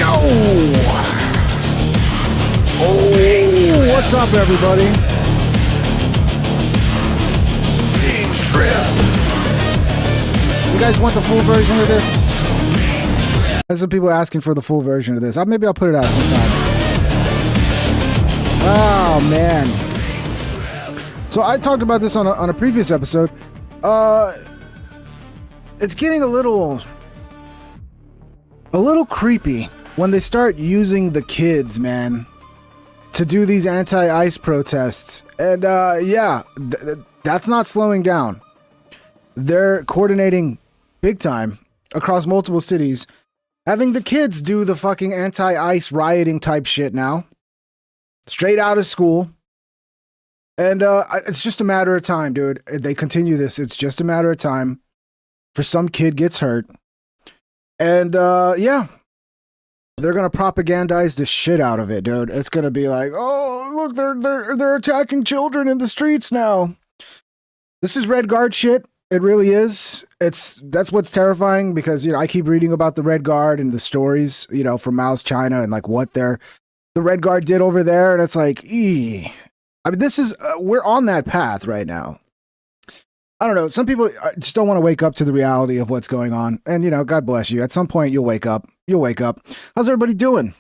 Oh, what's up, everybody? You guys want the full version of this? There's some people asking for the full version of this. Maybe I'll put it out sometime. Oh, man. So I talked about this on a previous episode. It's getting a little creepy when they start using the kids, man, to do these anti-ICE protests. And that's not slowing down. They're coordinating big time across multiple cities, having the kids do the fucking anti-ICE rioting type shit now, straight out of school. And it's just a matter of time, dude. They continue this. It's just a matter of time for some kid gets hurt. And they're going to propagandize the shit out of it, dude. It's going to be like, oh, look, they're attacking children in the streets now. This is Red Guard shit. It really is. That's what's terrifying because, I keep reading about the Red Guard and the stories, from Mao's China and like what the Red Guard did over there. And it's like, I mean, this is, we're on that path right now. I don't know. Some people just don't want to wake up to the reality of what's going on. And, God bless you. At some point, you'll wake up. How's everybody doing?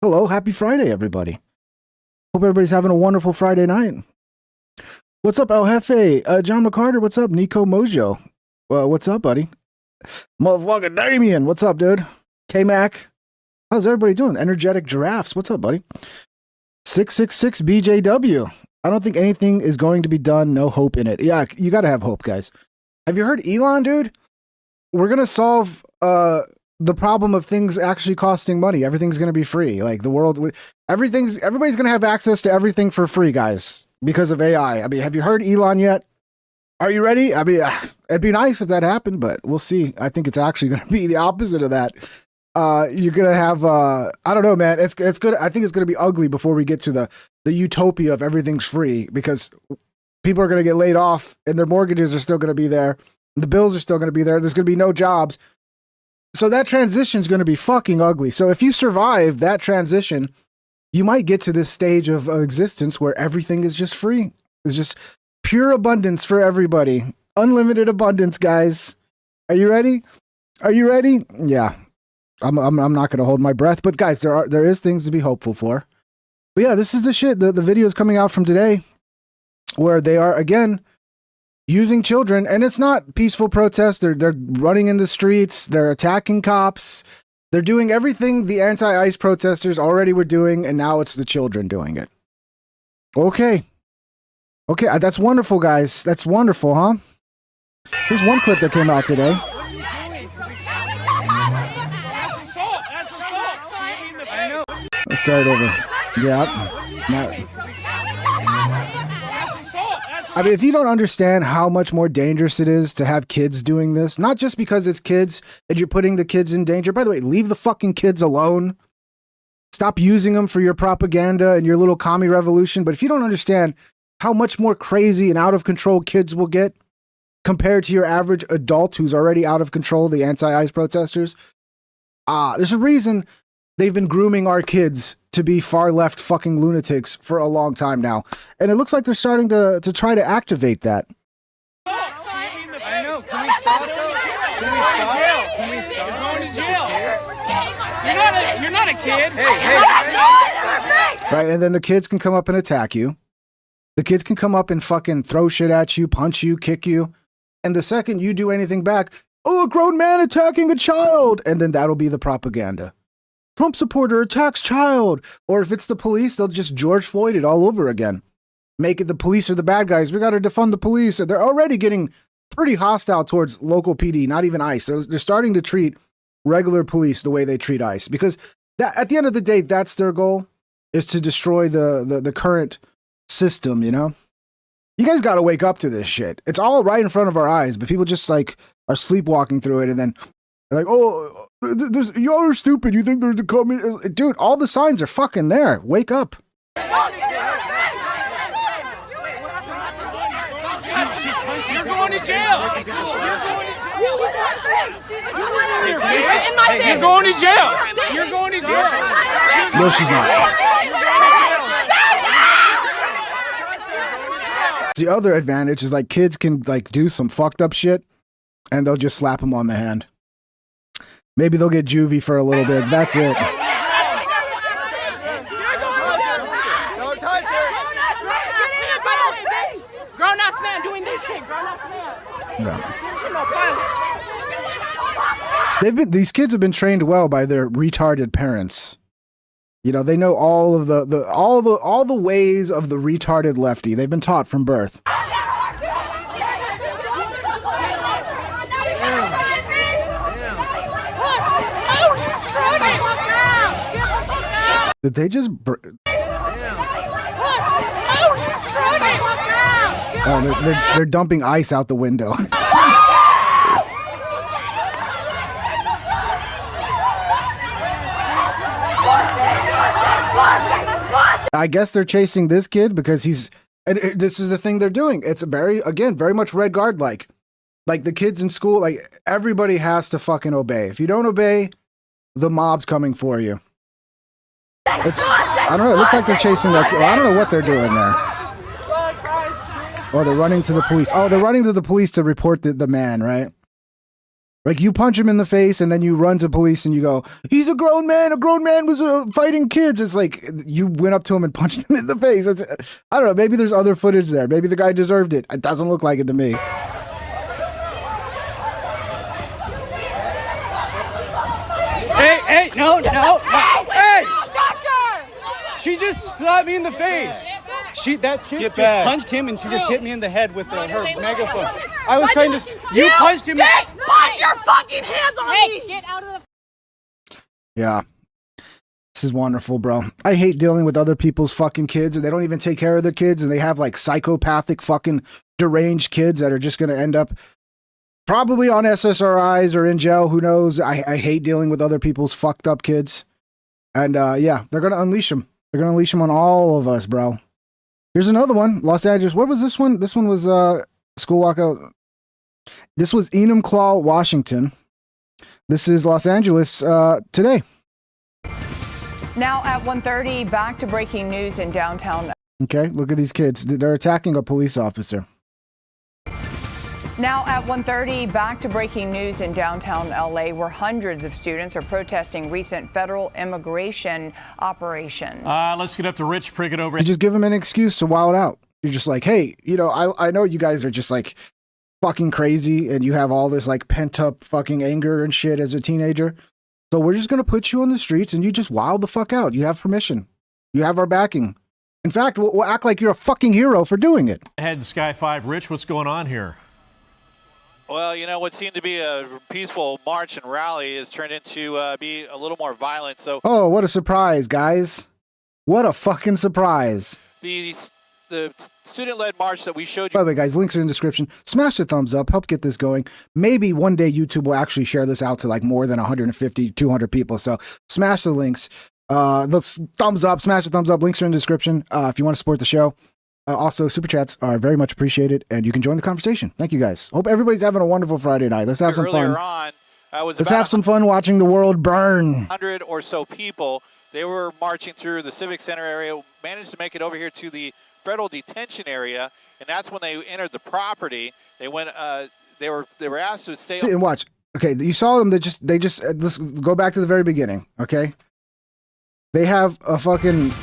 Hello. Happy Friday, everybody. Hope everybody's having a wonderful Friday night. What's up, El Jefe? John McCarter, what's up? Nico Mojo. What's up, buddy? Motherfucker Damien, what's up, dude? K-Mac. How's everybody doing? Energetic Giraffes, what's up, buddy? 666 BJW. I don't think anything is going to be done. No hope in it. Yeah, you got to have hope, guys. Have you heard Elon, dude? We're going to solve the problem of things actually costing money. Everything's going to be free. Like the world, everybody's going to have access to everything for free, guys, because of AI. I mean, have you heard Elon yet? Are you ready? I mean, it'd be nice if that happened, but we'll see. I think it's actually going to be the opposite of that. You're going to have, I don't know, man. It's good. I think it's going to be ugly before we get to the utopia of everything's free, because people are going to get laid off and their mortgages are still going to be there. The bills are still going to be there. There's going to be no jobs. So that transition is going to be fucking ugly. So if you survive that transition, you might get to this stage of existence where everything is just free. It's just pure abundance for everybody. Unlimited abundance, guys. Are you ready? Yeah. I'm not going to hold my breath, but guys, there is things to be hopeful for. But yeah, this is the shit. The video is coming out from today where they are again using children, and it's not peaceful protests. They're running in the streets. They're attacking cops. They're doing everything the anti-ICE protesters already were doing, and now it's the children doing it. Okay, that's wonderful, guys. That's wonderful, huh? Here's one clip that came out today. Let's start over. Yeah. I mean, if you don't understand how much more dangerous it is to have kids doing this, not just because it's kids and you're putting the kids in danger. By the way, leave the fucking kids alone. Stop using them for your propaganda and your little commie revolution. But if you don't understand how much more crazy and out of control kids will get compared to your average adult who's already out of control, the anti-ICE protesters, there's a reason they've been grooming our kids to be far left fucking lunatics for a long time now. And it looks like they're starting to try to activate that. I know. Can we stop? Can we stop? You're going to jail. You're not a kid. Hey. Right, and then the kids can come up and attack you. The kids can come up and fucking throw shit at you, punch you, kick you. And the second you do anything back, oh, a grown man attacking a child. And then that'll be the propaganda. Trump supporter attacks child. Or if it's the police, they'll just George Floyd it all over again. Make it the police are the bad guys. We got to defund the police. They're already getting pretty hostile towards local PD, not even ICE. They're starting to treat regular police the way they treat ICE. Because that, at the end of the day, that's their goal, is to destroy the current system, you know? You guys got to wake up to this shit. It's all right in front of our eyes, but people just like are sleepwalking through it, and then they're like, oh, y'all are stupid. You think there's a communist? Dude, all the signs are fucking there. Wake up. You're going to jail. In my face. You're going to jail. You're going to jail. No, she's not. The other advantage is like kids can like do some fucked up shit and they'll just slap them on the hand. Maybe they'll get juvie for a little bit. That's it. Don't touch her. Grown-ass man doing this shit. Grown-ass man. These kids have been trained well by their retarded parents. You know, they know all of all the ways of the retarded lefty. They've been taught from birth. Did they just? Oh, they're dumping ice out the window. I guess they're chasing this kid because this is the thing they're doing. It's very much Red Guard like. Like the kids in school, like everybody has to fucking obey. If you don't obey, the mob's coming for you. I don't know. It looks like they're chasing that. I don't know what they're doing there. Oh, they're running to the police. Oh, they're running to the police to report the man, right? Like you punch him in the face and then you run to police and you go, he's a grown man. A grown man was fighting kids. It's like you went up to him and punched him in the face. I don't know. Maybe there's other footage there. Maybe the guy deserved it. It doesn't look like it to me. Hey, no. Hey! Don't touch her. She just slapped me in the face. That chick just punched him and she just hit me in the head with her megaphone. I was trying to. You punched him. Put your fucking hands on me. Get out of the. Yeah. This is wonderful, bro. I hate dealing with other people's fucking kids and they don't even take care of their kids and they have like psychopathic fucking deranged kids that are just going to end up probably on SSRIs or in jail. Who knows? I hate dealing with other people's fucked up kids. And yeah, they're going to unleash them. They're going to unleash them on all of us, bro. Here's another one. Los Angeles. What was this one? This one was school walkout. This was Enumclaw, Washington. This is Los Angeles today. Now at 1:30, back to breaking news in downtown. Okay, look at these kids. They're attacking a police officer. Now at 1:30, back to breaking news in downtown LA, where hundreds of students are protesting recent federal immigration operations. Let's get up to Rich Prickett over. You just give them an excuse to wild out. You're just like, hey, you know, I know you guys are just like fucking crazy and you have all this like pent up fucking anger and shit as a teenager. So we're just going to put you on the streets and you just wild the fuck out. You have permission. You have our backing. In fact, we'll act like you're a fucking hero for doing it. Head Sky 5. Rich, what's going on here? Well, you know, what seemed to be a peaceful march and rally has turned into be a little more violent. So, oh, what a surprise, guys. What a fucking surprise. The student-led march that we showed you. By the way, guys, links are in the description. Smash the thumbs up. Help get this going. Maybe one day YouTube will actually share this out to like more than 150, 200 people. So smash the links. Let's thumbs up. Smash the thumbs up. Links are in the description if you want to support the show. Also, super chats are very much appreciated, and you can join the conversation. Thank you, guys. Hope everybody's having a wonderful Friday night. Let's have some fun. Let's have some fun watching the world burn. 100 or so people. They were marching through the Civic Center area, managed to make it over here to the federal detention area, and that's when they entered the property. They went. They were asked to stay. See, and watch. Okay, you saw them. They just. Let's go back to the very beginning. Okay. They have a fucking.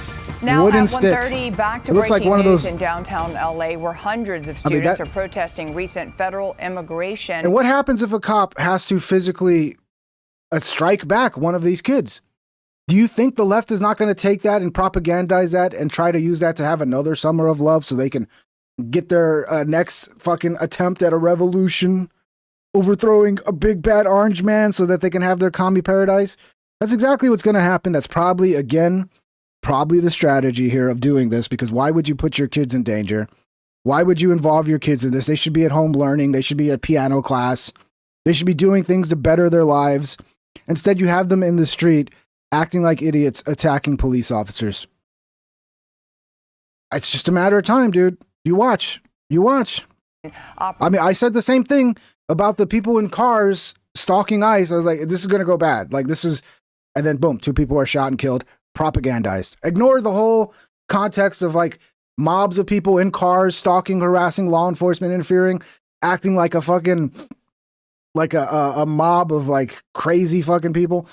Now wooden at stick. 1:30, back to It looks like breaking one of news those. in downtown LA, where hundreds of students are protesting recent federal immigration. And what happens if a cop has to physically strike back one of these kids? Do you think the left is not going to take that and propagandize that and try to use that to have another summer of love so they can get their next fucking attempt at a revolution, overthrowing a big bad orange man so that they can have their commie paradise? That's exactly what's going to happen. That's probably the strategy here of doing this, because why would you put your kids in danger? Why would you involve your kids in this? They should be at home learning. They should be at piano class. They should be doing things to better their lives. Instead, you have them in the street acting like idiots, attacking police officers. It's just a matter of time, dude. You watch. I mean, I said the same thing about the people in cars stalking ICE. I was like, this is going to go bad. Like, this is, and then boom, 2 people are shot and killed, propagandized. Ignore the whole context of like mobs of people in cars stalking, harassing law enforcement, interfering, acting like a fucking, like a mob of like crazy fucking people.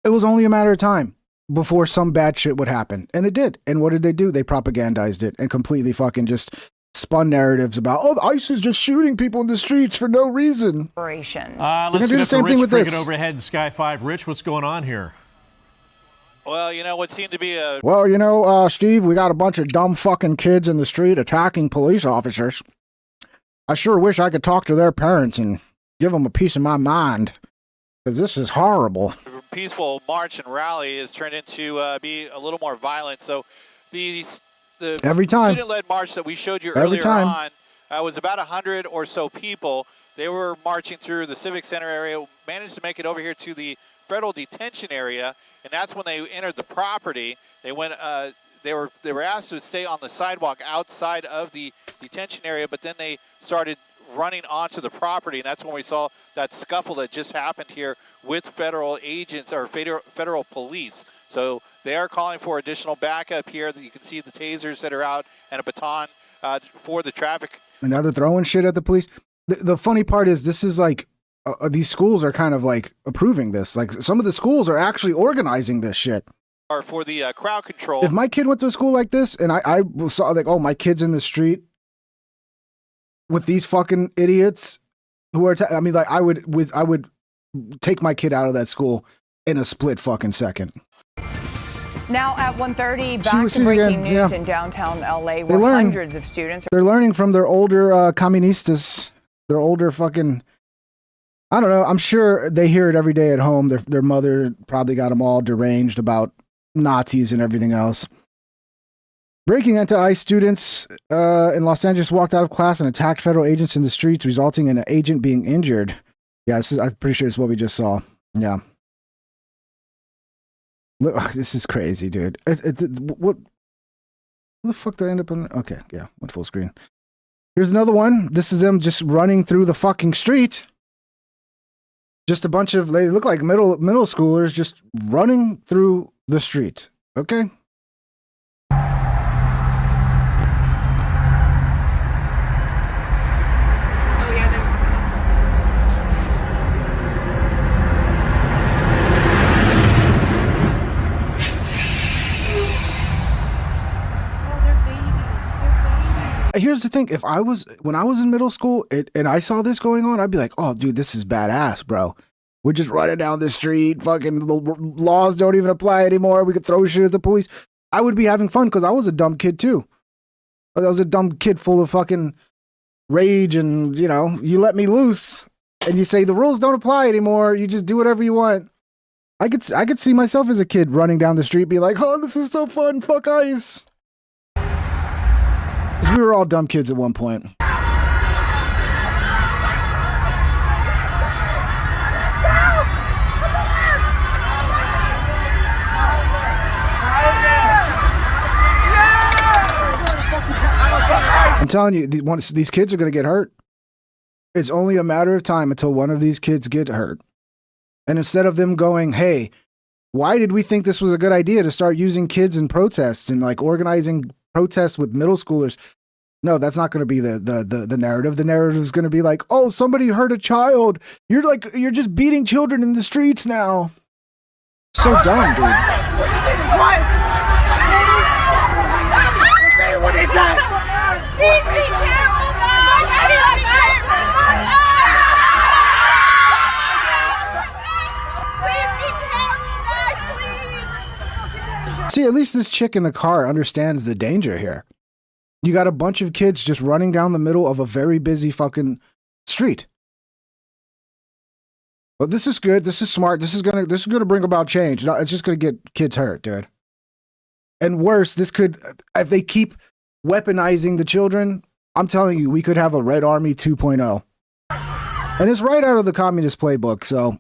It was only a matter of time before some bad shit would happen. And it did. And what did they do? They propagandized it and completely fucking just spun narratives about, oh, the ICE is just shooting people in the streets for no reason. Let's do the same thing with Rich, this. Bring it overhead in Sky 5. Rich, what's going on here? Well, you know, what seemed to be a... Well, you know, Steve, we got a bunch of dumb fucking kids in the street attacking police officers. I sure wish I could talk to their parents and give them a piece of my mind, because this is horrible. peaceful march and rally has turned into be a little more violent. So the every time student-led march that we showed you every earlier time on was about 100 or so people. They were marching through the Civic Center area, managed to make it over here to the federal detention area, and that's when they entered the property. They went. They were asked to stay on the sidewalk outside of the detention area, but then they started running onto the property, and that's when we saw that scuffle that just happened here with federal agents or federal police. So they are calling for additional backup here. You can see the tasers that are out and a baton for the traffic. And now they're throwing shit at the police. The funny part is this is like these schools are kind of like approving this. Like some of the schools are actually organizing this shit. Or for the crowd control. If my kid went to a school like this and I saw like, oh, my kid's in the street with these fucking idiots who are, I mean, like I would take my kid out of that school in a split fucking second. Now at 1:30, back to breaking news in downtown LA, where hundreds of students. They're learning from their older communistas, their older fucking. I don't know. I'm sure they hear it every day at home. Their mother probably got them all deranged about Nazis and everything else. Breaking into ICE students in Los Angeles walked out of class and attacked federal agents in the streets, resulting in an agent being injured. Yeah, I'm pretty sure it's what we just saw. Yeah. Look, this is crazy, dude. What the fuck did I end up on? Okay, yeah, went full screen. Here's another one. This is them just running through the fucking street. Just a bunch of, they look like middle schoolers just running through the street. Okay. Here's the thing. When I was in middle school and I saw this going on, I'd be like, oh, dude, this is badass, bro. We're just running down the street. Fucking the laws don't even apply anymore. We could throw shit at the police. I would be having fun because I was a dumb kid too. I was a dumb kid full of fucking rage and, you know, you let me loose and you say the rules don't apply anymore. You just do whatever you want. I could see myself as a kid running down the street being like, oh, this is so fun. Fuck ICE. Because we were all dumb kids at one point. I'm telling you, these kids are going to get hurt. It's only a matter of time until one of these kids get hurt. And instead of them going, hey, why did we think this was a good idea to start using kids in protests and like organizing protests with middle schoolers? No, that's not going to be the narrative. The narrative is going to be like, oh, somebody hurt a child. You're just beating children in the streets now. So dumb, dude. What is that? Please be careful, guys. Please be careful, guys, please. See, at least this chick in the car understands the danger here. You got a bunch of kids just running down the middle of a very busy fucking street. But this is good. This is smart. This is gonna bring about change. No, it's just gonna get kids hurt, dude. And worse, this could, if they keep weaponizing the children, I'm telling you, we could have a Red Army 2.0. And it's right out of the communist playbook. So,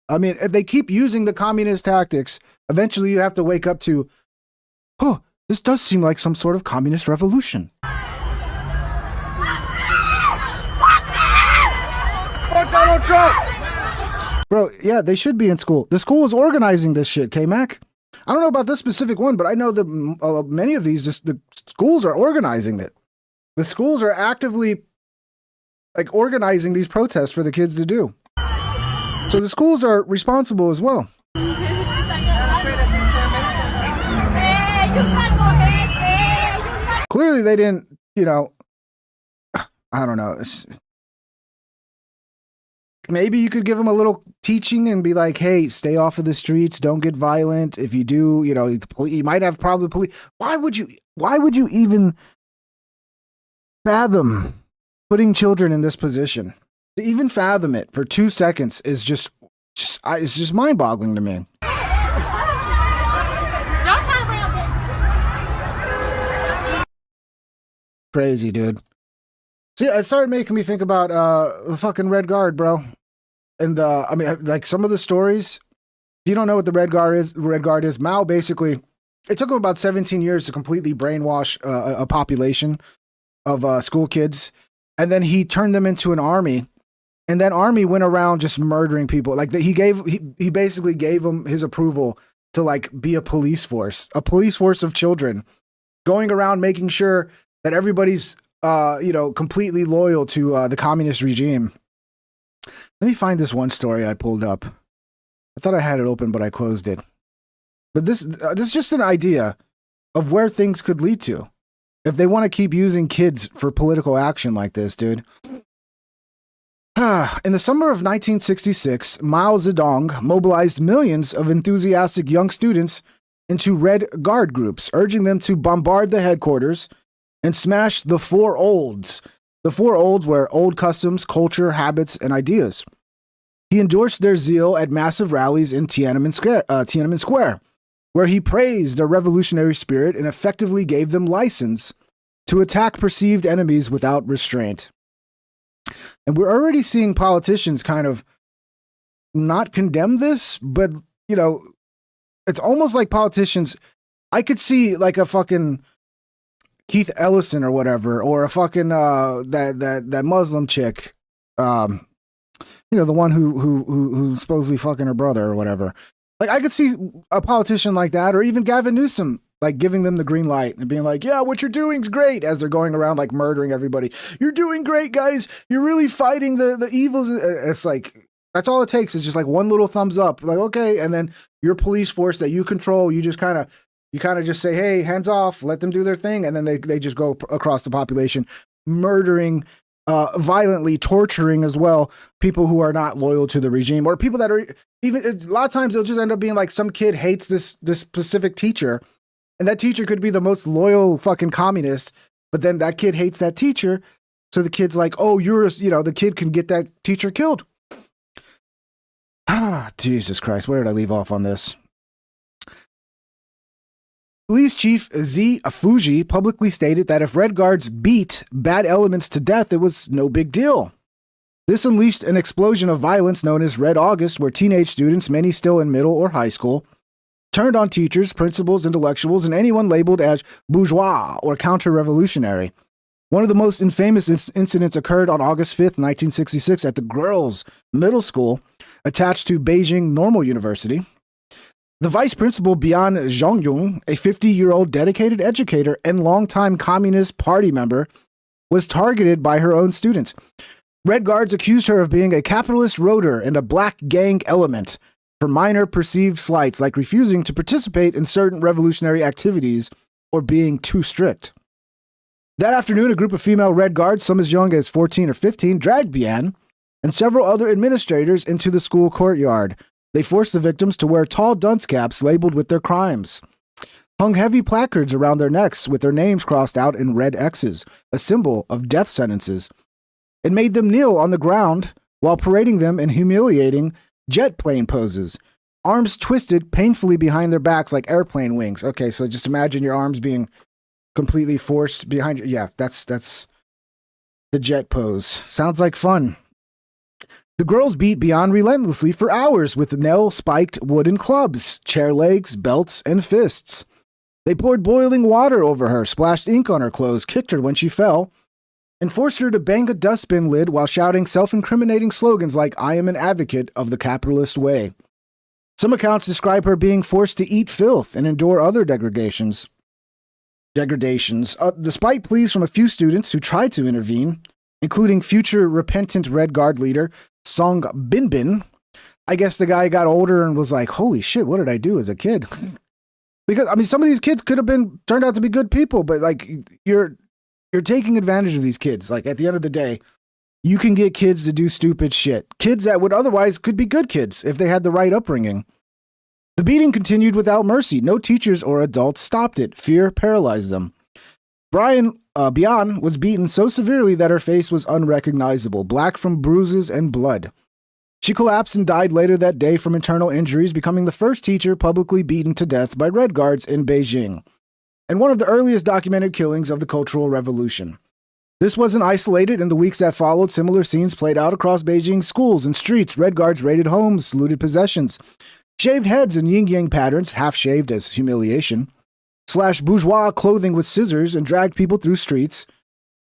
I mean, if they keep using the communist tactics, eventually you have to wake up to, oh, this does seem like some sort of communist revolution. Donald Trump. Bro, yeah, they should be in school. The school is organizing this shit, K-Mac. I don't know about this specific one, but I know that many of these, just the schools are organizing it. The schools are actively like organizing these protests for the kids to do. So the schools are responsible as well. Clearly they didn't, I don't know. Maybe you could give them a little teaching and be like, hey, stay off of the streets. Don't get violent. If you do, you might have problems with police. Why would you even fathom putting children in this position? To even fathom it for 2 seconds is it's just mind boggling to me. Crazy, dude. See, it started making me think about the fucking Red Guard, bro. And I mean, like some of the stories. If you don't know what the Red Guard is, Mao basically, it took him about 17 years to completely brainwash a population of school kids, and then he turned them into an army, and that army went around just murdering people. Like he basically gave them his approval to like be a police force of children, going around making sure that everybody's completely loyal to the communist regime. Let me find this one story I pulled up. I thought I had it open, but I closed it. But this is just an idea of where things could lead to if they want to keep using kids for political action like this, dude. In the summer of 1966, Mao Zedong mobilized millions of enthusiastic young students into Red Guard groups, urging them to bombard the headquarters and smash the four olds. The four olds were old customs, culture, habits, and ideas. He endorsed their zeal at massive rallies in Tiananmen Square, where he praised their revolutionary spirit and effectively gave them license to attack perceived enemies without restraint. And we're already seeing politicians kind of not condemn this, but, it's almost like politicians, I could see like a fucking Keith Ellison or whatever, or a fucking that Muslim chick, the one who's supposedly fucking her brother or whatever. Like I could see a politician like that, or even Gavin Newsom, like giving them the green light and being like, "Yeah, what you're doing's great," as they're going around like murdering everybody. You're doing great, guys. You're really fighting the evils. It's like that's all it takes is just like one little thumbs up, like okay, and then your police force that you control, you kind of just say, hey, hands off, let them do their thing. And then they just go across the population, murdering, violently torturing as well, people who are not loyal to the regime, or people that are even, a lot of times they'll just end up being like some kid hates this specific teacher. And that teacher could be the most loyal fucking communist, but then that kid hates that teacher. So the kid's like, oh, the kid can get that teacher killed. Ah, Jesus Christ. Where did I leave off on this? Police Chief Z Afuji publicly stated that if Red Guards beat bad elements to death, it was no big deal. This unleashed an explosion of violence known as Red August, where teenage students, many still in middle or high school, turned on teachers, principals, intellectuals, and anyone labeled as bourgeois or counter-revolutionary. One of the most infamous incidents occurred on August 5th, 1966 at the girls' middle school attached to Beijing Normal University. The vice principal, Bian Zhongyong, a 50-year-old dedicated educator and longtime Communist Party member, was targeted by her own students. Red Guards accused her of being a capitalist rotor and a black gang element for minor perceived slights like refusing to participate in certain revolutionary activities or being too strict. That afternoon, a group of female Red Guards, some as young as 14 or 15, dragged Bian and several other administrators into the school courtyard. They forced the victims to wear tall dunce caps labeled with their crimes, hung heavy placards around their necks with their names crossed out in red X's, a symbol of death sentences, and made them kneel on the ground while parading them in humiliating jet plane poses, arms twisted painfully behind their backs like airplane wings. Okay, so just imagine your arms being completely forced behind you. Yeah, that's the jet pose. Sounds like fun. The girls beat Bian relentlessly for hours with nail-spiked wooden clubs, chair legs, belts, and fists. They poured boiling water over her, splashed ink on her clothes, kicked her when she fell, and forced her to bang a dustbin lid while shouting self-incriminating slogans like, "I am an advocate of the capitalist way." Some accounts describe her being forced to eat filth and endure other degradations. Despite pleas from a few students who tried to intervene, including future repentant Red Guard leader Song Binbin. I guess the guy got older and was like, holy shit, what did I do as a kid? Because, I mean, some of these kids could have turned out to be good people, but like, you're taking advantage of these kids. Like, at the end of the day, you can get kids to do stupid shit. Kids that would otherwise could be good kids if they had the right upbringing. The beating continued without mercy. No teachers or adults stopped it. Fear paralyzed them. Bian was beaten so severely that her face was unrecognizable, black from bruises and blood. She collapsed and died later that day from internal injuries, becoming the first teacher publicly beaten to death by Red Guards in Beijing, and one of the earliest documented killings of the Cultural Revolution. This wasn't isolated. In the weeks that followed, similar scenes played out across Beijing's schools and streets. Red Guards raided homes, looted possessions, shaved heads in yin-yang patterns, half-shaved as humiliation, slashed bourgeois clothing with scissors, and dragged people through streets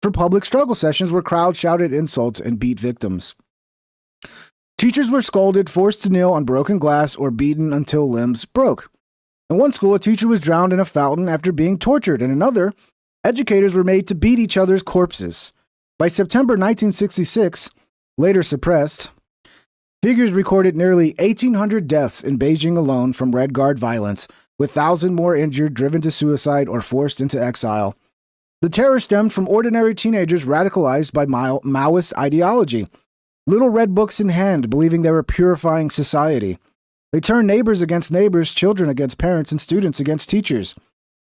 for public struggle sessions where crowds shouted insults and beat victims. Teachers were scolded, forced to kneel on broken glass, or beaten until limbs broke. In one school, a teacher was drowned in a fountain after being tortured. In another, educators were made to beat each other's corpses. By September 1966, later suppressed, figures recorded nearly 1,800 deaths in Beijing alone from Red Guard violence, with 1,000 more injured, driven to suicide, or forced into exile. The terror stemmed from ordinary teenagers radicalized by Maoist ideology, little red books in hand, believing they were purifying society. They turned neighbors against neighbors, children against parents, and students against teachers,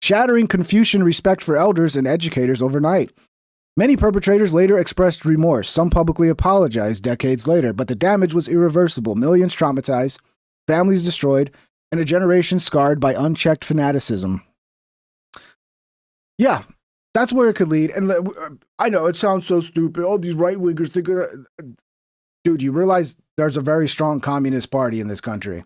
shattering Confucian respect for elders and educators overnight. Many perpetrators later expressed remorse. Some publicly apologized decades later, but the damage was irreversible. Millions traumatized, families destroyed, and a generation scarred by unchecked fanaticism. Yeah, that's where it could lead. And I know it sounds so stupid. All these right-wingers think... Dude, you realize there's a very strong communist party in this country,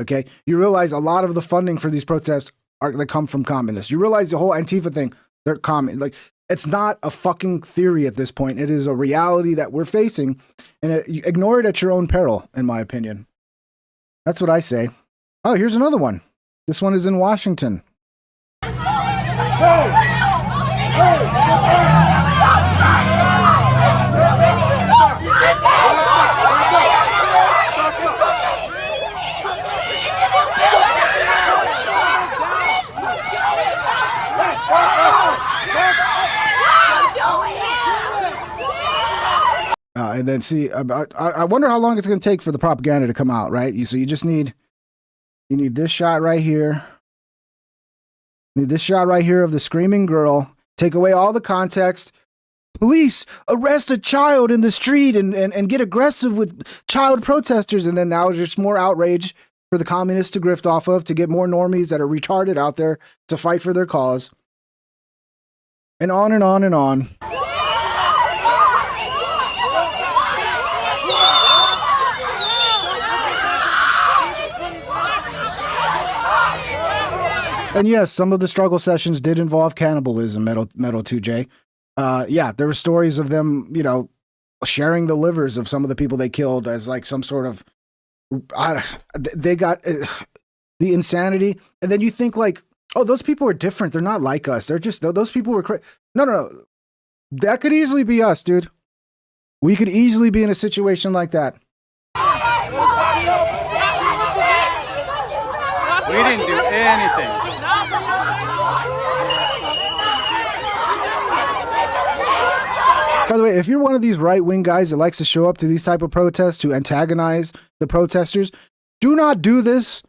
okay? You realize a lot of the funding for these protests they come from communists. You realize the whole Antifa thing, they're communist. Like, it's not a fucking theory at this point. It is a reality that we're facing, and you ignore it at your own peril, in my opinion. That's what I say. Oh, here's another one. This one is in Washington. And then see, I wonder how long it's going to take for the propaganda to come out, right? So you just need, this shot right here. You need this shot right here of the screaming girl. Take away all the context. Police arrest a child in the street and get aggressive with child protesters. And then now there's just more outrage for the communists to grift off of, to get more normies that are retarded out there to fight for their cause. And on and on and on. And yes, some of the struggle sessions did involve cannibalism, Metal 2J. Yeah, there were stories of them, sharing the livers of some of the people they killed as like some sort of, they got the insanity. And then you think like, oh, those people are different. They're not like us. They're just, those people were crazy. No. That could easily be us, dude. We could easily be in a situation like that. We didn't do anything. By the way, if you're one of these right-wing guys that likes to show up to these type of protests to antagonize the protesters, do not do this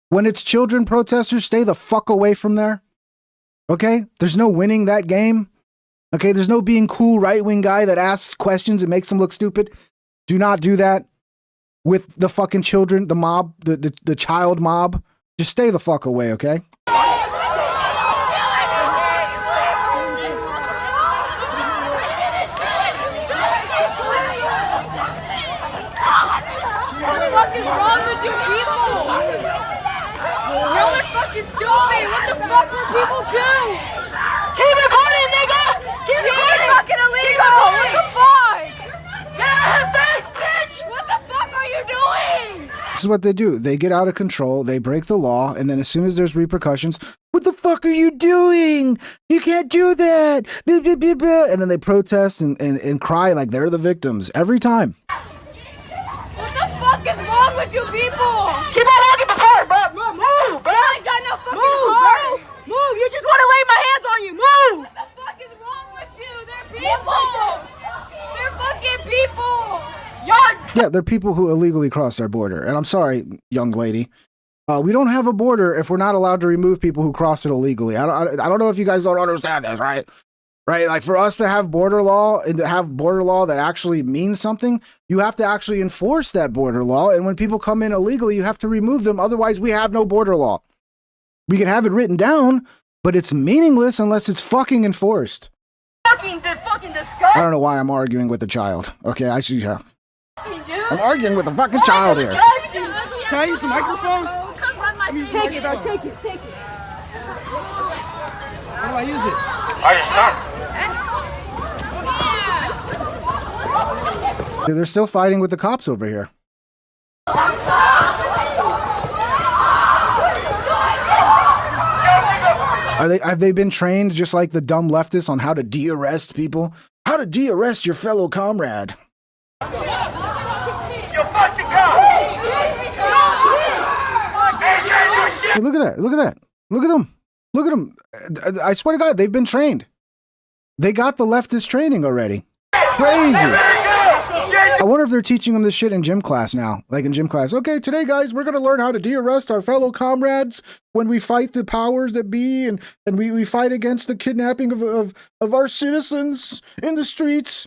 when it's children protesters. Stay the fuck away from there. Okay? There's no winning that game. Okay? There's no being cool right-wing guy that asks questions and makes them look stupid. Do not do that with the fucking children, the mob, the child mob. Just stay the fuck away, okay? What is wrong with you people? Y'all are fucking stupid. What the fuck will people do? Keep recording, nigga! Keep recording! Fucking illegal! is what they do. They get out of control, they break the law, and then as soon as there's repercussions, what the fuck are you doing? You can't do that. Blah, blah, blah, blah. And then they protest and cry like they're the victims every time. What the fuck is wrong with you people? Keep on looking before, bro. Move, bro. I ain't got no fucking Move, heart. bro. Move. You just want to lay my hands on you. Move. What the fuck is wrong with you? They're people. They're fucking people. Yeah, they're people who illegally crossed our border. And I'm sorry, young lady. We don't have a border if we're not allowed to remove people who cross it illegally. I don't know if you guys don't understand this, right? Right? Like for us to have border law and to have border law that actually means something, you have to actually enforce that border law. And when people come in illegally, you have to remove them. Otherwise, we have no border law. We can have it written down, but it's meaningless unless it's fucking enforced. Fucking disgusting. I don't know why I'm arguing with a child. Okay, I should. I'm arguing with a fucking child here. Can I use the microphone? Come run my face. Take it, bro. Take it. Take it. How do I use it? They're still fighting with the cops over here. Have they been trained just like the dumb leftists on how to de-arrest people? How to de-arrest your fellow comrade? Hey, look at that. Look at that. Look at them. Look at them. I swear to God, they've been trained. They got the leftist training already. Crazy. I wonder if they're teaching them this shit in gym class now. Like in gym class. Okay, today, guys, we're going to learn how to de-arrest our fellow comrades when we fight the powers that be and we fight against the kidnapping of our citizens in the streets.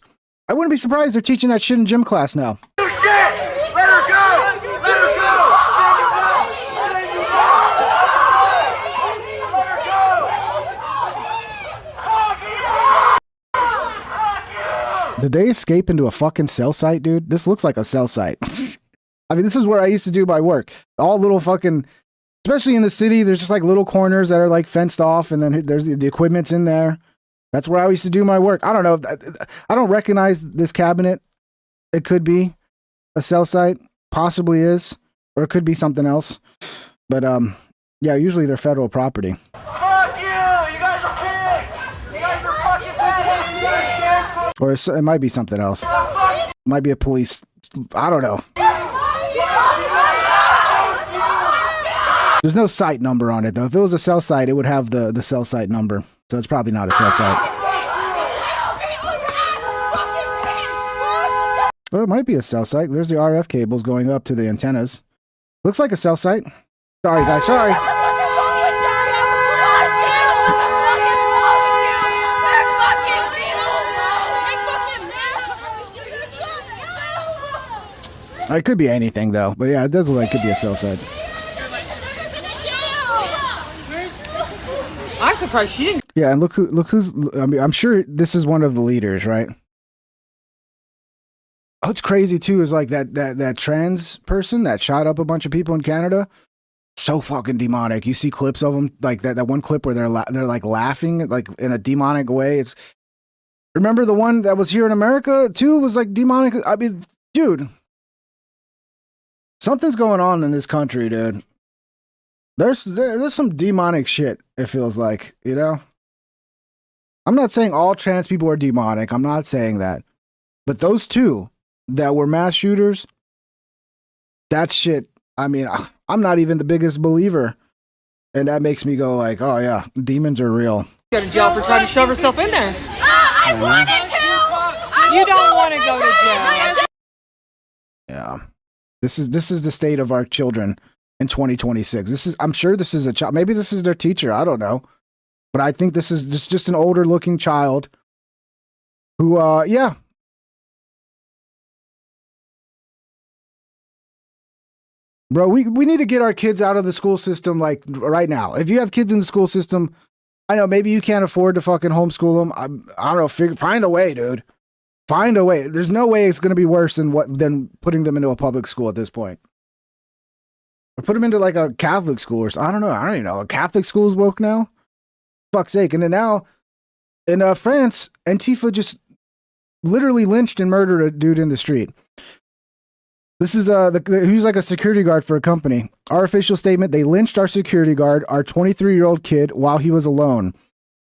I wouldn't be surprised they're teaching that shit in gym class now. Let her go! Let her go! Did they escape into a fucking cell site, dude? This looks like a cell site. I mean, this is where I used to do my work. All little fucking, especially in the city, there's just like little corners that are like fenced off, and then there's the equipment's in there. That's where I used to do my work. I don't know. I don't recognize this cabinet. It could be a cell site, possibly is, or it could be something else. But yeah, usually they're federal property. Fuck you! You guys are pigs! You guys are fucking pigs! Or it might be something else. It might be a police. I don't know. There's no site number on it, though. If it was a cell site, it would have the cell site number. So it's probably not a cell site. Well, it might be a cell site. There's the RF cables going up to the antennas. Looks like a cell site. Sorry, guys. Sorry. It could be anything, though. But yeah, it does look like it could be a cell site. I'm surprised she didn't. Yeah, and look who's. I mean, I'm sure this is one of the leaders, right? What's crazy too is like that trans person that shot up a bunch of people in Canada. So fucking demonic. You see clips of them, like that one clip where they're like laughing like in a demonic way. It's remember the one that was here in America too was like demonic. I mean, dude, something's going on in this country, dude. There's some demonic shit, it feels like, you know? I'm not saying all trans people are demonic. I'm not saying that. But those two that were mass shooters, that shit, I mean, I'm not even the biggest believer. And that makes me go like, oh yeah, demons are real. Go to jail for trying to shove herself in there. I wanted to! You don't want to go to jail. Yeah. This is the state of our children in 2026. I'm sure this is a child. Maybe this is their teacher. I don't know. But I think this is just an older looking child who, yeah. Bro, we need to get our kids out of the school system like right now. If you have kids in the school system, I know maybe you can't afford to fucking homeschool them. I don't know. Find a way, dude. Find a way. There's no way it's going to be worse than putting them into a public school at this point. Or put them into like a Catholic school or something. I don't know. I don't even know. A Catholic school's woke now? Fuck's sake. And then now in France, Antifa just literally lynched and murdered a dude in the street. This is who's like a security guard for a company. Our official statement: they lynched our security guard, our 23-year-old kid, while he was alone.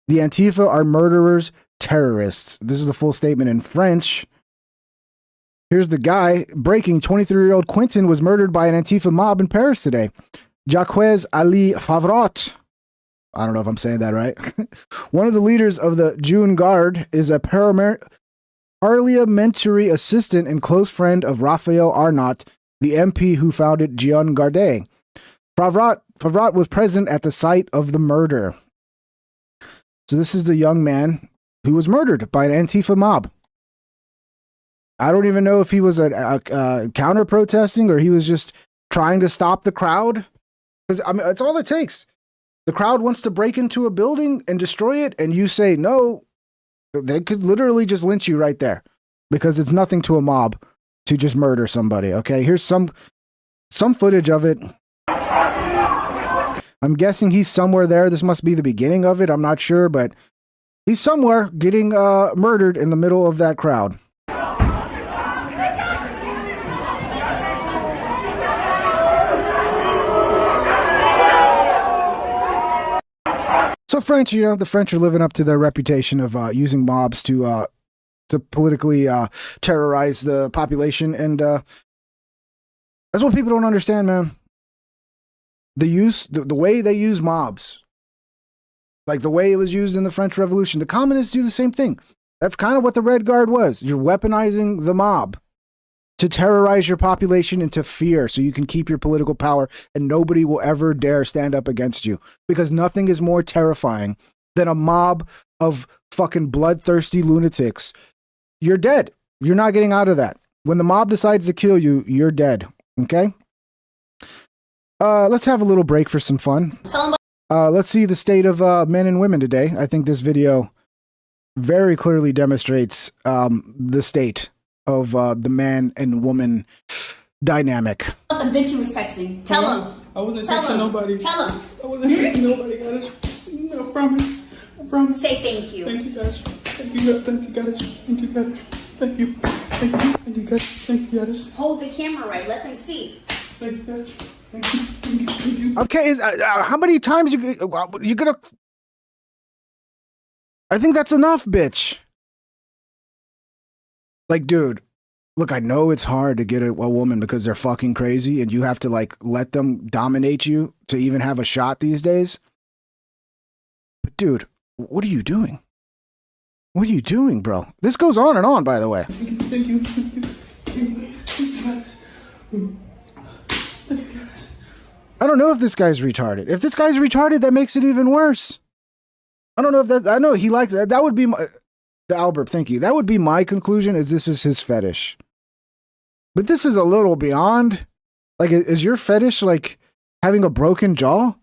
The Antifa are murderers, terrorists. This is the full statement in French. Here's the guy breaking. 23-year-old Quentin was murdered by an Antifa mob in Paris today. Jacques Ali Favrot. I don't know if I'm saying that right. One of the leaders of the June Guard is a parliamentary assistant and close friend of Raphael Arnott, the MP who founded Jean Garde. Favrot was present at the site of the murder. So this is the young man who was murdered by an Antifa mob. I don't even know if he was a counter protesting or he was just trying to stop the crowd. Because I mean, that's all it takes. The crowd wants to break into a building and destroy it, and you say no. They could literally just lynch you right there because it's nothing to a mob to just murder somebody. Okay, here's some footage of it. I'm guessing he's somewhere there. This must be the beginning of it. I'm not sure, but he's somewhere getting murdered in the middle of that crowd. So French, you know, the French are living up to their reputation of using mobs to politically terrorize the population, and that's what people don't understand, man. The way they use mobs, like the way it was used in the French Revolution, the communists do the same thing. That's kind of what the Red Guard was. You're weaponizing the mob to terrorize your population into fear so you can keep your political power and nobody will ever dare stand up against you, because nothing is more terrifying than a mob of fucking bloodthirsty lunatics. You're dead. You're not getting out of that. When the mob decides to kill you, you're dead. Okay? Let's have a little break for some fun. Let's see the state of men and women today. I think this video very clearly demonstrates the state of the man and woman dynamic. The bitch you was texting. Tell him. I wasn't texting nobody. Tell him. I wasn't texting nobody, guys. No, I promise. I promise. Say thank you. Thank you, guys. Thank you, guys. Thank you, guys. Thank you, guys. Thank you. Thank you. Thank you, guys. Thank you, guys. Hold the camera right. Let them see. Thank you, guys. Thank you. Thank you. Thank you. Okay, how many times you gonna? I think that's enough, bitch. Like, dude, look, I know it's hard to get a woman because they're fucking crazy and you have to like let them dominate you to even have a shot these days. But dude, what are you doing? What are you doing, bro? This goes on and on, by the way. Thank you. Thank you. Thank you. Thank you, guys. Thank you, guys. I don't know if this guy's retarded. If this guy's retarded, that makes it even worse. I don't know if that, I know he likes that. That would be my, Albert, thank you. That would be my conclusion, is this is his fetish. But this is a little beyond. Like, is your fetish like having a broken jaw?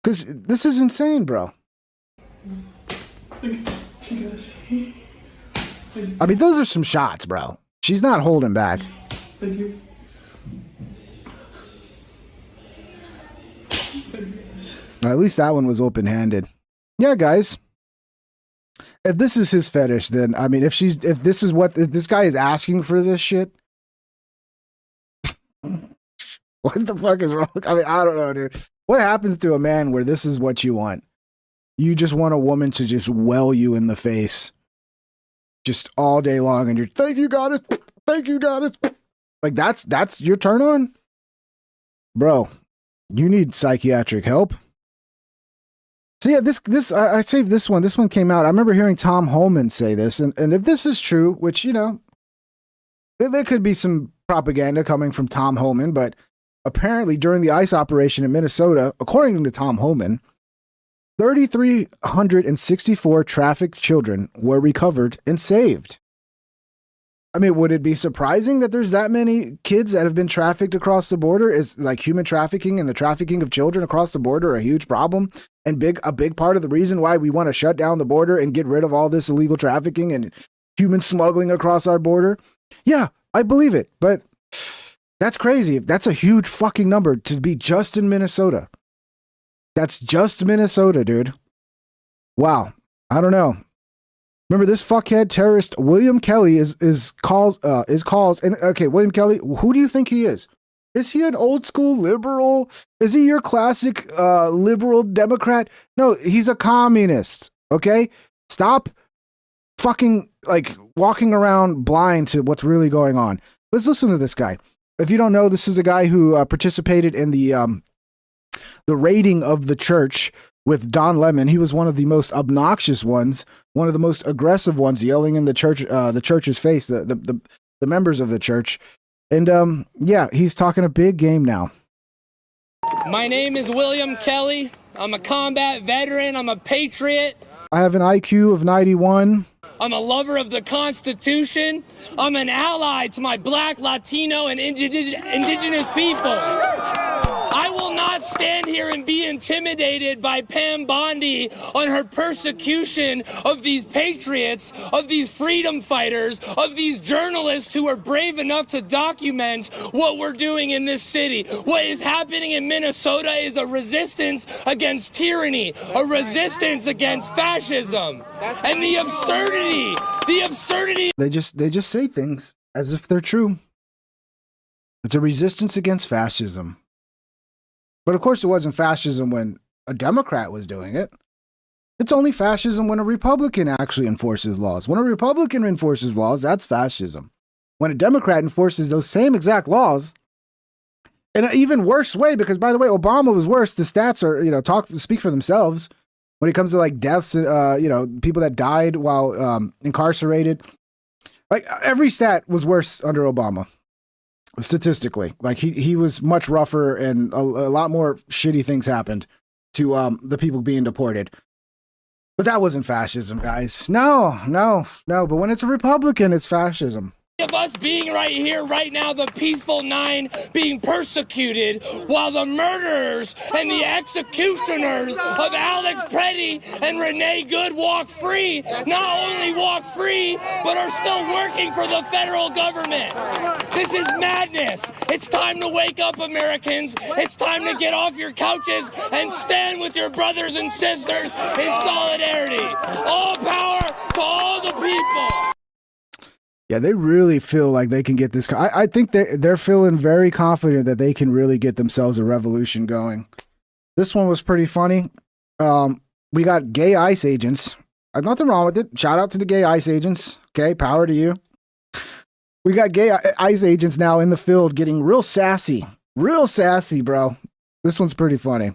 Because this is insane, bro. I mean, those are some shots, bro. She's not holding back. Thank you. At least that one was open-handed. Yeah, guys. If this is his fetish, then I mean, if this is what if this guy is asking for this shit, what the fuck is wrong? I mean, I don't know, dude. What happens to a man where this is what you want? You just want a woman to just well you in the face, just all day long, and you're thank you, goddess, thank you, goddess. Like that's your turn on, bro. You need psychiatric help. So yeah, I saved this one. This one came out. I remember hearing Tom Holman say this, and if this is true, which, you know, there could be some propaganda coming from Tom Holman, but apparently during the ICE operation in Minnesota, according to Tom Holman, 3,364 trafficked children were recovered and saved. I mean, would it be surprising that there's that many kids that have been trafficked across the border? Is like human trafficking and the trafficking of children across the border a huge problem and a big part of the reason why we want to shut down the border and get rid of all this illegal trafficking and human smuggling across our border? Yeah, I believe it, but that's crazy. That's a huge fucking number to be just in Minnesota. That's just Minnesota, dude. Wow. I don't know. Remember this fuckhead terrorist William Kelly is calls and okay, William Kelly, who do you think he is? Is he an old school liberal? Is he your classic liberal Democrat? No, he's a communist. Okay? Stop fucking like walking around blind to what's really going on. Let's listen to this guy. If you don't know, this is a guy who participated in the raiding of the church with Don Lemon. He was one of the most obnoxious ones, one of the most aggressive ones, yelling in the church's face, the members of the church. And yeah, he's talking a big game now. My name is William Kelly. I'm a combat veteran. I'm a patriot. I have an IQ of 91. I'm a lover of the Constitution. I'm an ally to my Black, Latino, and indigenous peoples. I will not stand here and be intimidated by Pam Bondi on her persecution of these patriots, of these freedom fighters, of these journalists who are brave enough to document what we're doing in this city. What is happening in Minnesota is a resistance against tyranny, a resistance against fascism, and the absurdity. They just say things as if they're true. It's a resistance against fascism. But of course it wasn't fascism when a Democrat was doing it. It's only fascism when a Republican actually enforces laws. When a Republican enforces laws, that's fascism. When a Democrat enforces those same exact laws, in an even worse way, because by the way, Obama was worse. The stats are, speak for themselves. When it comes to like deaths, people that died while incarcerated, like every stat was worse under Obama. Statistically, like he was much rougher and a lot more shitty things happened to the people being deported. But that wasn't fascism, guys. No. But when it's a Republican, it's fascism. Of us being right here, right now, the peaceful nine being persecuted, while the murderers and the executioners of Alex Preddy and Renee Good walk free, not only walk free, but are still working for the federal government. This is madness. It's time to wake up, Americans. It's time to get off your couches and stand with your brothers and sisters in solidarity. All power to all the people. Yeah, they really feel like they can get this. I think they're feeling very confident that they can really get themselves a revolution going. This one was pretty funny. We got gay ICE agents. Nothing wrong with it. Shout out to the gay ICE agents. Okay, power to you. We got gay ICE agents now in the field getting real sassy. Real sassy, bro. This one's pretty funny.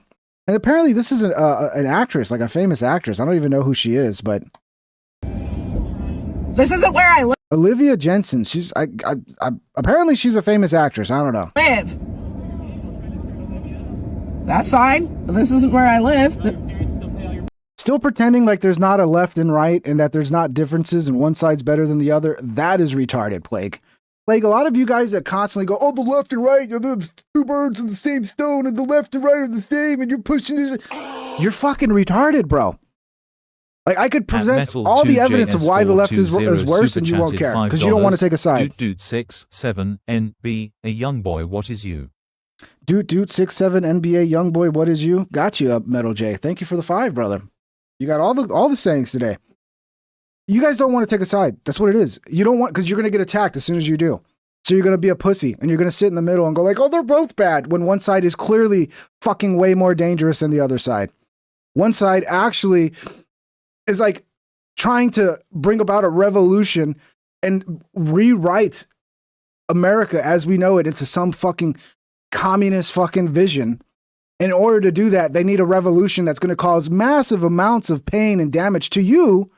And apparently this is an actress, like a famous actress. I don't even know who she is, but... This isn't where I live. Olivia Jensen. She's apparently she's a famous actress. I don't know. Live. That's fine, but this isn't where I live. Still pretending like there's not a left and right and that there's not differences and one side's better than the other. That is retarded, Plague. Like a lot of you guys that constantly go, oh, the left and right are the two birds in the same stone and the left and right are the same and you're pushing this. You're fucking retarded, bro. Like, I could present all the evidence of why the left is worse and you won't care because you don't want to take a side. Dude 67 NB, a young boy, what is you? Dude 67 NBA young boy, what is you? Got you up, Metal J. Thank you for the 5, brother. You got all the sayings today. You guys don't want to take a side. That's what it is. You don't want, because you're going to get attacked as soon as you do. So you're going to be a pussy and you're going to sit in the middle and go like, oh, they're both bad, when one side is clearly fucking way more dangerous than the other side. One side actually is like trying to bring about a revolution and rewrite America as we know it into some fucking communist fucking vision. In order to do that, they need a revolution that's going to cause massive amounts of pain and damage to you.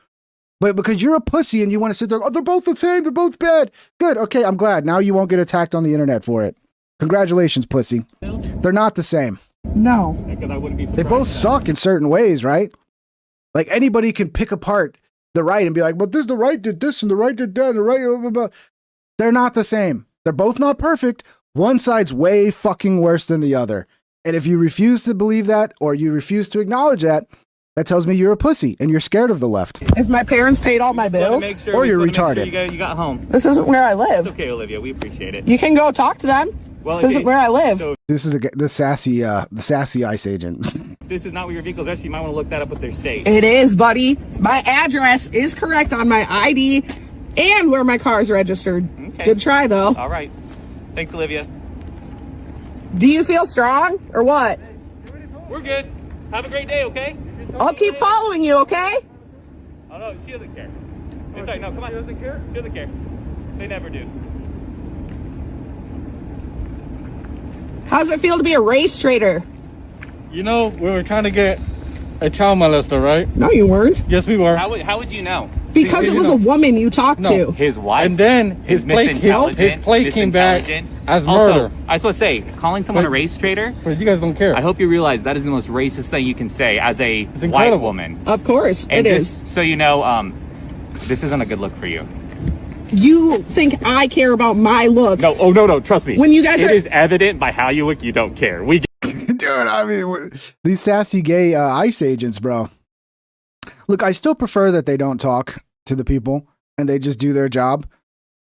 But because you're a pussy and you want to sit there, oh, they're both the same, they're both bad. Good, okay, I'm glad. Now you won't get attacked on the internet for it. Congratulations, pussy. They're not the same. No. They both suck in certain ways, right? Like anybody can pick apart the right and be like, but the right did this and the right did that and the right, blah, blah, blah. They're not the same. They're both not perfect. One side's way fucking worse than the other. And if you refuse to believe that or you refuse to acknowledge that, that tells me you're a pussy and you're scared of the left. If my parents paid all my bills, or you're retarded. You got home. This isn't where I live. It's okay, Olivia. We appreciate it. You can go talk to them. This isn't where I live. This is the sassy ICE agent. this is not where your vehicle's registered, you might want to look that up with their state. It is, buddy. My address is correct on my ID and where my car is registered. Okay. Good try, though. All right. Thanks, Olivia. Do you feel strong or what? We're good. Have a great day, okay? I'll keep following you, okay? Oh, no, she doesn't care. It's right, no, come on. She doesn't care? She doesn't care. They never do. How does it feel to be a race traitor? You know, we were trying to get a child molester, right? No, you weren't. Yes, we were. How would you know? Because it was a woman you talked to. His wife. And then his plate came back as murder. Also, I just want to say, calling someone a race traitor. But you guys don't care. I hope you realize that is the most racist thing you can say as a white woman. Of course, And it is. just so you know, this isn't a good look for you. You think I care about my look? No, oh no, trust me. When you guys it is evident by how you look, you don't care. We Dude, I mean, these sassy gay ICE agents, bro. Look, I still prefer that they don't talk to the people and they just do their job.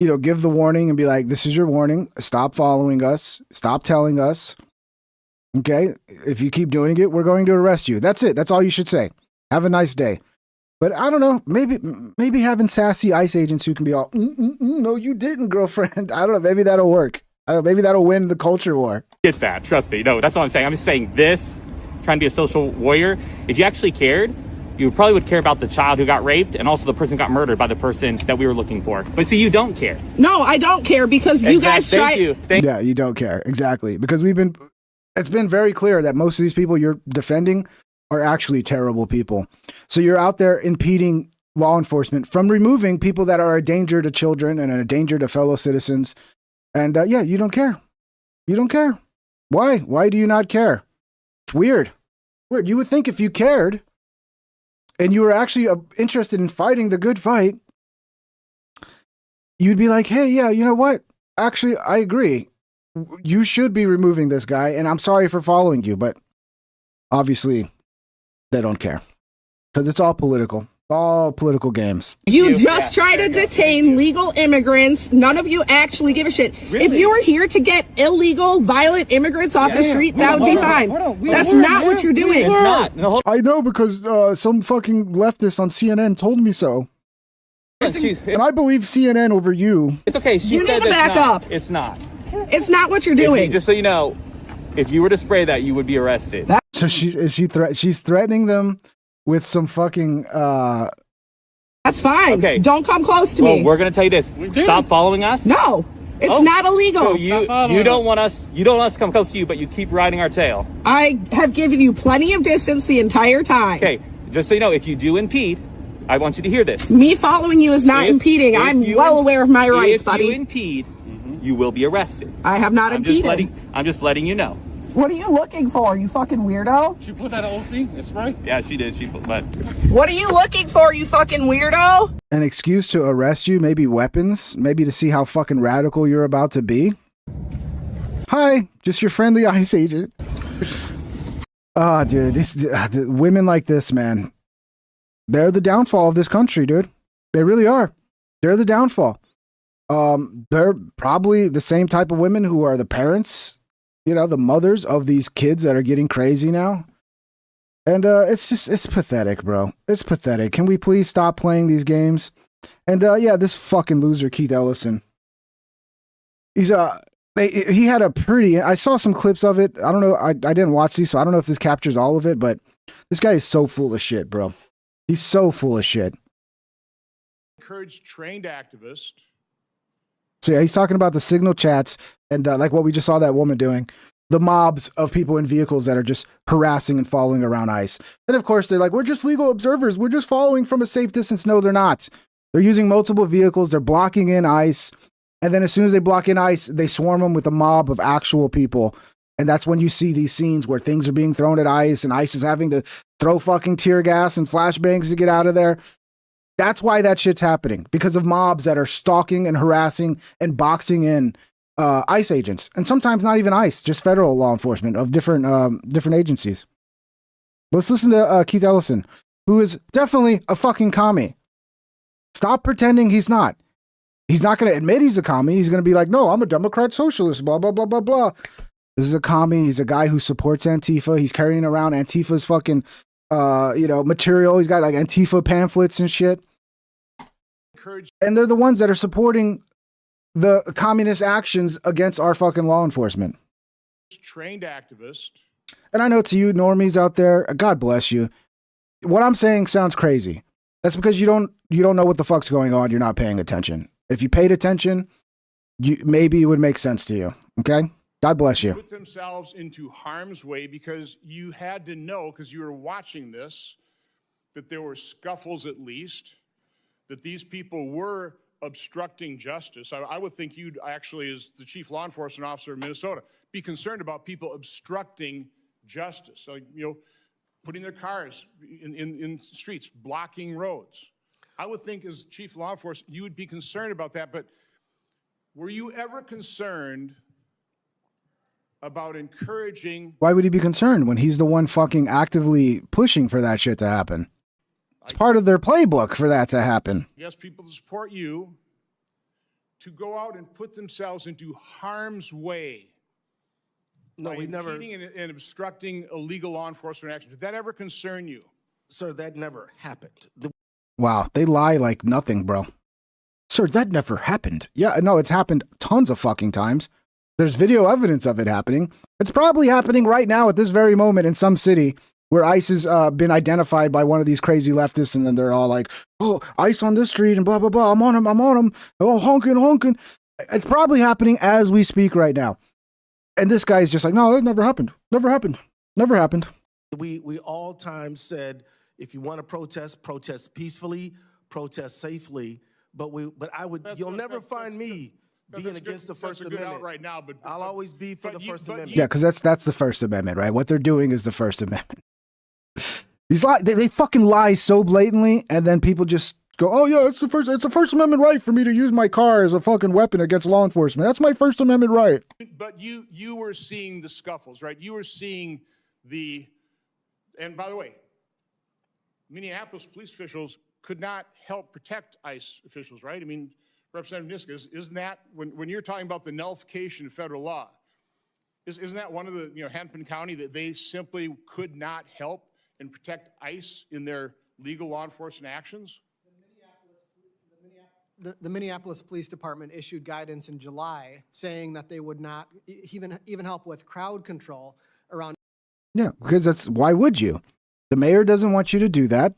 You know, give the warning and be like, this is your warning. Stop following us. Stop telling us. Okay? If you keep doing it, we're going to arrest you. That's it. That's all you should say. Have a nice day. But I don't know. Maybe having sassy ICE agents who can be all, no, you didn't, girlfriend. I don't know. Maybe that'll work. I don't know. Maybe that'll win the culture war. get that. Trust me. No, that's all I'm saying. I'm just saying this, trying to be a social warrior. If you actually cared, you probably would care about the child who got raped and also the person who got murdered by the person that we were looking for. But see, you don't care. No, I don't care because you guys try. Yeah, you don't care. Exactly. Because it's been very clear that most of these people you're defending are actually terrible people. So you're out there impeding law enforcement from removing people that are a danger to children and a danger to fellow citizens. And yeah, you don't care. You don't care. Why? Why do you not care? It's weird. Weird. You would think if you cared and you were actually interested in fighting the good fight, you'd be like, hey, yeah, you know what? Actually, I agree. You should be removing this guy, and I'm sorry for following you, but obviously they don't care because it's all political. All political games. You just try to detain legal immigrants. None of you actually give a shit. Really? If you were here to get illegal, violent immigrants off the street, that would be fine. That's not what you're doing. It's not. No, I know because some fucking leftist on CNN told me so. And I believe CNN over you. It's okay. She You said need to it's back not. up. It's not. It's not what you're If you- doing. just so you know, if you were to spray that, you would be arrested. So she's threatening them with some fucking That's fine. Okay. Don't come close to Well, me. we're gonna tell you this. Stop following us. No, it's Oh, not illegal. So you don't want us to come close to you, but you keep riding our tail. I have given you plenty of distance the entire time. Okay, just so you know, if you do impede, I want you to hear this. Me following you is not impeding. If I'm you well aware of my rights, if buddy. you impede, you will be arrested. I have not impeded. I'm just letting you know. What are you looking for, you fucking weirdo? She put that OC? That's right. Yeah, she did. But What are you looking for, you fucking weirdo? an excuse to arrest you, maybe weapons, maybe to see how fucking radical you're about to be. Hi, just your friendly ICE agent. Dude, the women like this, man, they're the downfall of this country, dude. They really are. They're the downfall. They're probably the same type of women who are the parents, you know, the mothers of these kids that are getting crazy now. And it's pathetic, bro. It's pathetic. Can we please stop playing these games? And yeah, this fucking loser, Keith Ellison. He had a pretty, I saw some clips of it. I don't know. I didn't watch these, so I don't know if this captures all of it, but this guy is so full of shit, bro. He's so full of shit. Encourage trained activists. So yeah, he's talking about the signal chats and like what we just saw that woman doing, the mobs of people in vehicles that are just harassing and following around ICE. And of course, they're like, we're just legal observers. We're just following from a safe distance. No, they're not. They're using multiple vehicles. They're blocking in ICE. And then as soon as they block in ICE, they swarm them with a mob of actual people. And that's when you see these scenes where things are being thrown at ICE and ICE is having to throw fucking tear gas and flashbangs to get out of there. That's why that shit's happening, because of mobs that are stalking and harassing and boxing in ICE agents. And sometimes not even ICE, just federal law enforcement of different agencies. Let's listen to Keith Ellison, who is definitely a fucking commie. Stop pretending he's not. He's not going to admit he's a commie. He's going to be like, no, I'm a Democrat socialist, blah, blah, blah, blah, blah. This is a commie. He's a guy who supports Antifa. He's carrying around Antifa's fucking, material. He's got like Antifa pamphlets and shit. And they're the ones that are supporting the communist actions against our fucking law enforcement. Trained activist. And I know to you normies out there, God bless you. What I'm saying sounds crazy. That's because you don't know what the fuck's going on. You're not paying attention. If you paid attention, maybe it would make sense to you. Okay? God bless you. Put themselves into harm's way because you had to know, because you were watching this, that there were scuffles at least, that these people were obstructing justice. I would think you'd actually, as the chief law enforcement officer of Minnesota, be concerned about people obstructing justice. So, putting their cars in streets, blocking roads. I would think as chief law enforcement, you would be concerned about that, but were you ever concerned about encouraging? Why would he be concerned when he's the one fucking actively pushing for that shit to happen? It's part of their playbook for that to happen. Yes, people to support you to go out and put themselves into harm's way. No, we never. And obstructing illegal law enforcement action. Did that ever concern you? Sir, that never happened. Wow, they lie like nothing, bro. Sir, that never happened. Yeah, no, it's happened tons of fucking times. There's video evidence of it happening. It's probably happening right now at this very moment in some city where ICE has been identified by one of these crazy leftists, and then they're all like, oh, ICE on this street and blah, blah, blah. I'm on him. Oh, honking. It's probably happening as we speak right now. And this guy's just like, no, it never happened. Never happened. We all times said, if you want to protest peacefully, protest safely. You'll never find me being against the First Amendment right now, but I'll always be for the First Amendment. Yeah, because that's the First Amendment, right? What they're doing is the First Amendment. They fucking lie so blatantly, and then people just go, oh yeah, it's a First Amendment right for me to use my car as a fucking weapon against law enforcement. That's my First Amendment right. But you were seeing the scuffles, right? You were seeing and by the way, Minneapolis police officials could not help protect ICE officials, right? I mean, Representative Niska, isn't that, when you're talking about the nullification of federal law, isn't that one of the, Hennepin County, that they simply could not help and protect ICE in their legal law enforcement actions? The Minneapolis Police Department issued guidance in July saying that they would not even help with crowd control around. Yeah, because why would you? The mayor doesn't want you to do that.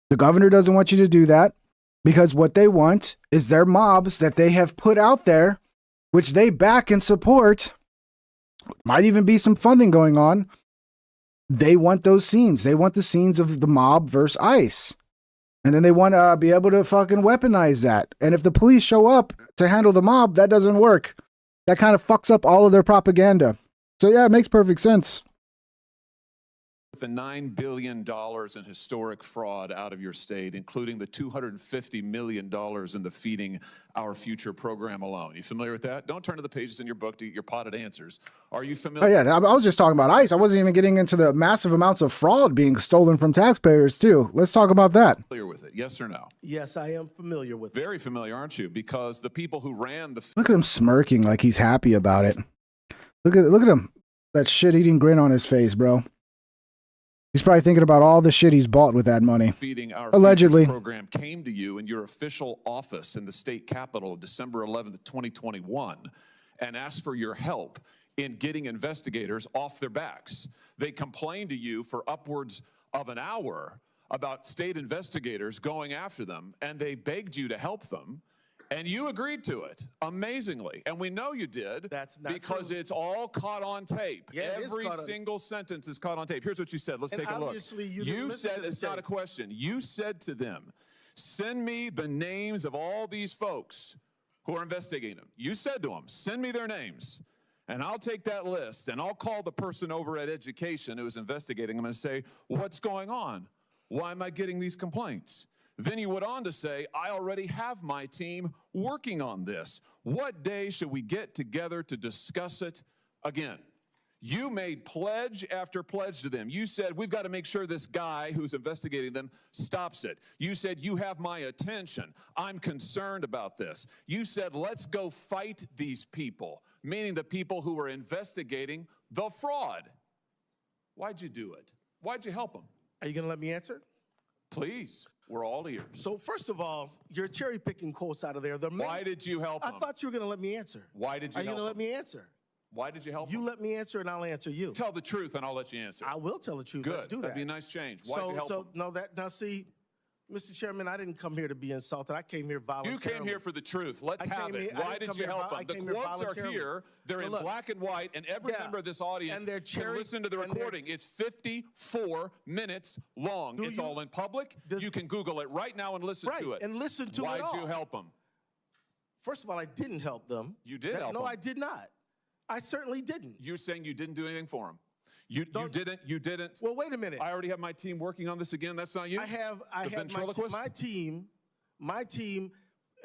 The governor doesn't want you to do that, because what they want is their mobs that they have put out there, which they back and support. Might even be some funding going on. They want those scenes. They want the scenes of the mob versus ICE. And then they want to be able to fucking weaponize that. And if the police show up to handle the mob, that doesn't work. That kind of fucks up all of their propaganda. So yeah, it makes perfect sense. With the $9 billion in historic fraud out of your state, including the $250 million in the Feeding Our Future program alone. You familiar with that? Don't turn to the pages in your book to get your potted answers. Are you familiar? Oh yeah, I was just talking about ICE. I wasn't even getting into the massive amounts of fraud being stolen from taxpayers too. Let's talk about that. Familiar with it? Yes or no? Yes, I am familiar with it. Very familiar, aren't you? Because the people who ran the... Look at him smirking like he's happy about it. Look at him. That shit-eating grin on his face, bro. He's probably thinking about all the shit he's bought with that money. Feeding Our Allegedly. Futures program came to you in your official office in the state capitol December 11th, 2021, and asked for your help in getting investigators off their backs. They complained to you for upwards of an hour about state investigators going after them, and they begged you to help them. And you agreed to it, amazingly. And we know you did. That's not because true. It's all caught on tape. Yeah, Every single sentence is caught on tape. Here's what you said. Let's take a look. You said, it's not a question. You said to them, send me the names of all these folks who are investigating them. You said to them, send me their names. And I'll take that list, and I'll call the person over at Education who is investigating them and say, what's going on? Why am I getting these complaints? Then you went on to say, I already have my team working on this. What day should we get together to discuss it again? You made pledge after pledge to them. You said, we've got to make sure this guy who's investigating them stops it. You said, you have my attention. I'm concerned about this. You said, let's go fight these people, meaning the people who were investigating the fraud. Why'd you do it? Why'd you help them? Are you going to let me answer? Please, we're all ears. So first of all, you're cherry picking quotes out of there. Why did you help them? I thought you were going to let me answer. Why did you help them? Are you going to let me answer? Why did you help You them? let me answer and I'll answer you. Tell the truth and I'll let you answer. I will tell the truth. Good. Let's do that. That'd be a nice change. Why'd you help them? Now see, Mr. Chairman, I didn't come here to be insulted. I came here voluntarily. You came here for the truth. Let's have it. Why did you help them? The quotes are here. They're in black and white, and every member of this audience can listen to the recording. It's 54 minutes long. It's all in public. You can Google it right now and listen to it. And listen to it all. Why'd you help them? First of all, I didn't help them. You did help them. No, I did not. I certainly didn't. You're saying you didn't do anything for them. You didn't. Well, wait a minute. I already have my team working on this again. That's not you? I have my team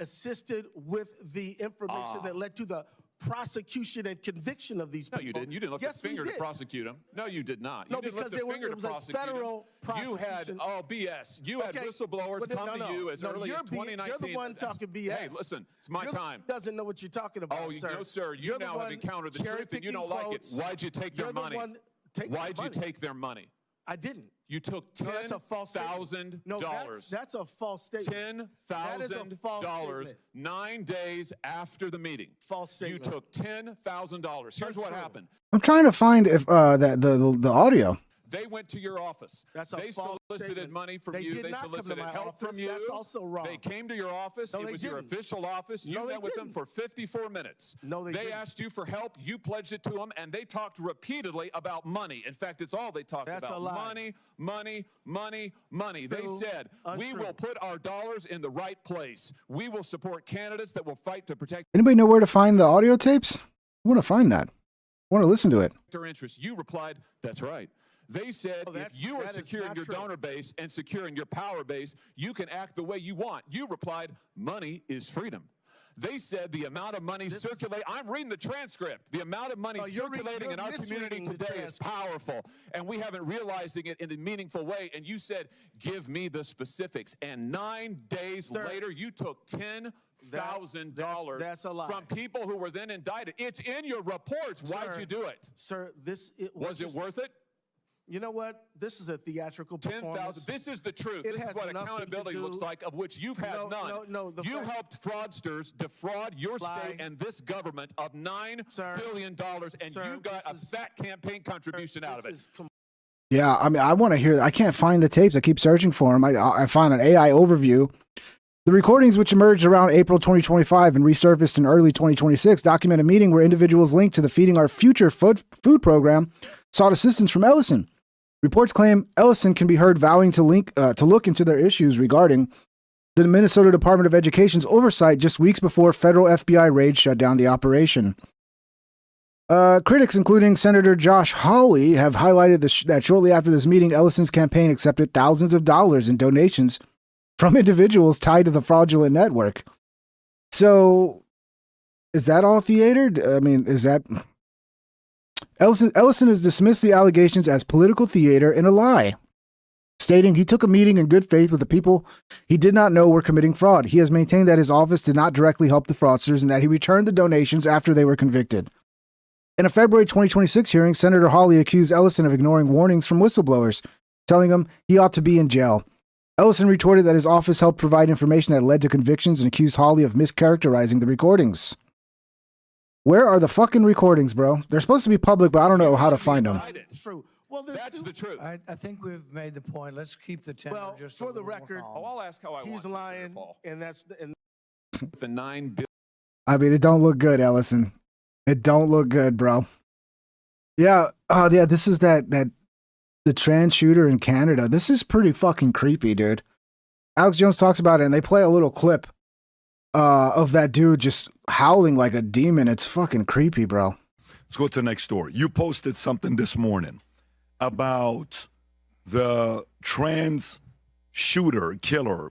assisted with the information that led to the prosecution and conviction of these people. No, you didn't. You didn't lift a finger to prosecute them. No, you did not. No, You didn't because lift a finger it to was a prosecute federal prosecution. You had, BS. You had whistleblowers come to you as early as 2019. You're the one talking BS. Hey, listen, it's my time. Doesn't know what you're talking about, sir. No, sir. You now have encountered the truth and you don't like it. Why'd you take their money? Why'd you take their money? I didn't. You took $10,000. No, that's a false statement. $10,000 9 days after the meeting. False statement. You took $10,000. Here's what happened. I'm trying to find if the audio. They went to your office. They solicited money from you. They solicited help from you. That's also wrong. They came to your office. It was your official office. You met with them for 54 minutes. No, they asked you for help. You pledged it to them, and they talked repeatedly about money. In fact, it's all they talked about. That's a lie. Money, money, money, money. They said, we will put our dollars in the right place. We will support candidates that will fight to protect. Anybody know where to find the audio tapes? I want to find that. I want to listen to it. Their interest. You replied, that's right. They said, if you are securing your donor base and securing your power base, you can act the way you want. You replied, money is freedom. They said the amount of money circulating, I'm reading the transcript, the amount of money circulating in our community today is powerful, and we haven't realizing it in a meaningful way. And you said, give me the specifics. And 9 days later, you took $10,000 from people who were then indicted. It's in your reports. Why'd you do it? Sir, was it worth it? You know what? This is a theatrical performance. This is the truth. This is what accountability looks like, of which you've had none. You helped fraudsters defraud your state and this government of $9 billion, and you got a fat campaign contribution out of it. Yeah, I mean, I want to hear. I can't find the tapes. I keep searching for them. I found an AI overview. The recordings, which emerged around April 2025 and resurfaced in early 2026, document a meeting where individuals linked to the Feeding Our Future food program sought assistance from Ellison. Reports claim Ellison can be heard vowing to look into their issues regarding the Minnesota Department of Education's oversight just weeks before federal FBI raids shut down the operation. Critics, including Senator Josh Hawley, have highlighted that shortly after this meeting, Ellison's campaign accepted thousands of dollars in donations from individuals tied to the fraudulent network. So, is that all theater? I mean, is that... Ellison has dismissed the allegations as political theater and a lie, stating he took a meeting in good faith with the people he did not know were committing fraud. He has maintained that his office did not directly help the fraudsters and that he returned the donations after they were convicted. In a February 2026 hearing, Senator Hawley accused Ellison of ignoring warnings from whistleblowers, telling him he ought to be in jail. Ellison retorted that his office helped provide information that led to convictions and accused Hawley of mischaracterizing the recordings. Where are the fucking recordings, bro? They're supposed to be public, but I don't know how to find them. True. Well, that's the truth. I think we've made the point. Let's keep the 10. Well, just for the record, I'll ask how I he's want lying, Paul. and that's the $9 billion. I mean, it don't look good, Ellison. It don't look good, bro. Yeah. Oh, yeah. This is the trans shooter in Canada. This is pretty fucking creepy, dude. Alex Jones talks about it, and they play a little clip of that dude just howling like a demon. It's fucking creepy, bro. Let's go to the next story. You posted something this morning about the trans killer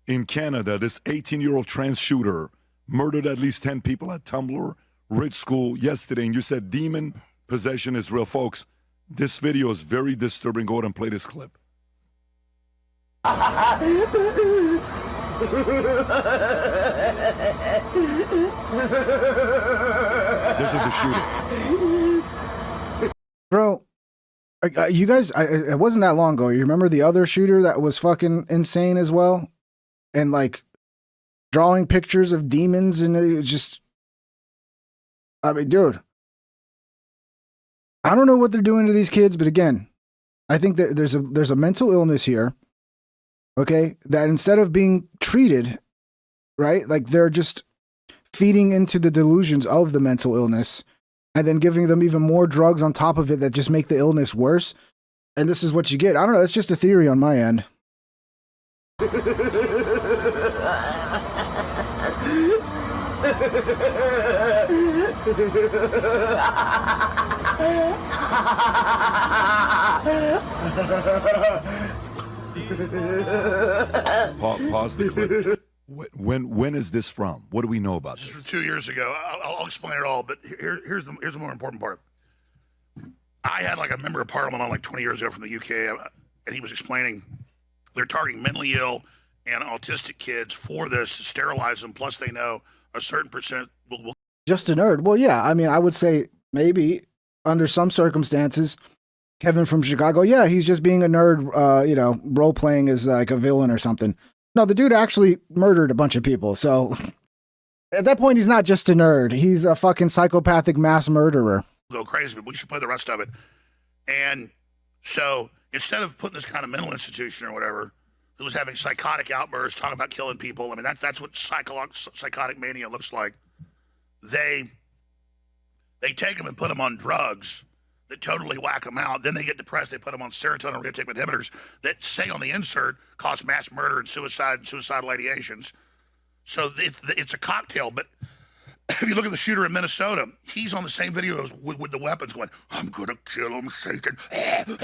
in Canada. This 18-year-old trans shooter murdered at least 10 people at Tumblr Ridge School yesterday, and you said demon possession is real, folks. This video is very disturbing. Go ahead and play this clip. This is the shooter. Bro, you guys, it wasn't that long ago. You remember the other shooter that was fucking insane as well? And like drawing pictures of demons, and it was just, I mean, dude, I don't know what they're doing to these kids, but again, I think that there's a mental illness here. Okay, that instead of being treated, right, like they're just feeding into the delusions of the mental illness and then giving them even more drugs on top of it that just make the illness worse. And this is what you get. I don't know. It's just a theory on my end. Pause the clip. When is this from? What do we know about this? This is from 2 years ago. I'll explain it all, but here's the more important part. I had like a member of parliament on like 20 years ago from the UK, and he was explaining they're targeting mentally ill and autistic kids for this to sterilize them. Plus, they know a certain percent will. Just a nerd. Well, yeah. I mean, I would say maybe under some circumstances, Kevin from Chicago, yeah, he's just being a nerd, role playing as like a villain or something. No, the dude actually murdered a bunch of people. So at that point, he's not just a nerd. He's a fucking psychopathic mass murderer. Go crazy, but we should play the rest of it. And so instead of putting this kind of mental institution or whatever, who was having psychotic outbursts, talking about killing people, I mean, that's what psychotic mania looks like. They take them and put them on drugs that totally whack them out. Then they get depressed. They put them on serotonin reuptake inhibitors that say on the insert cause mass murder and suicide and suicidal ideations. So it's a cocktail. But if you look at the shooter in Minnesota, he's on the same video with the weapons going, I'm going to kill him, Satan. And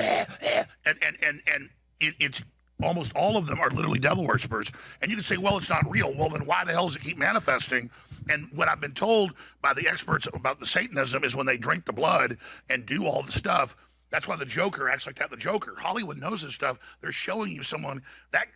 it's almost all of them are literally devil worshippers. And you can say, well, it's not real. Well, then why the hell does it keep manifesting? And what I've been told by the experts about the Satanism is when they drink the blood and do all the stuff, that's why the Joker acts like that. The Joker, Hollywood knows this stuff. They're showing you someone, that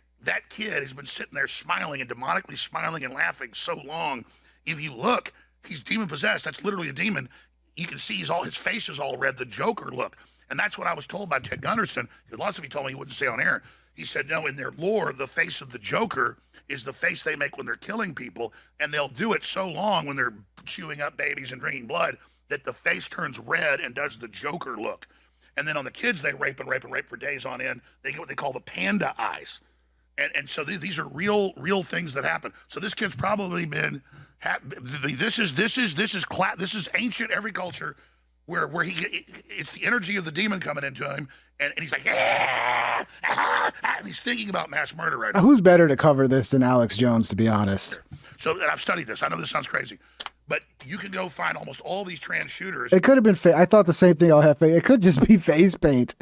kid has been sitting there smiling and demonically smiling and laughing so long. If you look, he's demon possessed. That's literally a demon. You can see his face is all red, the Joker look. And that's what I was told by Ted Gunderson. Lots of you told me he wouldn't say on air. He said, no, in their lore, the face of the Joker is the face they make when they're killing people. And they'll do it so long when they're chewing up babies and drinking blood that the face turns red and does the Joker look. And then on the kids, they rape and rape and rape for days on end. They get what they call the panda eyes. And so these are real things that happen. So this kid's probably been, this is ancient every culture where it's the energy of the demon coming into him, and he's like, and he's thinking about mass murder right now. Who's better to cover this than Alex Jones, to be honest? So, and I've studied this. I know this sounds crazy, but you can go find almost all these trans shooters. It could have been, I thought the same thing, it could just be face paint.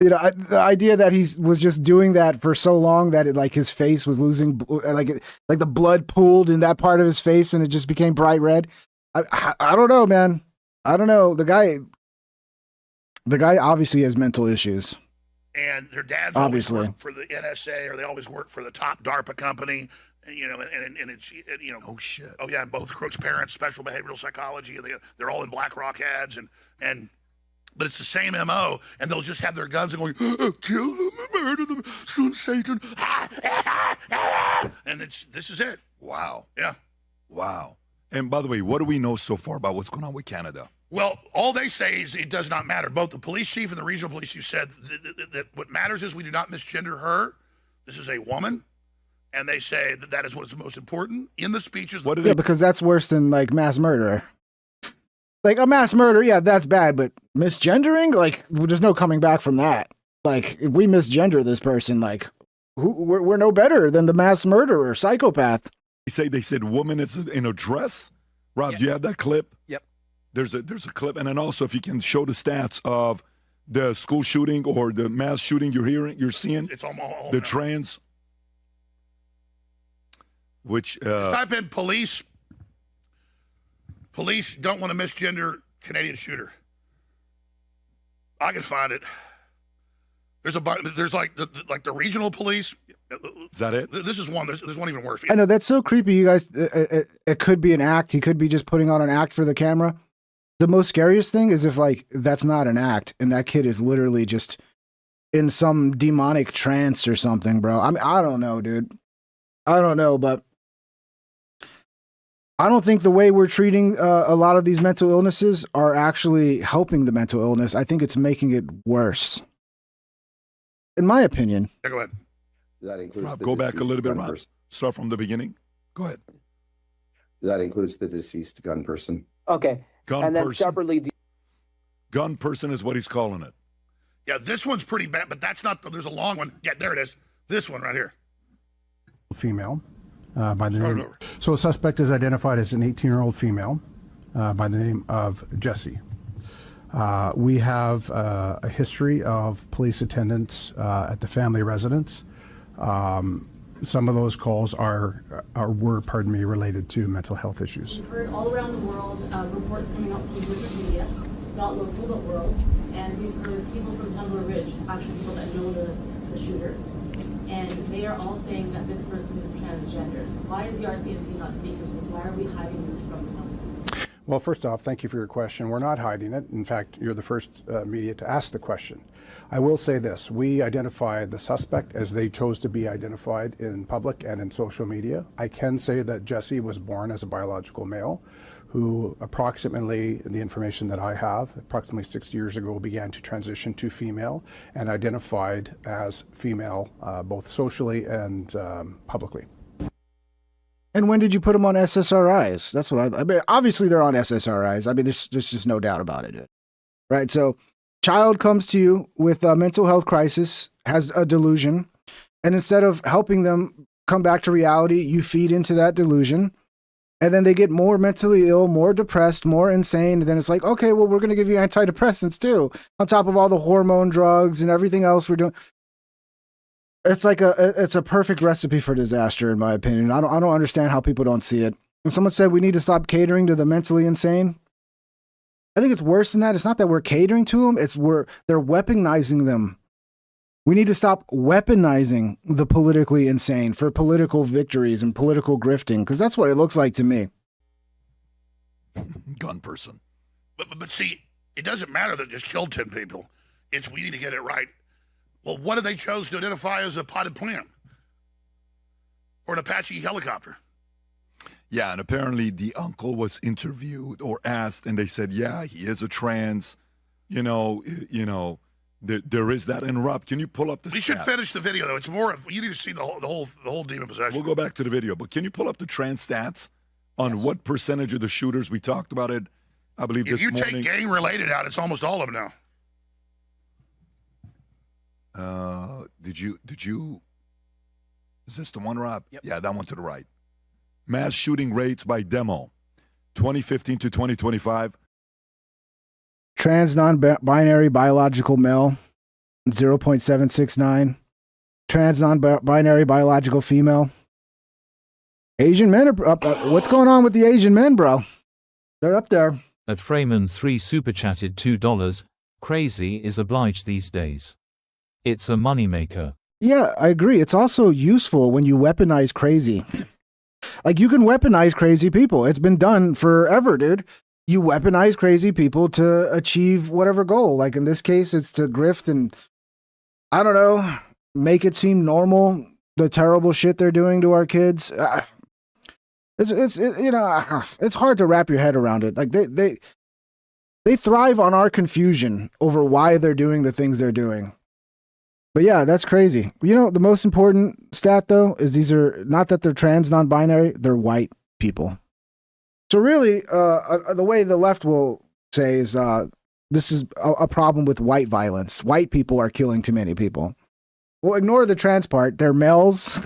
You know, the idea that he was just doing that for so long that it, like, his face was losing, like the blood pooled in that part of his face and it just became bright red. I don't know, man. I don't know. The guy obviously has mental issues. And their dads obviously always work for the NSA, or they always work for the top DARPA company. And, you know, and it's, you know. Oh, shit. Oh, yeah, and both Crook's parents, special behavioral psychology, and they're all in BlackRock ads. But it's the same MO, and they'll just have their guns and going, kill them, murder them, soon Satan. And this is it. Wow. Yeah. Wow. And by the way, what do we know so far about what's going on with Canada? Well, all they say is it does not matter. Both the police chief and the regional police chief said that what matters is we do not misgender her. This is a woman. And they say that is what is most important in the speeches. Because that's worse than, like, mass murder. Like, a mass murder, yeah, that's bad, but misgendering, like, there's no coming back from that. Like, if we misgender this person, like, we're no better than the mass murderer, psychopath. They said woman is in a dress. Rob, do you have that clip? Yep. There's a clip, and then also if you can show the stats of the school shooting or the mass shooting you're seeing. It's all the trans. Which just type in police. Police don't want to misgender Canadian shooter. I can find it. There's like the regional police. Is that it? This is one. There's one even worse. I know that's so creepy, you guys. It could be an act. He could be just putting on an act for the camera. The most scariest thing is if like that's not an act and that kid is literally just in some demonic trance or something, bro. I mean, I don't know, dude. I don't know, but I don't think the way we're treating a lot of these mental illnesses are actually helping the mental illness. I think it's making it worse. In my opinion. Yeah, go ahead. That includes Rob, go back a little bit, Rob. Start from the beginning. Go ahead. That includes the deceased gun person. Okay. Gun and then person. separately. Gun person is what he's calling it. Yeah, this one's pretty bad, but that's not. There's a long one. Yeah, there it is. This one right here. Female by the name. So a suspect is identified as an 18-year-old female by the name of Jessie. We have a history of police attendance at the family residence. Some of those calls were related to mental health issues. We've heard all around the world reports coming out from different media, not local but world, and we've heard people from Tumbler Ridge, actually people that know the shooter, and they are all saying that this person is transgender. Why is the RCMP not speaking to this? Why are we hiding this from them? Well, first off, thank you for your question. We're not hiding it. In fact, you're the first media to ask the question. I will say this. We identified the suspect as they chose to be identified in public and in social media. I can say that Jessie was born as a biological male who approximately, the information that I have, approximately 6 years ago began to transition to female and identified as female both socially and publicly. And when did you put them on SSRIs? That's what I mean. Obviously, they're on SSRIs. I mean, there's just no doubt about it, right? So, child comes to you with a mental health crisis, has a delusion, and instead of helping them come back to reality, you feed into that delusion, and then they get more mentally ill, more depressed, more insane. And then it's like, okay, well, we're going to give you antidepressants too, on top of all the hormone drugs and everything else we're doing. It's like it's a perfect recipe for disaster, in my opinion. I don't understand how people don't see it. When someone said we need to stop catering to the mentally insane, I think it's worse than that. It's not that we're catering to them; they're weaponizing them. We need to stop weaponizing the politically insane for political victories and political grifting, because that's what it looks like to me. Gun person. But see, it doesn't matter that just killed 10 people. It's we need to get it right. Well, what if they chose to identify as a potted plant or an Apache helicopter? Yeah, and apparently the uncle was interviewed or asked, and they said, yeah, he is a trans. There is that. And Rob, can you pull up the We should finish the video, though. It's more of, you need to see the whole demon possession. We'll go back to the video, but can you pull up the trans stats on what percentage of the shooters? We talked about it, I believe, this morning. If you take gang-related out, it's almost all of them now. Did you, is this the one, Rob? Yep. Yeah, that one to the right. Mass shooting rates by demo, 2015 to 2025. Trans non-binary biological male, 0.769. Trans non-binary biological female. Asian men are up. What's going on with the Asian men, bro? They're up there. At Freeman 3 super chatted $2. Crazy is obliged these days. It's a moneymaker. Yeah, I agree. It's also useful when you weaponize crazy. Like, you can weaponize crazy people. It's been done forever, dude. You weaponize crazy people to achieve whatever goal. Like, in this case, it's to grift and, I don't know, make it seem normal, the terrible shit they're doing to our kids. It's hard to wrap your head around it. Like, they thrive on our confusion over why they're doing the things they're doing. But yeah, that's crazy. You know, the most important stat, though, is these are not that they're trans, non-binary, they're white people. So really, the way the left will say is this is a problem with white violence. White people are killing too many people. Well, ignore the trans part. They're males,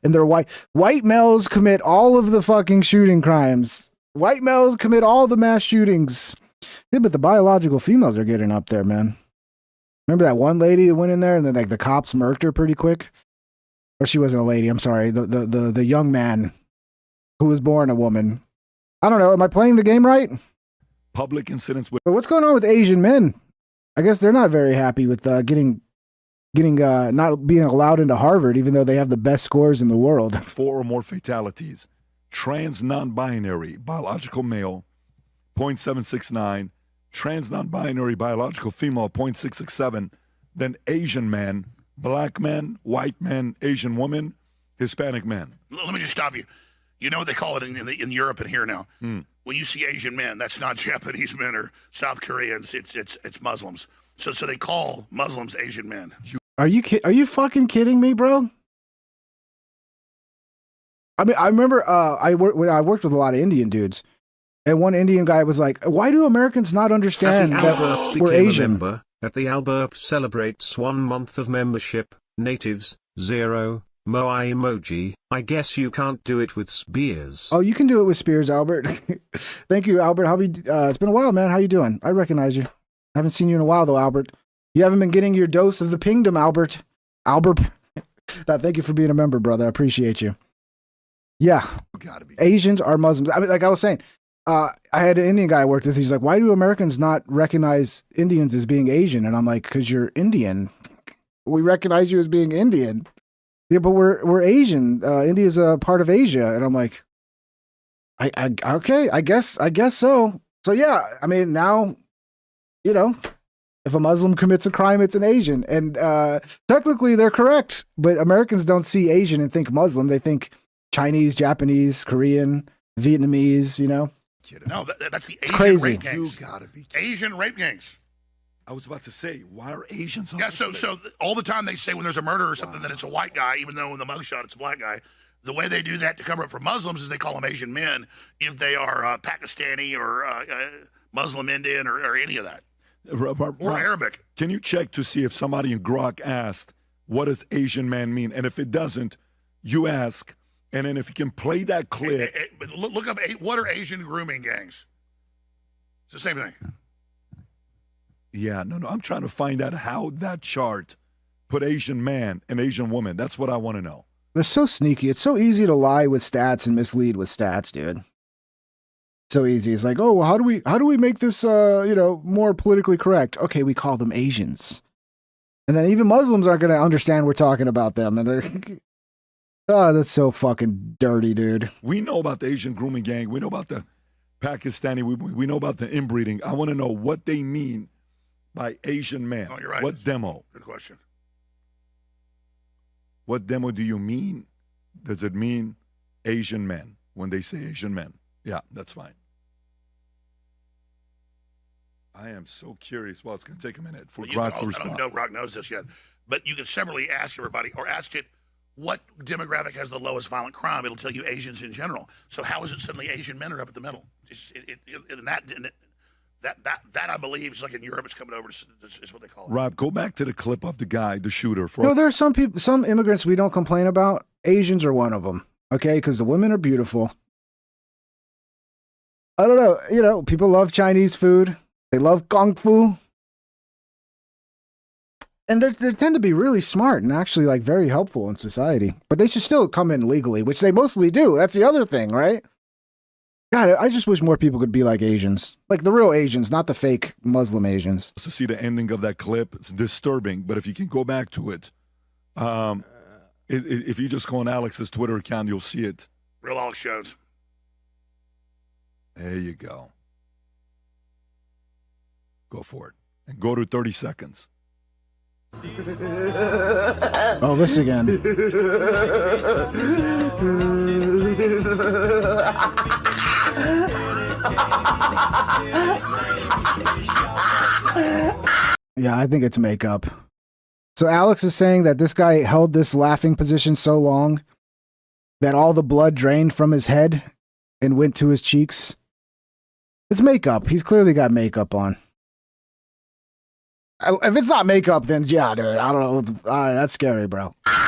and they're white. White males commit all of the fucking shooting crimes. White males commit all the mass shootings. Yeah, but the biological females are getting up there, man. Remember that one lady that went in there and then like the cops murked her pretty quick? Or she wasn't a lady, I'm sorry. The young man who was born a woman. I don't know. Am I playing the game right? Public incidents with. But what's going on with Asian men? I guess they're not very happy with getting not being allowed into Harvard, even though they have the best scores in the world. 4 or more fatalities. Trans non-binary, biological male, 0.769. Trans non-binary, biological female, 0.667. Then Asian man, black man, white man, Asian woman, Hispanic man. Let me just stop you. You know what they call it in Europe and here now? When you see Asian men, that's not Japanese men or South Koreans. It's Muslims. So they call Muslims Asian men. Are you fucking kidding me, bro? I mean, I remember when I worked with a lot of Indian dudes, and one Indian guy was like, "Why do Americans not understand that we're Asian?" At the Alburp celebrates 1 month of membership. Natives 0. Moai emoji. I guess you can't do it with Spears. Oh, you can do it with Spears, Albert. Thank you, Albert. It's been a while, man. How you doing? I recognize you. I haven't seen you in a while, though, Albert. You haven't been getting your dose of the pingdom, Albert. Albert. Thank you for being a member, brother. I appreciate you. Yeah. Asians are Muslims. I mean, like I was saying, I had an Indian guy I worked with. He's like, why do Americans not recognize Indians as being Asian? And I'm like, because you're Indian. We recognize you as being Indian. Yeah, but we're Asian. India's a part of Asia. And I'm like, okay, I guess so. So yeah, I mean, now, you know, if a Muslim commits a crime, it's an Asian. And technically they're correct, but Americans don't see Asian and think Muslim. They think Chinese, Japanese, Korean, Vietnamese, you know? No, that's the Asian crazy. rape gangs. You gotta be Asian rape gangs. I was about to say, why are Asians on Yeah, this so list? all the time they say when there's a murder or something that it's a white guy, even though in the mugshot it's a black guy. The way they do that to cover up for Muslims is they call them Asian men if they are Pakistani or Muslim Indian or any of that. Or Arabic. Can you check to see if somebody in Grok asked, what does Asian man mean? And if it doesn't, you ask. And then if you can play that clip. But look up what are Asian grooming gangs. It's the same thing. Yeah, no, I'm trying to find out how that chart put Asian man and Asian woman. That's what I want to know. They're so sneaky. It's so easy to lie with stats and mislead with stats, dude. So easy. It's like, oh, well, how do we make this more politically correct? Okay, we call them Asians. And then even Muslims aren't going to understand we're talking about them. And they're oh, that's so fucking dirty, dude. We know about the Asian grooming gang. We know about the Pakistani. We know about the inbreeding. I want to know what they mean by Asian man. Oh, you're right. What demo? Good question. What demo do you mean? Does it mean Asian men when they say Asian men? Yeah, that's fine. I am so curious. Well, it's going to take a minute for Grok to respond. I don't know Grok knows this yet, but you can separately ask everybody or ask it, what demographic has the lowest violent crime? It'll tell you Asians in general. So how is it suddenly Asian men are up at the middle? That I believe is like in Europe. It's coming over. Is what they call it. Rob, go back to the clip of the guy, the shooter. There are some people, some immigrants we don't complain about. Asians are one of them. Okay, because the women are beautiful. I don't know. You know, people love Chinese food. They love kung fu. And they tend to be really smart and actually like very helpful in society. But they should still come in legally, which they mostly do. That's the other thing, right? God, I just wish more people could be like Asians. Like the real Asians, not the fake Muslim Asians. To see the ending of that clip, it's disturbing. But if you can go back to it, if you just go on Alex's Twitter account, you'll see it. Real Alex shows. There you go. Go for it. And go to 30 seconds. Oh, this again. Yeah, I think it's makeup. So Alex is saying that this guy held this laughing position so long that all the blood drained from his head and went to his cheeks. It's makeup. He's clearly got makeup on. If it's not makeup, then yeah, dude, I don't know. That's scary, bro. Put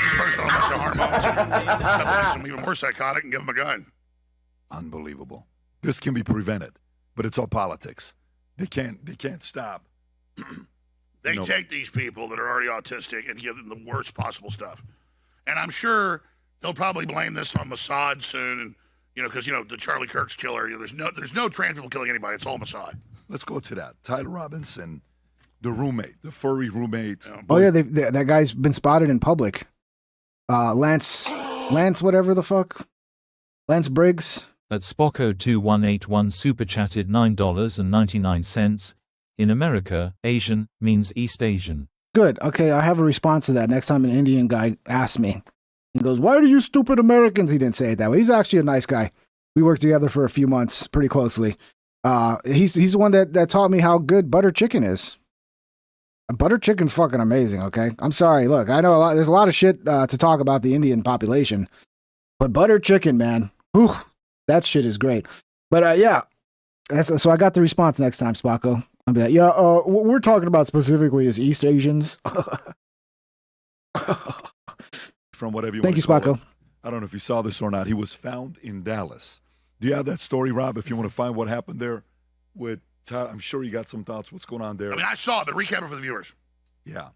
this person on a bunch of hormones. Stuff makes them even more psychotic and give them a gun. Unbelievable. This can be prevented, but it's all politics. They can't stop. They take these people that are already autistic and give them the worst possible stuff. And I'm sure they'll probably blame this on Mossad soon, and because the Charlie Kirk's killer. There's no trans people killing anybody. It's all Mossad. Let's go to that. Tyler Robinson, the roommate, the furry roommate. Oh yeah, that guy's been spotted in public. Lance, whatever the fuck, Lance Briggs. At Spocko2181 super chatted $9.99. In America, Asian means East Asian. Good. Okay, I have a response to that. Next time an Indian guy asks me, he goes, "Why do you stupid Americans?" He didn't say it that way. He's actually a nice guy. We worked together for a few months, pretty closely. He's the one that taught me how good butter chicken is. Butter chicken's fucking amazing. Okay, I'm sorry. Look, I know there's a lot of shit to talk about the Indian population, but butter chicken, man, whew, that shit is great. But yeah, so I got the response next time, Spocko. I'll be like, yeah, what we're talking about specifically is East Asians. From whatever you Thank want you, to call Spocko. it. I don't know if you saw this or not. He was found in Dallas. Do you have that story, Rob? If you want to find what happened there with Tyler, I'm sure you got some thoughts. What's going on there? I mean, I saw it, but recap it for the viewers. Yeah.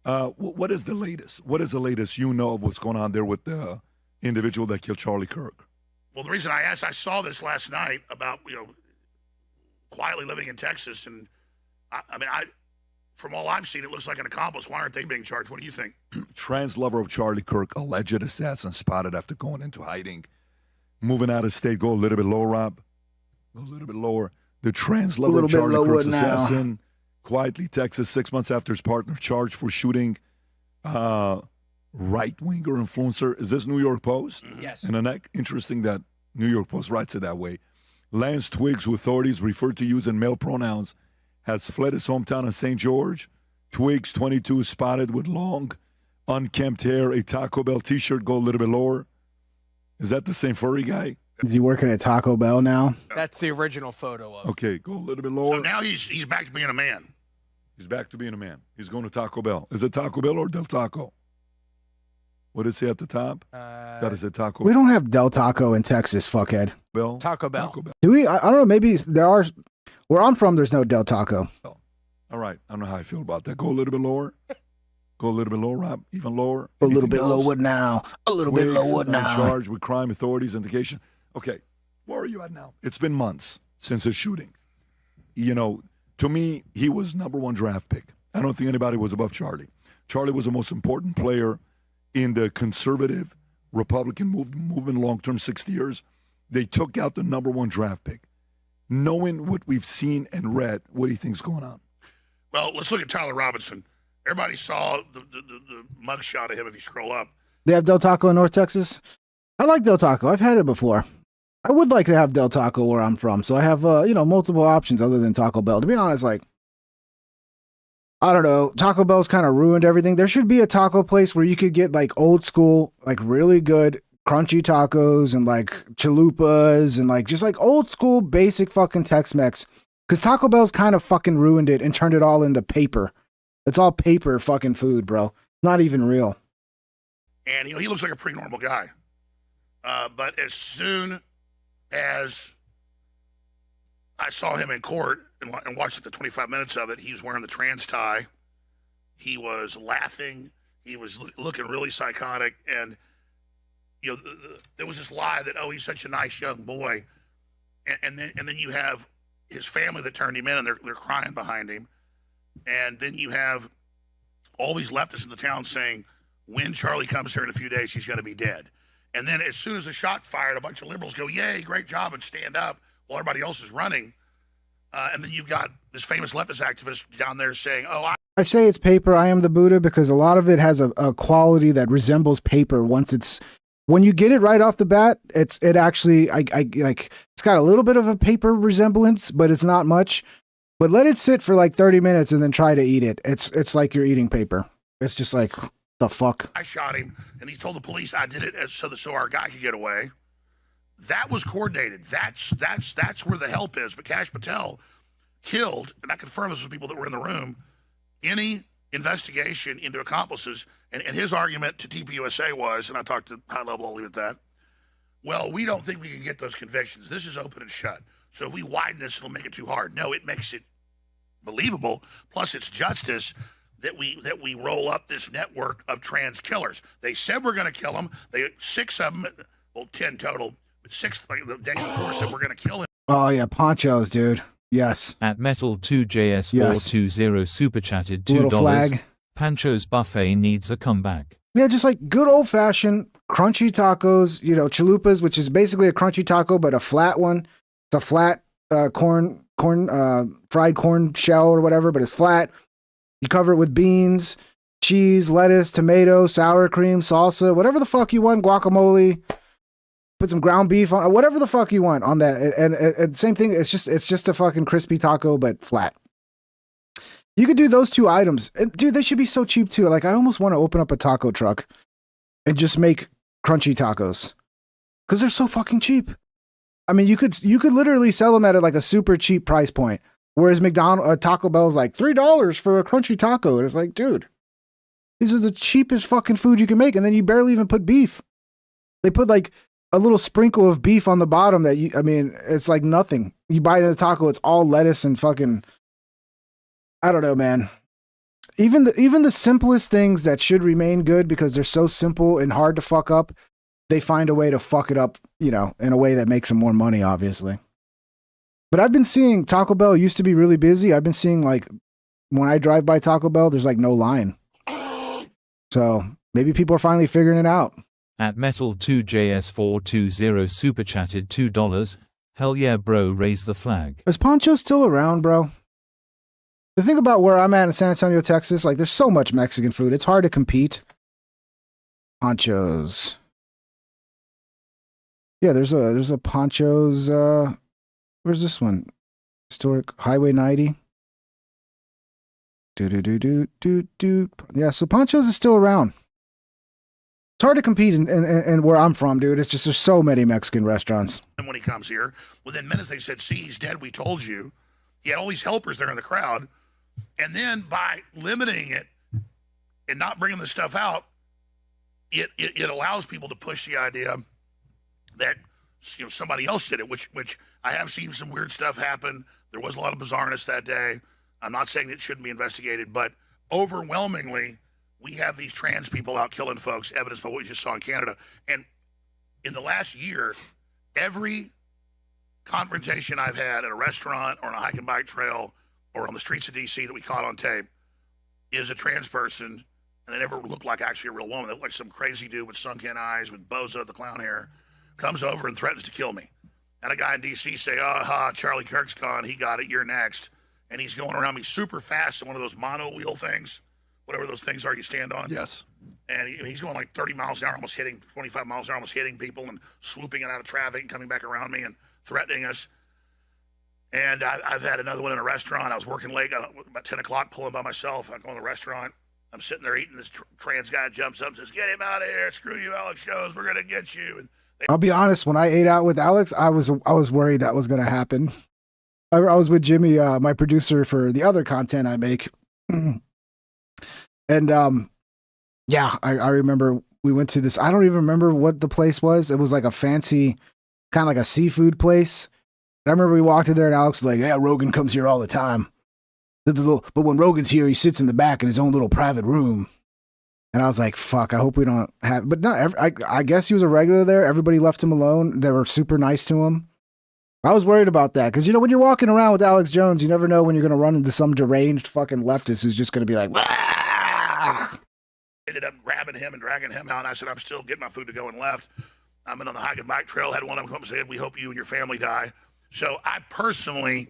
What is the latest? What is the latest you know of what's going on there with the individual that killed Charlie Kirk? Well, the reason I asked, I saw this last night about, quietly living in Texas. And I mean, from all I've seen, it looks like an accomplice. Why aren't they being charged? What do you think? Trans lover of Charlie Kirk, alleged assassin spotted after going into hiding. Moving out of state, go a little bit lower, Rob. Go a little bit lower. The trans lover of Charlie Kirk's assassin, quietly Texas, 6 months after his partner charged for shooting right-winger influencer. Is this New York Post? Yes. And interesting that New York Post writes it that way. Lance Twiggs, who authorities refer to using male pronouns, has fled his hometown of St. George. Twiggs, 22, spotted with long, unkempt hair, a Taco Bell T-shirt. Go a little bit lower. Is that the same furry guy? Is he working at Taco Bell now? That's the original photo of. Okay, go a little bit lower. So now he's back to being a man. He's back to being a man. He's going to Taco Bell. Is it Taco Bell or Del Taco? What does it say at the top? That is a Taco We don't have Del Taco in Texas, fuckhead. Bell. Taco Bell. Taco Bell. Do we? I don't know. Maybe there are. Where I'm from, there's no Del Taco. All right. I don't know how I feel about that. Go a little bit lower. Go a little bit lower, Rob. Even lower. A little Anything bit else? lower now. A little bit Twiggs lower is on now. charge with crime authorities indication. Okay. Where are you at now? It's been months since his shooting. To me, he was number one draft pick. I don't think anybody was above Charlie. Charlie was the most important player in the conservative Republican movement long-term 60 years. They took out the number one draft pick. Knowing what we've seen and read, what do you think's going on? Well, let's look at Tyler Robinson. Everybody saw the mugshot of him if you scroll up. They have Del Taco in North Texas. I like Del Taco. I've had it before. I would like to have Del Taco where I'm from, so I have multiple options other than Taco Bell. To be honest, I don't know. Taco Bell's kind of ruined everything. There should be a taco place where you could get old school, really good crunchy tacos and chalupas and just old school basic fucking Tex-Mex. Because Taco Bell's kind of fucking ruined it and turned it all into paper. It's all paper fucking food, bro. Not even real. And he looks like a pretty normal guy. But as soon as I saw him in court and watched the 25 minutes of it, he was wearing the trans tie. He was laughing. He was looking really psychotic. And, there was this lie that, he's such a nice young boy. And then you have his family that turned him in, and they're crying behind him. And then you have all these leftists in the town saying, when Charlie comes here in a few days, he's going to be dead. And then as soon as the shot fired, a bunch of liberals go, yay, great job, and stand up while everybody else is running. And then you've got this famous leftist activist down there saying, I say it's paper. I am the Buddha because a lot of it has a quality that resembles paper. When you get it right off the bat, it actually it's got a little bit of a paper resemblance, but it's not much. But let it sit for 30 minutes and then try to eat it. It's like you're eating paper. It's just the fuck. I shot him, and he told the police I did it so our guy could get away. That was coordinated. That's where the help is. But Kash Patel killed, and I confirm this with people that were in the room, any investigation into accomplices. And his argument to TPUSA was, and I talked to High Level, I'll leave it at that, well, we don't think we can get those convictions. This is open and shut. So if we widen this, it'll make it too hard. No, it makes it believable. Plus, it's justice. that we roll up this network of trans killers. They said we're going to kill them. 6 of them, well, 10 total, but 6 the days before said we're going to kill him. Oh yeah, ponchos, dude. Yes. At Metal2JS420 super chatted $2. Little flag. Pancho's buffet needs a comeback. Yeah, just like good old fashioned crunchy tacos, you know, chalupas, which is basically a crunchy taco, but a flat one. It's a flat fried corn shell or whatever, but it's flat. You cover it with beans, cheese, lettuce, tomato, sour cream, salsa, whatever the fuck you want, guacamole. Put some ground beef on, whatever the fuck you want on that. And same thing, it's just a fucking crispy taco, but flat. You could do those 2 items. And dude, they should be so cheap too. Like, I almost want to open up a taco truck and just make crunchy tacos. Because they're so fucking cheap. I mean, you could literally sell them at like a super cheap price point. Whereas Taco Bell's like $3 for a crunchy taco. And it's like, dude, these are the cheapest fucking food you can make. And then you barely even put beef. They put like a little sprinkle of beef on the bottom it's like nothing. You bite into the taco, it's all lettuce and fucking, I don't know, man. Even the simplest things that should remain good because they're so simple and hard to fuck up, they find a way to fuck it up, you know, in a way that makes them more money, obviously. But I've been seeing Taco Bell used to be really busy. I've been seeing like when I drive by Taco Bell, there's like no line. So maybe people are finally figuring it out. At Metal2JS420 super chatted $2. Hell yeah, bro, raise the flag. Is Poncho still around, bro? The thing about where I'm at in San Antonio, Texas, like there's so much Mexican food. It's hard to compete. Ponchos. Yeah, there's a Ponchos. Where's this one? Historic Highway 90. Yeah, so Ponchos is still around. It's hard to compete in where I'm from, dude. It's just there's so many Mexican restaurants. And when he comes here, within minutes they said, see, he's dead, we told you. He had all these helpers there in the crowd. And then by limiting it and not bringing the stuff out, it allows people to push the idea that, you know, somebody else did it, which I have seen some weird stuff happen. There was a lot of bizarreness that day. I'm not saying it shouldn't be investigated, but overwhelmingly, we have these trans people out killing folks, evidenced by what we just saw in Canada. And in the last year, every confrontation I've had at a restaurant or on a hike and bike trail or on the streets of D.C. that we caught on tape is a trans person, and they never look like actually a real woman. They look like some crazy dude with sunken eyes, with Bozo the clown hair, comes over and threatens to kill me. And a guy in D.C. say, Charlie Kirk's gone, he got it, you're next. And he's going around me super fast in one of those mono wheel things, whatever those things are you stand on. Yes. And he's going like 30 miles an hour, almost hitting, 25 miles an hour, almost hitting people and swooping it out of traffic and coming back around me and threatening us. And I've had another one in a restaurant. I was working late, about 10 o'clock, pulling by myself. I go in the restaurant. I'm sitting there eating. This trans guy jumps up and says, get him out of here. Screw you, Alex Jones. We're going to get you. And I'll be honest, when I ate out with Alex, I was worried that was going to happen. I was with Jimmy, my producer for the other content I make. And yeah, I remember we went to this, I don't even remember what the place was. It was like a fancy, kind of like a seafood place. And I remember we walked in there and Alex was like, yeah, Rogan comes here all the time. But when Rogan's here, he sits in the back in his own little private room. And I was like, fuck, I hope we don't have, but no, I guess he was a regular there. Everybody left him alone. They were super nice to him. I was worried about that because, you know, when you're walking around with Alex Jones, you never know when you're going to run into some deranged fucking leftist who's just going to be like, wah! Ended up grabbing him and dragging him out. And I said, I'm still getting my food to go and left. I'm in on the hike and bike trail. Had one of them come and say, we hope you and your family die. So I personally,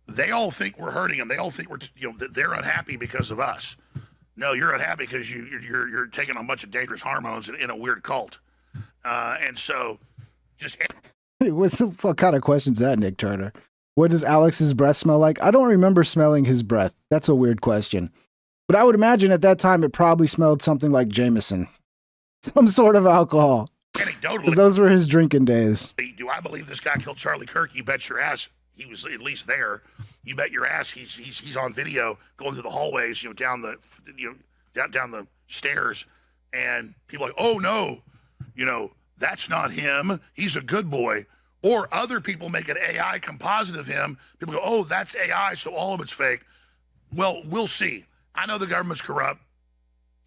they all think we're hurting them. They all think that they're unhappy because of us. No, you're unhappy because you're taking a bunch of dangerous hormones in a weird cult. And so just... What kind of question's that, Nick Turner? What does Alex's breath smell like? I don't remember smelling his breath. That's a weird question. But I would imagine at that time it probably smelled something like Jameson. Some sort of alcohol. Anecdotally, those were his drinking days. Do I believe this guy killed Charlie Kirk? You bet your ass he was at least there. You bet your ass he's on video going through the hallways, down the stairs, and people are like, oh no, that's not him. He's a good boy. Or other people make an AI composite of him. People go, oh, that's AI, so all of it's fake. Well, we'll see. I know the government's corrupt.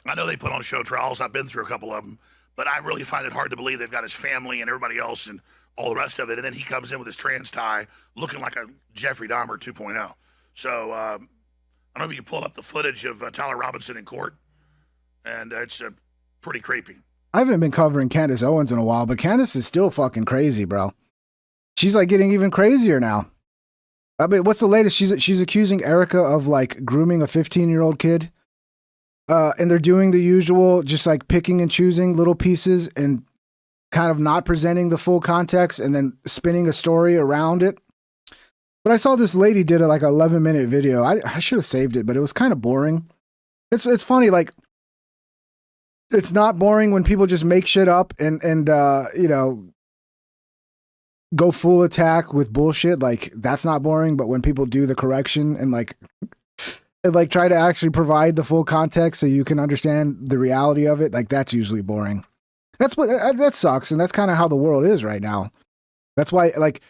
I know they put on show trials. I've been through a couple of them. But I really find it hard to believe they've got his family and everybody else and all the rest of it. And then he comes in with his trans tie looking like a Jeffrey Dahmer 2.0. So I don't know if you can pull up the footage of Tyler Robinson in court. And it's pretty creepy. I haven't been covering Candace Owens in a while, but Candace is still fucking crazy, bro. She's like getting even crazier now. I mean, what's the latest? She's accusing Erica of like grooming a 15-year-old kid. And they're doing the usual, just like picking and choosing little pieces and kind of not presenting the full context and then spinning a story around it. But I saw this lady did like an 11-minute video. I should have saved it, but it was kind of boring. It's funny, like it's not boring when people just make shit up and you know, go full attack with bullshit. Like that's not boring, but when people do the correction and like try to actually provide the full context so you can understand the reality of it, like that's usually boring. That sucks, and that's kind of how the world is right now. That's why, like,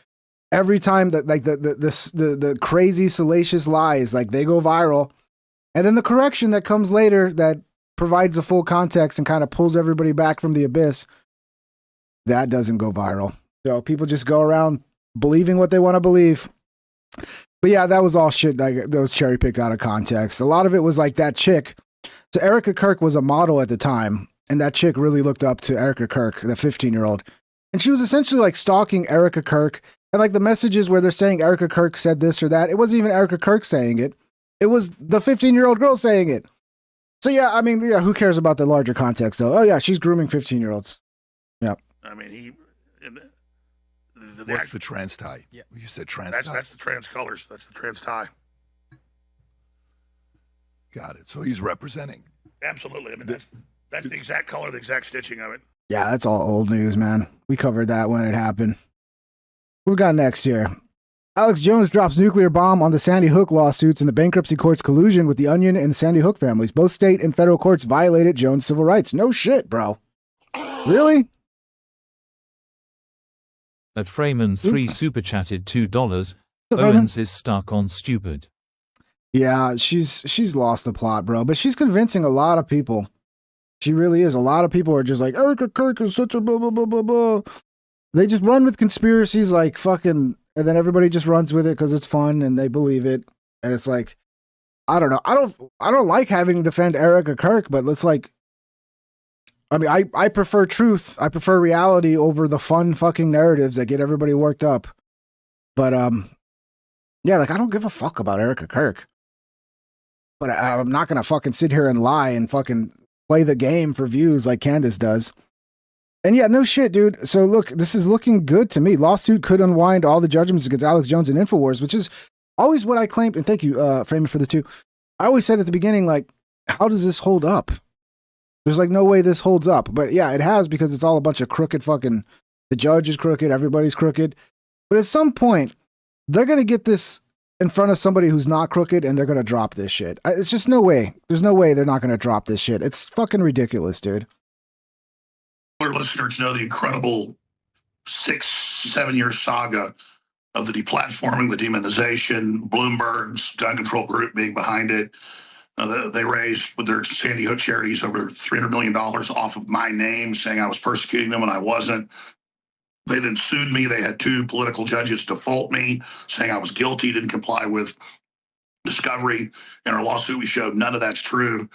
every time that like the crazy salacious lies, like they go viral, and then the correction that comes later that provides the full context and kind of pulls everybody back from the abyss, that doesn't go viral. So people just go around believing what they want to believe. But yeah, that was all shit like that was cherry picked out of context. A lot of it was like that chick. So Erica Kirk was a model at the time, and that chick really looked up to Erica Kirk, the 15-year-old. And she was essentially like stalking Erica Kirk. And like the messages where they're saying Erica Kirk said this or that, it wasn't even Erica Kirk saying it. It was the 15-year-old girl saying it. So yeah, I mean, yeah, who cares about the larger context though? Oh yeah, she's grooming 15-year-olds. Yeah. I mean, What's the trans tie? Yeah. You said trans tie. That's the trans colors. That's the trans tie. Got it. So he's representing. Absolutely. I mean, that's the exact color, the exact stitching of it. Yeah, that's all old news, man. We covered that when it happened. What we got next here? Alex Jones drops nuclear bomb on the Sandy Hook lawsuits and the bankruptcy court's collusion with the Onion and Sandy Hook families. Both state and federal courts violated Jones' civil rights. No shit, bro. Really? At Freeman 3 super chatted $2. Freeman? Owens is stuck on stupid. Yeah, she's lost the plot, bro. But she's convincing a lot of people. She really is. A lot of people are just like, Erica Kirk is such a blah, blah, blah, blah, blah. They just run with conspiracies like fucking, and then everybody just runs with it because it's fun and they believe it. And it's like, I don't know. I don't like having to defend Erica Kirk, but it's like, I mean, I prefer truth. I prefer reality over the fun fucking narratives that get everybody worked up. But, yeah, like, I don't give a fuck about Erica Kirk. But I'm not going to fucking sit here and lie and fucking play the game for views like Candace does. And yeah, no shit, dude. So look, this is looking good to me. Lawsuit could unwind all the judgments against Alex Jones and InfoWars, which is always what I claimed. And thank you, Framing for the 2. I always said at the beginning, like, how does this hold up? There's like no way this holds up. But yeah, it has, because it's all a bunch of crooked fucking, the judge is crooked, everybody's crooked. But at some point, they're going to get this in front of somebody who's not crooked and they're going to drop this shit. It's just no way. There's no way they're not going to drop this shit. It's fucking ridiculous, dude. Our listeners know the incredible 6-7 year saga of the deplatforming, the demonization, Bloomberg's gun control group being behind it. They raised with their Sandy Hook charities over $300 million off of my name, saying I was persecuting them when I wasn't. They then sued me. They had 2 political judges default me, saying I was guilty, didn't comply with discovery. In our lawsuit, we showed none of that's true.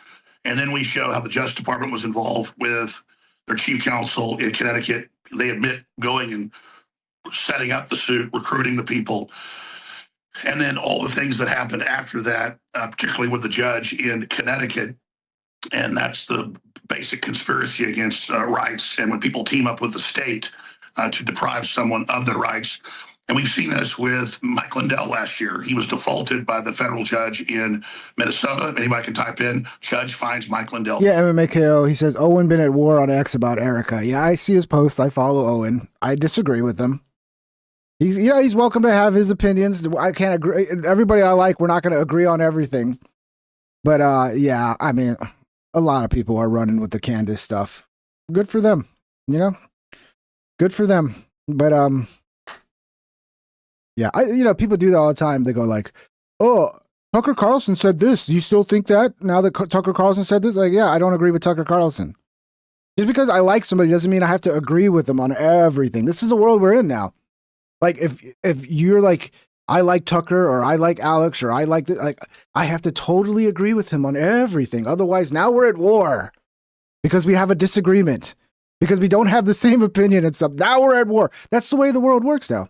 And then we show how the Justice Department was involved with their chief counsel in Connecticut. They admit going and setting up the suit, recruiting the people. And then all the things that happened after that, particularly with the judge in Connecticut. And that's the basic conspiracy against rights. And when people team up with the state to deprive someone of their rights. And we've seen this with Mike Lindell last year. He was defaulted by the federal judge in Minnesota. Anybody can type in, judge finds Mike Lindell. Yeah, MMAKO, he says, Owen been at war on X about Erica. Yeah, I see his post. I follow Owen. I disagree with him. He's welcome to have his opinions. I can't agree. Everybody I like, we're not going to agree on everything. But yeah, I mean, a lot of people are running with the Candace stuff. Good for them, you know? Good for them. But yeah, people do that all the time. They go like, oh, Tucker Carlson said this. Do you still think that now that Tucker Carlson said this? Like, yeah, I don't agree with Tucker Carlson. Just because I like somebody doesn't mean I have to agree with them on everything. This is the world we're in now. Like, if you're like, I like Tucker or I like Alex or I like this, like, I have to totally agree with him on everything. Otherwise, now we're at war because we have a disagreement, because we don't have the same opinion and stuff. Now we're at war. That's the way the world works now.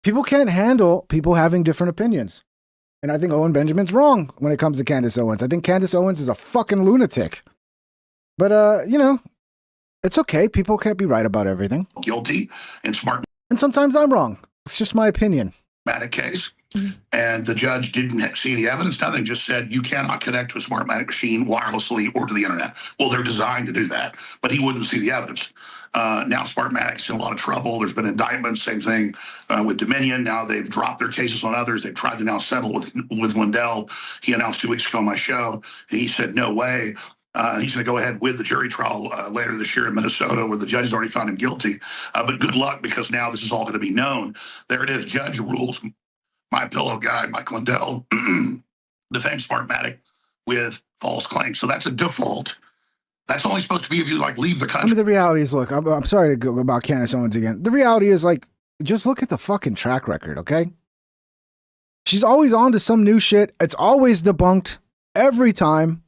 People can't handle people having different opinions. And I think Owen Benjamin's wrong when it comes to Candace Owens. I think Candace Owens is a fucking lunatic. But, you know, it's okay. People can't be right about everything. Guilty and Smartmatic. And sometimes I'm wrong. It's just my opinion. Case. And the judge didn't see any evidence, nothing, just said you cannot connect to a Smartmatic machine wirelessly or to the internet. Well, they're designed to do that, but he wouldn't see the evidence. Now Smartmatic's in a lot of trouble. There's been indictments, same thing with Dominion. Now they've dropped their cases on others. They've tried to now settle with Lindell. He announced 2 weeks ago on my show, and he said, no way. He's going to go ahead with the jury trial later this year in Minnesota, where the judge has already found him guilty. But good luck, because now this is all going to be known. There it is. Judge rules. My pillow guy, Mike Lindell, defamed Smartmatic with false claims. So that's a default. That's only supposed to be if you like leave the country. I mean, the reality is, look, I'm sorry to go about Candace Owens again. The reality is, like, just look at the fucking track record, okay? She's always on to some new shit. It's always debunked every time.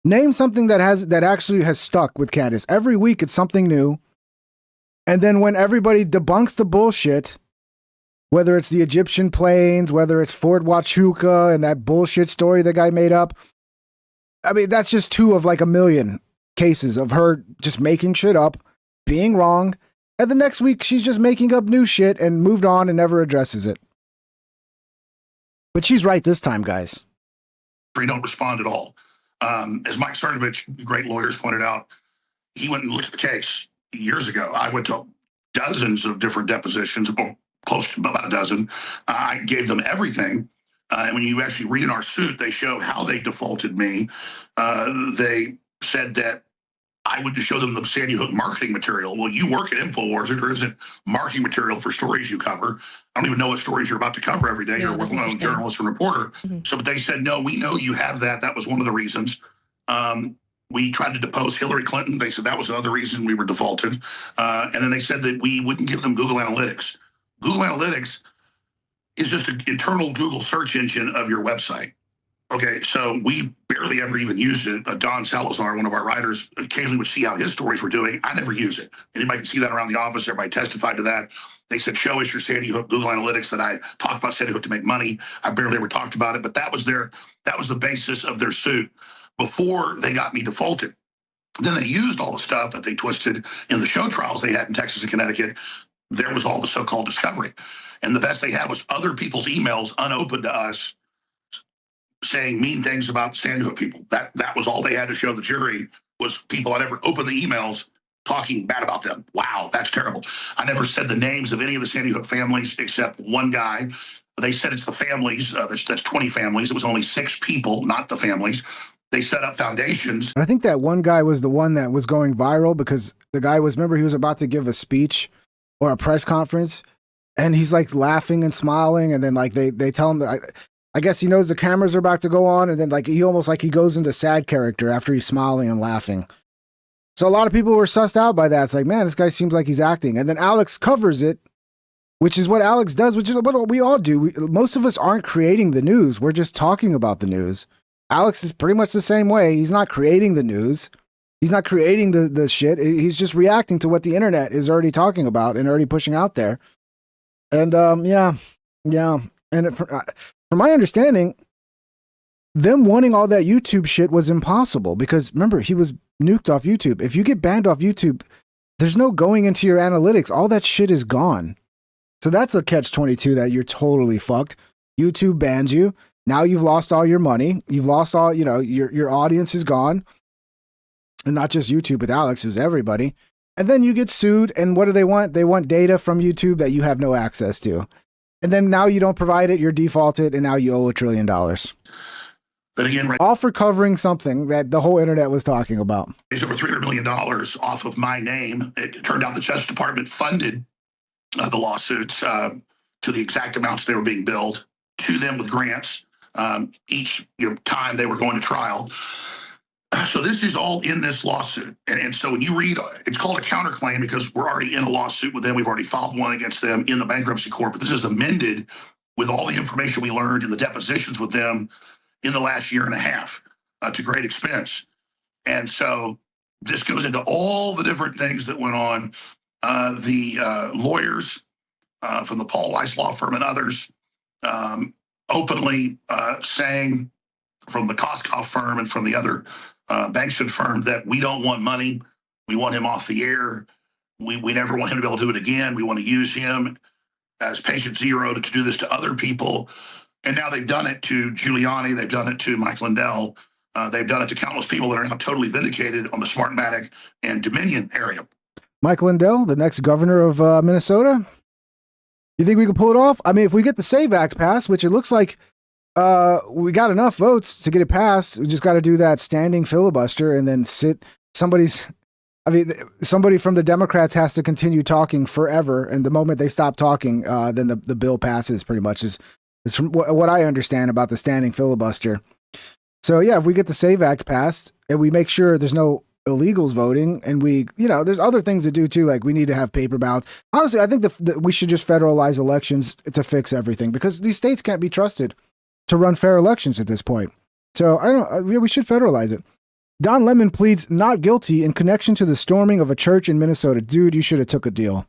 Name something that actually has stuck with Candace. Every week it's something new. And then when everybody debunks the bullshit, whether it's the Egyptian planes, whether it's Fort Huachuca and that bullshit story the guy made up, I mean, that's just 2 of like a million cases of her just making shit up, being wrong, and the next week she's just making up new shit and moved on and never addresses it. But she's right this time, guys. They don't respond at all. As Mike Cernovich, great lawyers, pointed out, he went and looked at the case years ago. I went to dozens of different depositions, close to about a dozen. I gave them everything. And when you actually read in our suit, they show how they defaulted me. They said that I would just show them the Sandy Hook marketing material. Well, you work at InfoWars. There isn't marketing material for stories you cover. I don't even know what stories you're about to cover every day. You're a well-known journalist and reporter. So, but they said, no, we know you have that. That was one of the reasons. We tried to depose Hillary Clinton. They said that was another reason we were defaulted. And then they said that we wouldn't give them Google Analytics. Google Analytics is just an internal Google search engine of your website. Okay, so we barely ever even used it. Don Salazar, one of our writers, occasionally would see how his stories were doing. I never use it. Anybody can see that around the office. Everybody testified to that. They said, show us your Sandy Hook Google Analytics, that I talked about Sandy Hook to make money. I barely ever talked about it, but that was the basis of their suit before they got me defaulted. Then they used all the stuff that they twisted in the show trials they had in Texas and Connecticut. There was all the so-called discovery. And the best they had was other people's emails unopened to us saying mean things about Sandy Hook people. That was all they had to show the jury, was people that ever opened the emails talking bad about them. Wow, that's terrible. I never said the names of any of the Sandy Hook families except one guy. They said it's the families. That's 20 families. It was only 6 people, not the families. They set up foundations. I think that one guy was the one that was going viral because the guy was, remember, he was about to give a speech or a press conference, and he's like laughing and smiling, and then like they tell him that I guess he knows the cameras are about to go on, and then like he almost like he goes into sad character after he's smiling and laughing. So a lot of people were sussed out by that. It's like, man, this guy seems like he's acting. And then Alex covers it, which is what Alex does, which is what we all do. Most of us aren't creating the news. We're just talking about the news. Alex is pretty much the same way. He's not creating the news. He's not creating the shit. He's just reacting to what the internet is already talking about and already pushing out there. And yeah. And from my understanding, them wanting all that YouTube shit was impossible because remember, he was nuked off YouTube. If you get banned off YouTube, there's no going into your analytics. All that shit is gone. So that's a catch-22 that you're totally fucked. YouTube bans you. Now you've lost all your money. You've lost all, your audience is gone. And not just YouTube with Alex, it was everybody. And then you get sued. And what do they want? They want data from YouTube that you have no access to. And then now you don't provide it, you're defaulted, and now you owe $1 trillion. But again, all for covering something that the whole internet was talking about. It's over $300 million off of my name. It turned out the Justice Department funded the lawsuits to the exact amounts they were being billed to them with grants. each time they were going to trial. So this is all in this lawsuit. And so when you read, it's called a counterclaim because we're already in a lawsuit with them. We've already filed one against them in the bankruptcy court, but this is amended with all the information we learned in the depositions with them in the last year and a half to great expense. And so this goes into all the different things that went on. The lawyers from the Paul Weiss law firm and others openly saying from the Koskoff firm and from the other Bankston firm that we don't want money. We want him off the air. We never want him to be able to do it again. We want to use him as patient zero to do this to other people. And now they've done it to Giuliani. They've done it to Mike Lindell. They've done it to countless people that are now totally vindicated on the Smartmatic and Dominion area. Mike Lindell, the next governor of Minnesota. You think we can pull it off? I mean, if we get the SAVE Act passed, which it looks like we got enough votes to get it passed, we just got to do that standing filibuster and then somebody from the Democrats has to continue talking forever. And the moment they stop talking, then the bill passes pretty much is from what I understand about the standing filibuster. So yeah, if we get the SAVE Act passed and we make sure there's no illegals voting, and there's other things to do too. Like we need to have paper ballots. Honestly, I think that we should just federalize elections to fix everything because these states can't be trusted to run fair elections at this point. So we should federalize it. Don Lemon pleads not guilty in connection to the storming of a church in Minnesota. Dude, you should have took a deal.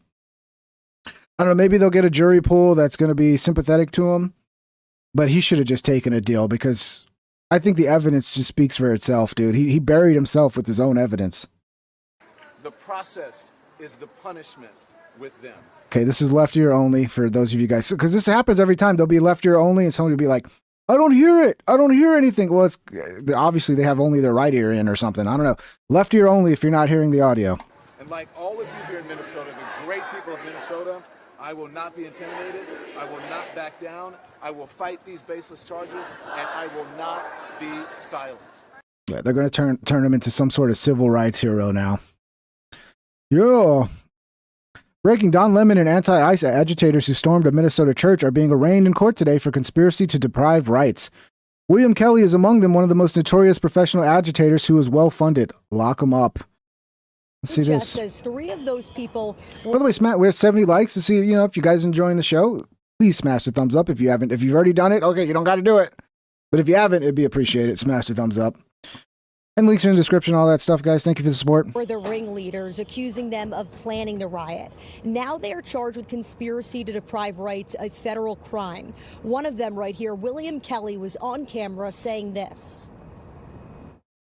I don't know, maybe they'll get a jury pool that's going to be sympathetic to him, but he should have just taken a deal because I think the evidence just speaks for itself, dude. He buried himself with his own evidence. The process is the punishment with them. Okay, this is left ear only for those of you guys. Because this happens every time. They'll be left ear only and somebody will be like, I don't hear it. I don't hear anything. Well, it's obviously they have only their right ear in or something. I don't know. Left ear only if you're not hearing the audio. And like all of you here in Minnesota, the great people of Minnesota, I will not be intimidated. I will not back down. I will fight these baseless charges, and I will not be silenced. Yeah, they're going to turn him into some sort of civil rights hero now. Yeah. Breaking: Don Lemon and anti-ICE agitators who stormed a Minnesota church are being arraigned in court today for conspiracy to deprive rights. William Kelly is among them, one of the most notorious professional agitators who is well-funded. Lock him up. Let's see this. Says 3 of those people. By the way, we're 70 likes to see, if you guys enjoying the show. Please smash the thumbs up if you haven't. If you've already done it, okay, you don't got to do it. But if you haven't, it'd be appreciated. Smash the thumbs up. And links in the description, all that stuff, guys. Thank you for the support. Were the ringleaders, accusing them of planning the riot. Now they are charged with conspiracy to deprive rights, a federal crime. One of them right here, William Kelly, was on camera saying this.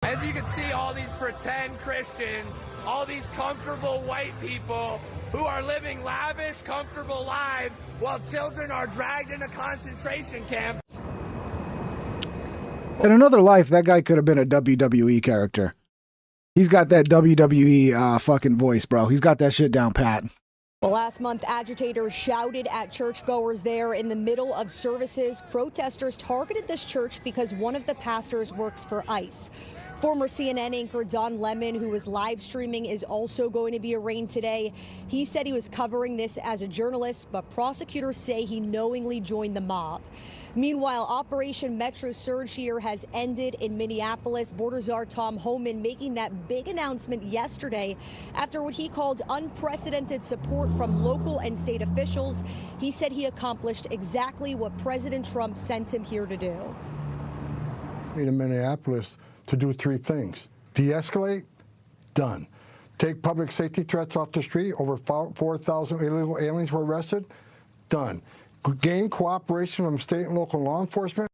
As you can see, all these pretend Christians, all these comfortable white people who are living lavish, comfortable lives while children are dragged into concentration camps. In another life, that guy could have been a WWE character. He's got that WWE fucking voice, bro. He's got that shit down pat. Well, last month, agitators shouted at churchgoers there in the middle of services. Protesters targeted this church because one of the pastors works for ICE. Former CNN anchor Don Lemon, who was live streaming, is also going to be arraigned today. He said he was covering this as a journalist, but prosecutors say he knowingly joined the mob. Meanwhile, Operation Metro Surge here has ended in Minneapolis. Border Czar Tom Homan making that big announcement yesterday after what he called unprecedented support from local and state officials. He said he accomplished exactly what President Trump sent him here to do. In Minneapolis to do 3 things. De-escalate, done. Take public safety threats off the street, over 4,000 illegal aliens were arrested, done. Gain cooperation from state and local law enforcement.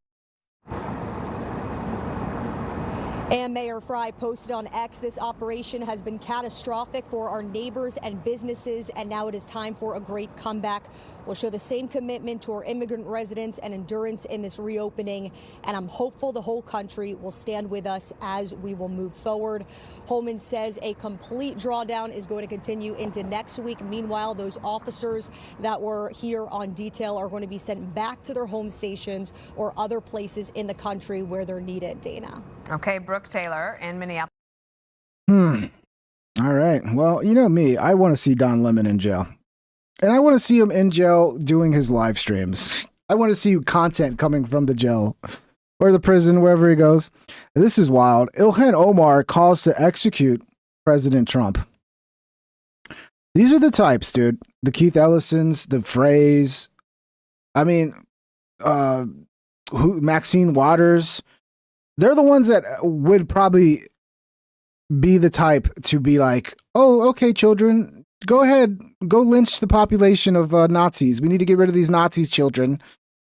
And Mayor Fry posted on X, this operation has been catastrophic for our neighbors and businesses, and now it is time for a great comeback. We'll show the same commitment to our immigrant residents and endurance in this reopening, and I'm hopeful the whole country will stand with us as we will move forward. Holman says a complete drawdown is going to continue into next week. Meanwhile, those officers that were here on detail are going to be sent back to their home stations or other places in the country where they're needed. Dana. Okay, Brooke Taylor in Minneapolis. All right. Well, you know me. I want to see Don Lemon in jail. And I want to see him in jail doing his live streams. I want to see content coming from the jail or the prison, wherever he goes. This is wild. Ilhan Omar calls to execute President Trump. These are the types, dude. The Keith Ellisons, the Frays. I mean, Maxine Waters. They're the ones that would probably be the type to be like, oh, okay, children, go ahead, go lynch the population of Nazis. We need to get rid of these Nazis, children,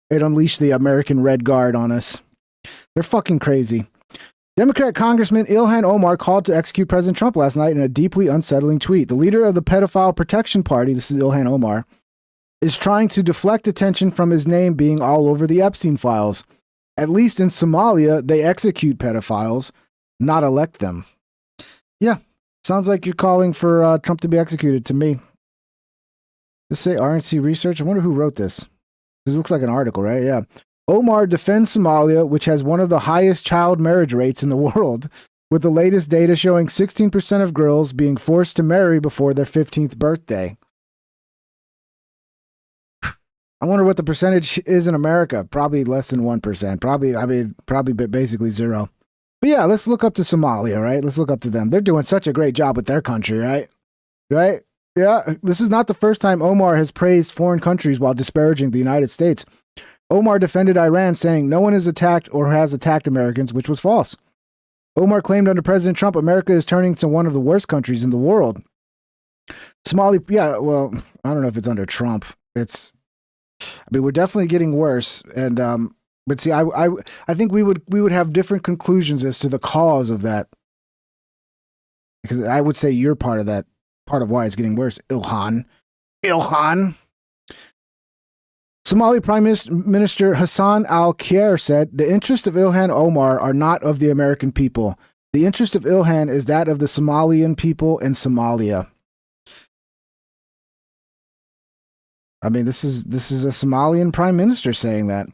and unleash the American Red Guard on us. They're fucking crazy. Democrat Congressman Ilhan Omar called to execute President Trump last night in a deeply unsettling tweet. The leader of the Pedophile Protection Party, this is Ilhan Omar, is trying to deflect attention from his name being all over the Epstein files. At least in Somalia, they execute pedophiles, not elect them. Yeah, sounds like you're calling for Trump to be executed to me. Just say RNC Research. I wonder who wrote this. This looks like an article, right? Yeah. Omar defends Somalia, which has one of the highest child marriage rates in the world, with the latest data showing 16% of girls being forced to marry before their 15th birthday. I wonder what the percentage is in America. Probably less than 1%. Probably basically zero. But yeah, let's look up to Somalia, right? Let's look up to them. They're doing such a great job with their country, right? Right? Yeah, this is not the first time Omar has praised foreign countries while disparaging the United States. Omar defended Iran, saying no one is attacked or has attacked Americans, which was false. Omar claimed under President Trump, America is turning to one of the worst countries in the world. Somalia, yeah, well, I don't know if it's under Trump. We're definitely getting worse. And, but see, I think we would have different conclusions as to the cause of that. Because I would say you're part of that, part of why it's getting worse. Ilhan. Somali Prime Minister Hassan al-Khair said, the interests of Ilhan Omar are not of the American people. The interest of Ilhan is that of the Somalian people in Somalia. I mean, this is a Somalian prime minister saying that.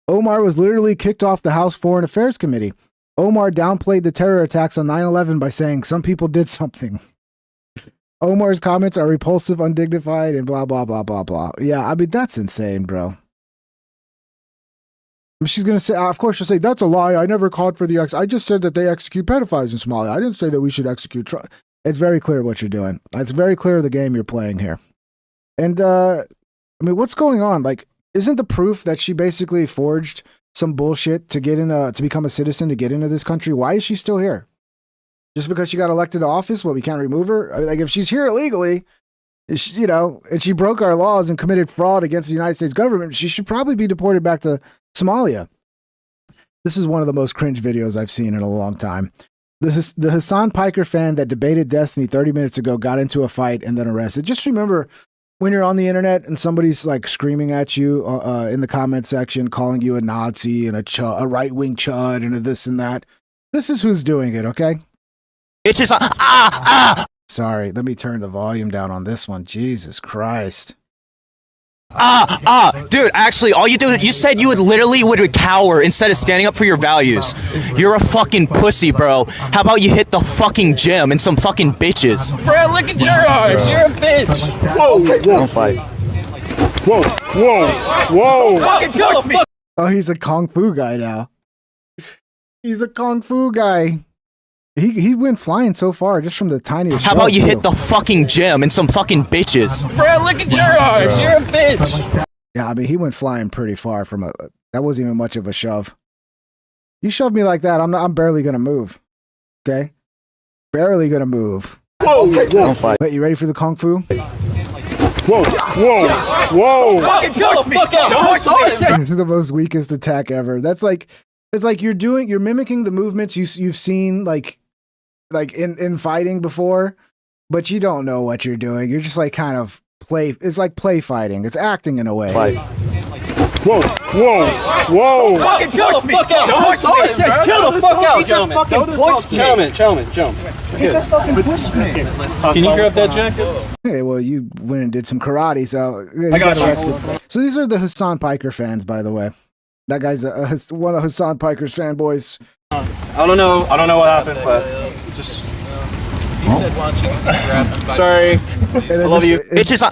Omar was literally kicked off the House Foreign Affairs Committee. Omar downplayed the terror attacks on 9/11 by saying some people did something. Omar's comments are repulsive, undignified, and blah, blah, blah, blah, blah. Yeah, I mean, that's insane, bro. She's going to say, of course, she'll say, that's a lie. I never called for I just said that they execute pedophiles in Somalia. I didn't say that we should execute. It's very clear what you're doing. It's very clear the game you're playing here. And, I mean, what's going on? Like, isn't the proof that she basically forged some bullshit to get in, to become a citizen, to get into this country? Why is she still here? Just because she got elected to office, we can't remove her? I mean, like, if she's here illegally, and she broke our laws and committed fraud against the United States government, she should probably be deported back to Somalia. This is one of the most cringe videos I've seen in a long time. The Hassan Piker fan that debated Destiny 30 minutes ago got into a fight and then arrested. Just remember, when you're on the internet and somebody's like screaming at you in the comment section, calling you a Nazi and a right-wing chud and a this and that, this is who's doing it, okay? It's just Sorry, let me turn the volume down on this one. Jesus Christ. Dude, actually, all you do, you said you would cower instead of standing up for your values. You're a fucking pussy, bro. How about you hit the fucking gym and some fucking bitches? Bro, look at your arms. You're a bitch. Whoa. Don't fight. Whoa. Fucking push me. Oh, he's a Kung Fu guy now. He's a Kung Fu guy. He went flying so far just from the tiniest. How about you hit the fucking gym and some fucking bitches? Bro, look at your arms. You're a bitch. Yeah, I mean, he went flying pretty far from that wasn't even much of a shove. You shove me like that, I'm barely gonna move. Okay? Barely gonna move. Whoa. Don't fight. Wait, you ready for the Kung Fu? Whoa. Fucking push me. This is the most weakest attack ever. That's like, it's like you're mimicking the movements you've seen like in fighting before, but you don't know what you're doing. You're just like kind of it's like play fighting. It's acting in a way. Fight. Whoa. Fucking chill the fuck out. Chill the fuck out, gentlemen. He just fucking pushed me. Gentlemen. He just fucking pushed me. Can you grab that jacket? Hey, well, you went and did some karate, so I got arrested. So these are the Hassan Piker fans, by the way. That guy's one of Hassan Piker's fanboys. I don't know what happened, but just... Sorry. I love you. It's just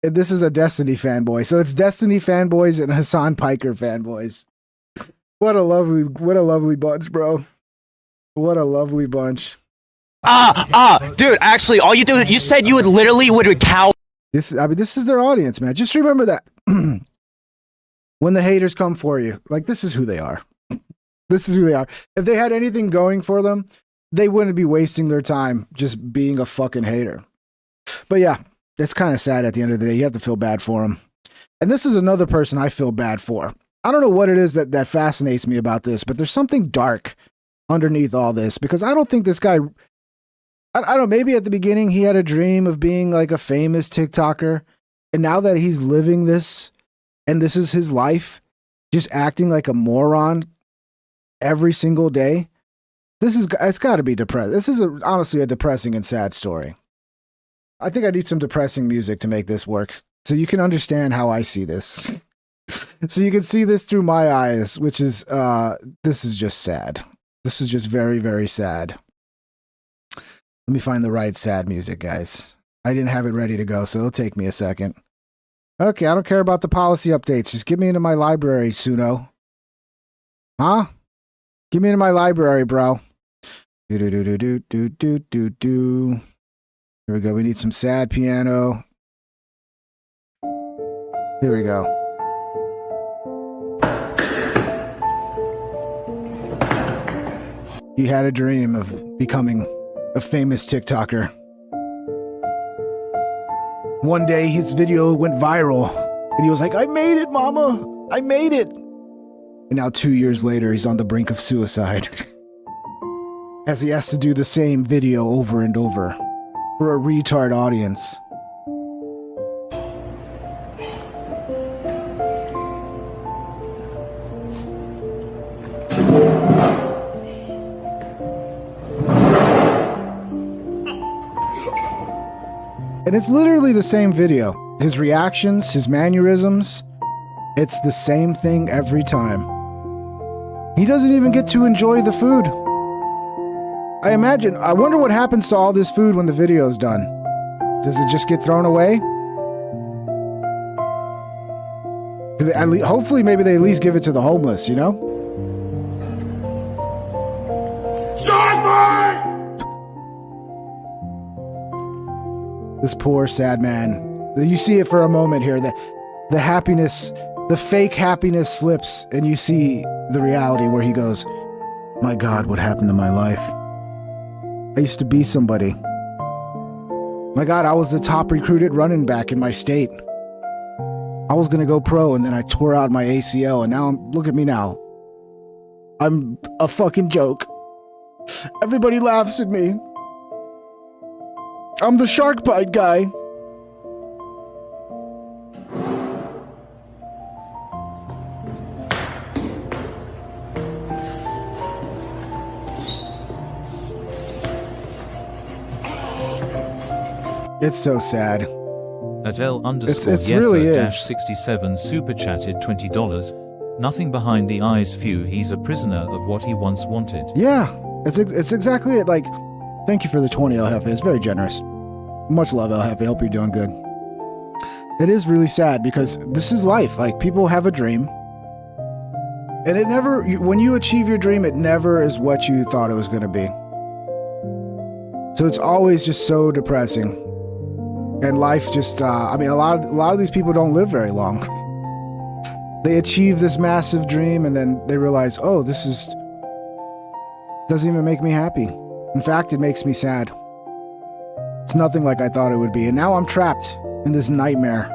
And this is a Destiny fanboy. So it's Destiny fanboys and Hassan Piker fanboys. What a lovely bunch, bro. What a lovely bunch. Dude, actually, all you do, you said you would cow. This is their audience, man. Just remember that. When the haters come for you, like, this is who they are. This is who they are. If they had anything going for them, they wouldn't be wasting their time just being a fucking hater. But yeah, it's kind of sad at the end of the day. You have to feel bad for them. And this is another person I feel bad for. I don't know what it is that fascinates me about this, but there's something dark underneath all this, because I don't think this guy, I don't know, maybe at the beginning he had a dream of being like a famous TikToker. And now that he's living this, and this is his life, just acting like a moron every single day, it's got to be depressing. This is honestly a depressing and sad story. I think I need some depressing music to make this work, so you can understand how I see this. So you can see this through my eyes, which is, this is just sad. This is just very, very sad. Let me find the right sad music, guys. I didn't have it ready to go, so it'll take me a second. Okay, I don't care about the policy updates. Just get me into my library, Suno. Huh? Get me into my library, bro. Do. Here we go. We need some sad piano. Here we go. He had a dream of becoming a famous TikToker. One day his video went viral and he was like, I made it, mama. I made it. And now 2 years later, he's on the brink of suicide. As he has to do the same video over and over for a retard audience. And it's literally the same video. His reactions, his mannerisms, it's the same thing every time. He doesn't even get to enjoy the food. I wonder what happens to all this food when the video's done. Does it just get thrown away? Hopefully maybe they at least give it to the homeless, you know? This poor sad man. You see it for a moment here. The happiness, the fake happiness slips, and you see the reality where he goes, my God, what happened to my life? I used to be somebody. My God, I was the top recruited running back in my state. I was going to go pro, and then I tore out my ACL, and now look at me now. I'm a fucking joke. Everybody laughs at me. I'm the shark bite guy. It's so sad. Adele It really is. 67 super chatted $20. Nothing behind the eyes few. He's a prisoner of what he once wanted. Yeah, it's exactly it. Like, thank you for the 20, El Jefe. It's very generous. Much love, El Jefe. Hope you're doing good. It is really sad because this is life. Like, people have a dream. And it never, when you achieve your dream, it never is what you thought it was going to be. So it's always just so depressing. And life just, a lot of these people don't live very long. They achieve this massive dream and then they realize, oh, doesn't even make me happy. In fact, it makes me sad. It's nothing like I thought it would be. And now I'm trapped in this nightmare,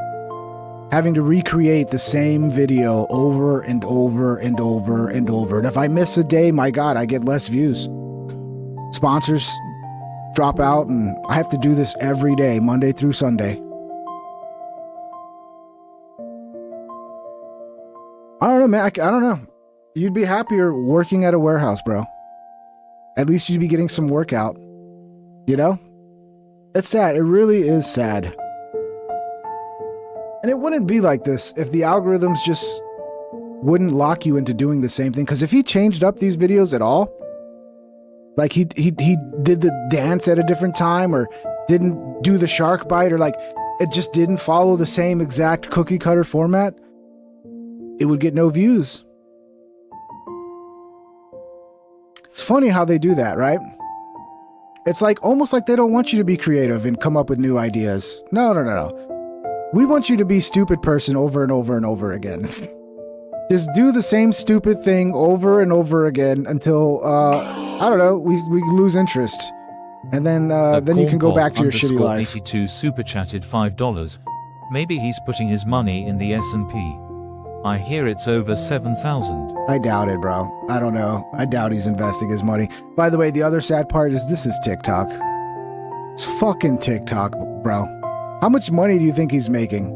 having to recreate the same video over and over and over and over. And if I miss a day, my God, I get less views. Sponsors drop out and I have to do this every day, Monday through Sunday. I don't know, man. I don't know. You'd be happier working at a warehouse, bro. At least you'd be getting some workout. You know? It's sad. It really is sad. And it wouldn't be like this if the algorithms just wouldn't lock you into doing the same thing. Because if he changed up these videos at all, like he did the dance at a different time or didn't do the shark bite or like it just didn't follow the same exact cookie cutter format, it would get no views. It's funny how they do that, right? It's like almost like they don't want you to be creative and come up with new ideas. No. We want you to be stupid person over and over and over again. Just do the same stupid thing over and over again until I don't know, we lose interest. And then you can go back to your shitty life. 82 super chatted $5. Maybe he's putting his money in the S&P. I hear it's over 7,000. I doubt it, bro. I don't know. I doubt he's investing his money. By the way, the other sad part is this is TikTok. It's fucking TikTok, bro. How much money do you think he's making?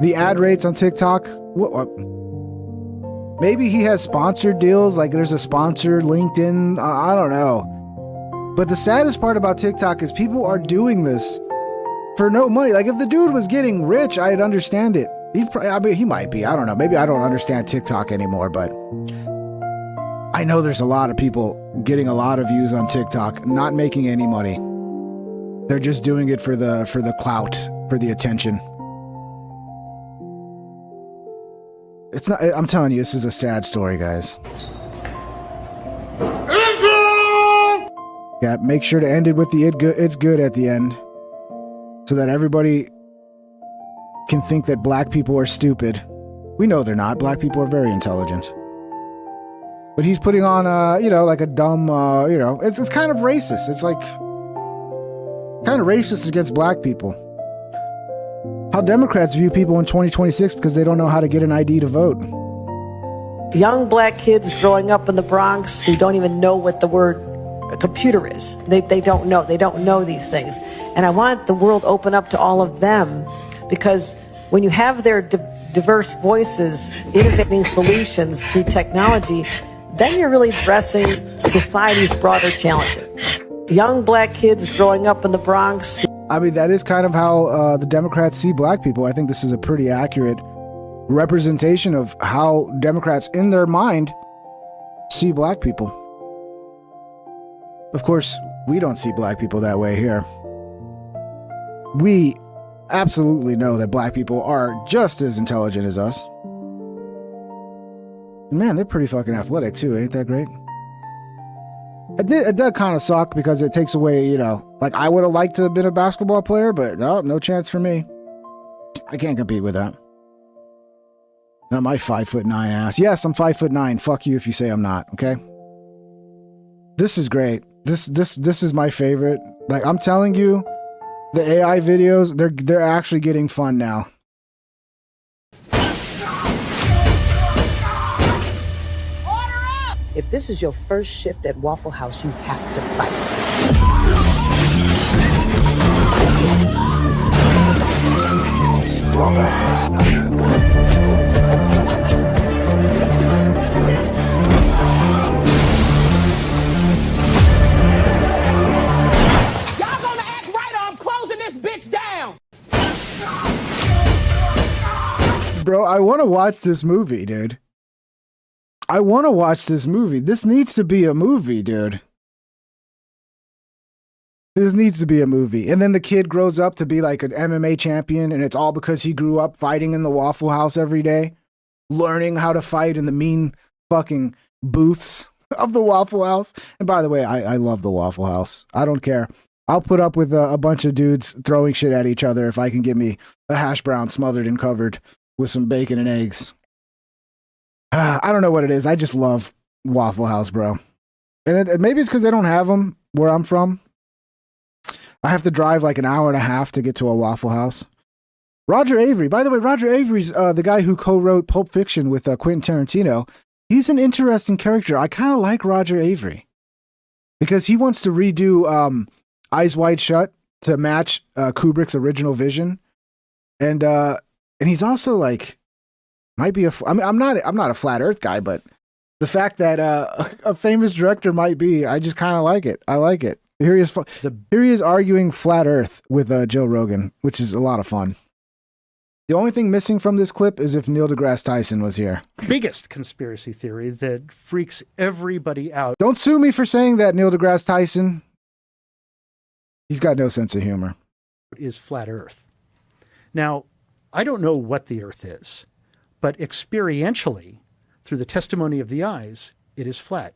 The ad rates on TikTok? What? Maybe he has sponsored deals, like there's a sponsored LinkedIn. I don't know. But the saddest part about TikTok is people are doing this for no money. Like if the dude was getting rich, I'd understand it. He might be. I don't know. Maybe I don't understand TikTok anymore, but I know there's a lot of people getting a lot of views on TikTok, not making any money. They're just doing it for the clout, for the attention. It's not. I'm telling you, this is a sad story, guys. Yeah, make sure to end it with the it's good at the end, so that everybody can think that black people are stupid. We know they're not. Black people are very intelligent. But he's putting on like a dumb, it's kind of racist. It's like kind of racist against black people. How Democrats view people in 2026 because they don't know how to get an ID to vote. Young black kids growing up in the Bronx who don't even know what the word computer is. They don't know. They don't know these things. And I want the world open up to all of them, because when you have their diverse voices innovating solutions through technology, then you're really addressing society's broader challenges. Young black kids growing up in the Bronx. I mean, that is kind of how the Democrats see black people. I think this is a pretty accurate representation of how Democrats in their mind see black people. Of course, we don't see black people that way here. We absolutely know that black people are just as intelligent as us. And man, they're pretty fucking athletic too. Ain't that great? It did kind of suck because it takes away, like I would have liked to have been a basketball player, but no chance for me. I can't compete with that. Not my 5'9" ass. Yes, I'm 5'9". Fuck you if you say I'm not. Okay. This is great. This is my favorite. Like I'm telling you, the AI videos, they're actually getting fun now. If this is your first shift at Waffle House, you have to fight. Y'all gonna act right or I'm closing this bitch down! Bro, I want to watch this movie, dude. I want to watch this movie. This needs to be a movie, dude. This needs to be a movie. And then the kid grows up to be like an MMA champion, and it's all because he grew up fighting in the Waffle House every day, learning how to fight in the mean fucking booths of the Waffle House. And by the way, I love the Waffle House. I don't care. I'll put up with a bunch of dudes throwing shit at each other if I can get me a hash brown smothered and covered with some bacon and eggs. I don't know what it is. I just love Waffle House, bro. And maybe it's because they don't have them where I'm from. I have to drive like an hour and a half to get to a Waffle House. Roger Avery. By the way, Roger Avery's the guy who co-wrote Pulp Fiction with Quentin Tarantino. He's an interesting character. I kind of like Roger Avery because he wants to redo Eyes Wide Shut to match Kubrick's original vision. And he's also like, might be I'm not a flat Earth guy, but the fact that a famous director might be, I just kind of like it. I like it. Here he is arguing flat Earth with Joe Rogan, which is a lot of fun. The only thing missing from this clip is if Neil deGrasse Tyson was here. Biggest conspiracy theory that freaks everybody out. Don't sue me for saying that, Neil deGrasse Tyson. He's got no sense of humor. Is flat Earth. Now, I don't know what the Earth is, but experientially, through the testimony of the eyes, it is flat.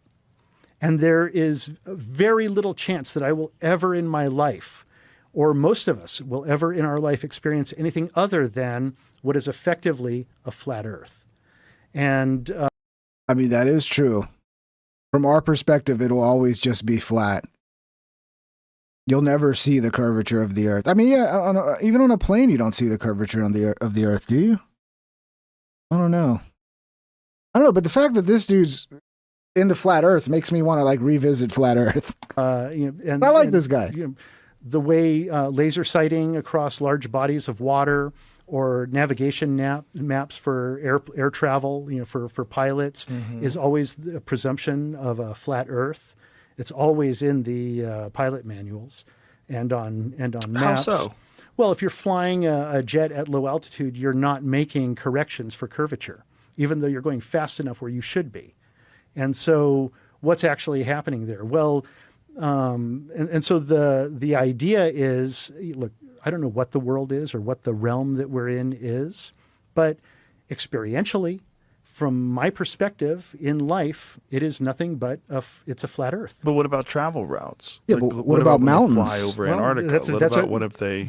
And there is very little chance that I will ever in my life, or most of us will ever in our life experience anything other than what is effectively a flat earth. And I mean, that is true. From our perspective, it will always just be flat. You'll never see the curvature of the earth. I mean, yeah, even on a plane, you don't see the curvature of the earth, do you? I don't know. But the fact that this dude's into flat earth makes me want to like revisit flat earth. And I like this guy. The way laser sighting across large bodies of water, or navigation maps for air travel, for pilots, is always the presumption of a flat Earth. It's always in the pilot manuals and on maps. How so? Well, if you're flying a jet at low altitude, you're not making corrections for curvature, even though you're going fast enough where you should be. And so what's actually happening there? Well, and so the idea is, look, I don't know what the world is or what the realm that we're in is, but experientially, from my perspective in life, it is nothing but it's a flat Earth. But what about travel routes? Yeah, but what about when they mountains? Fly over Antarctica. What if they?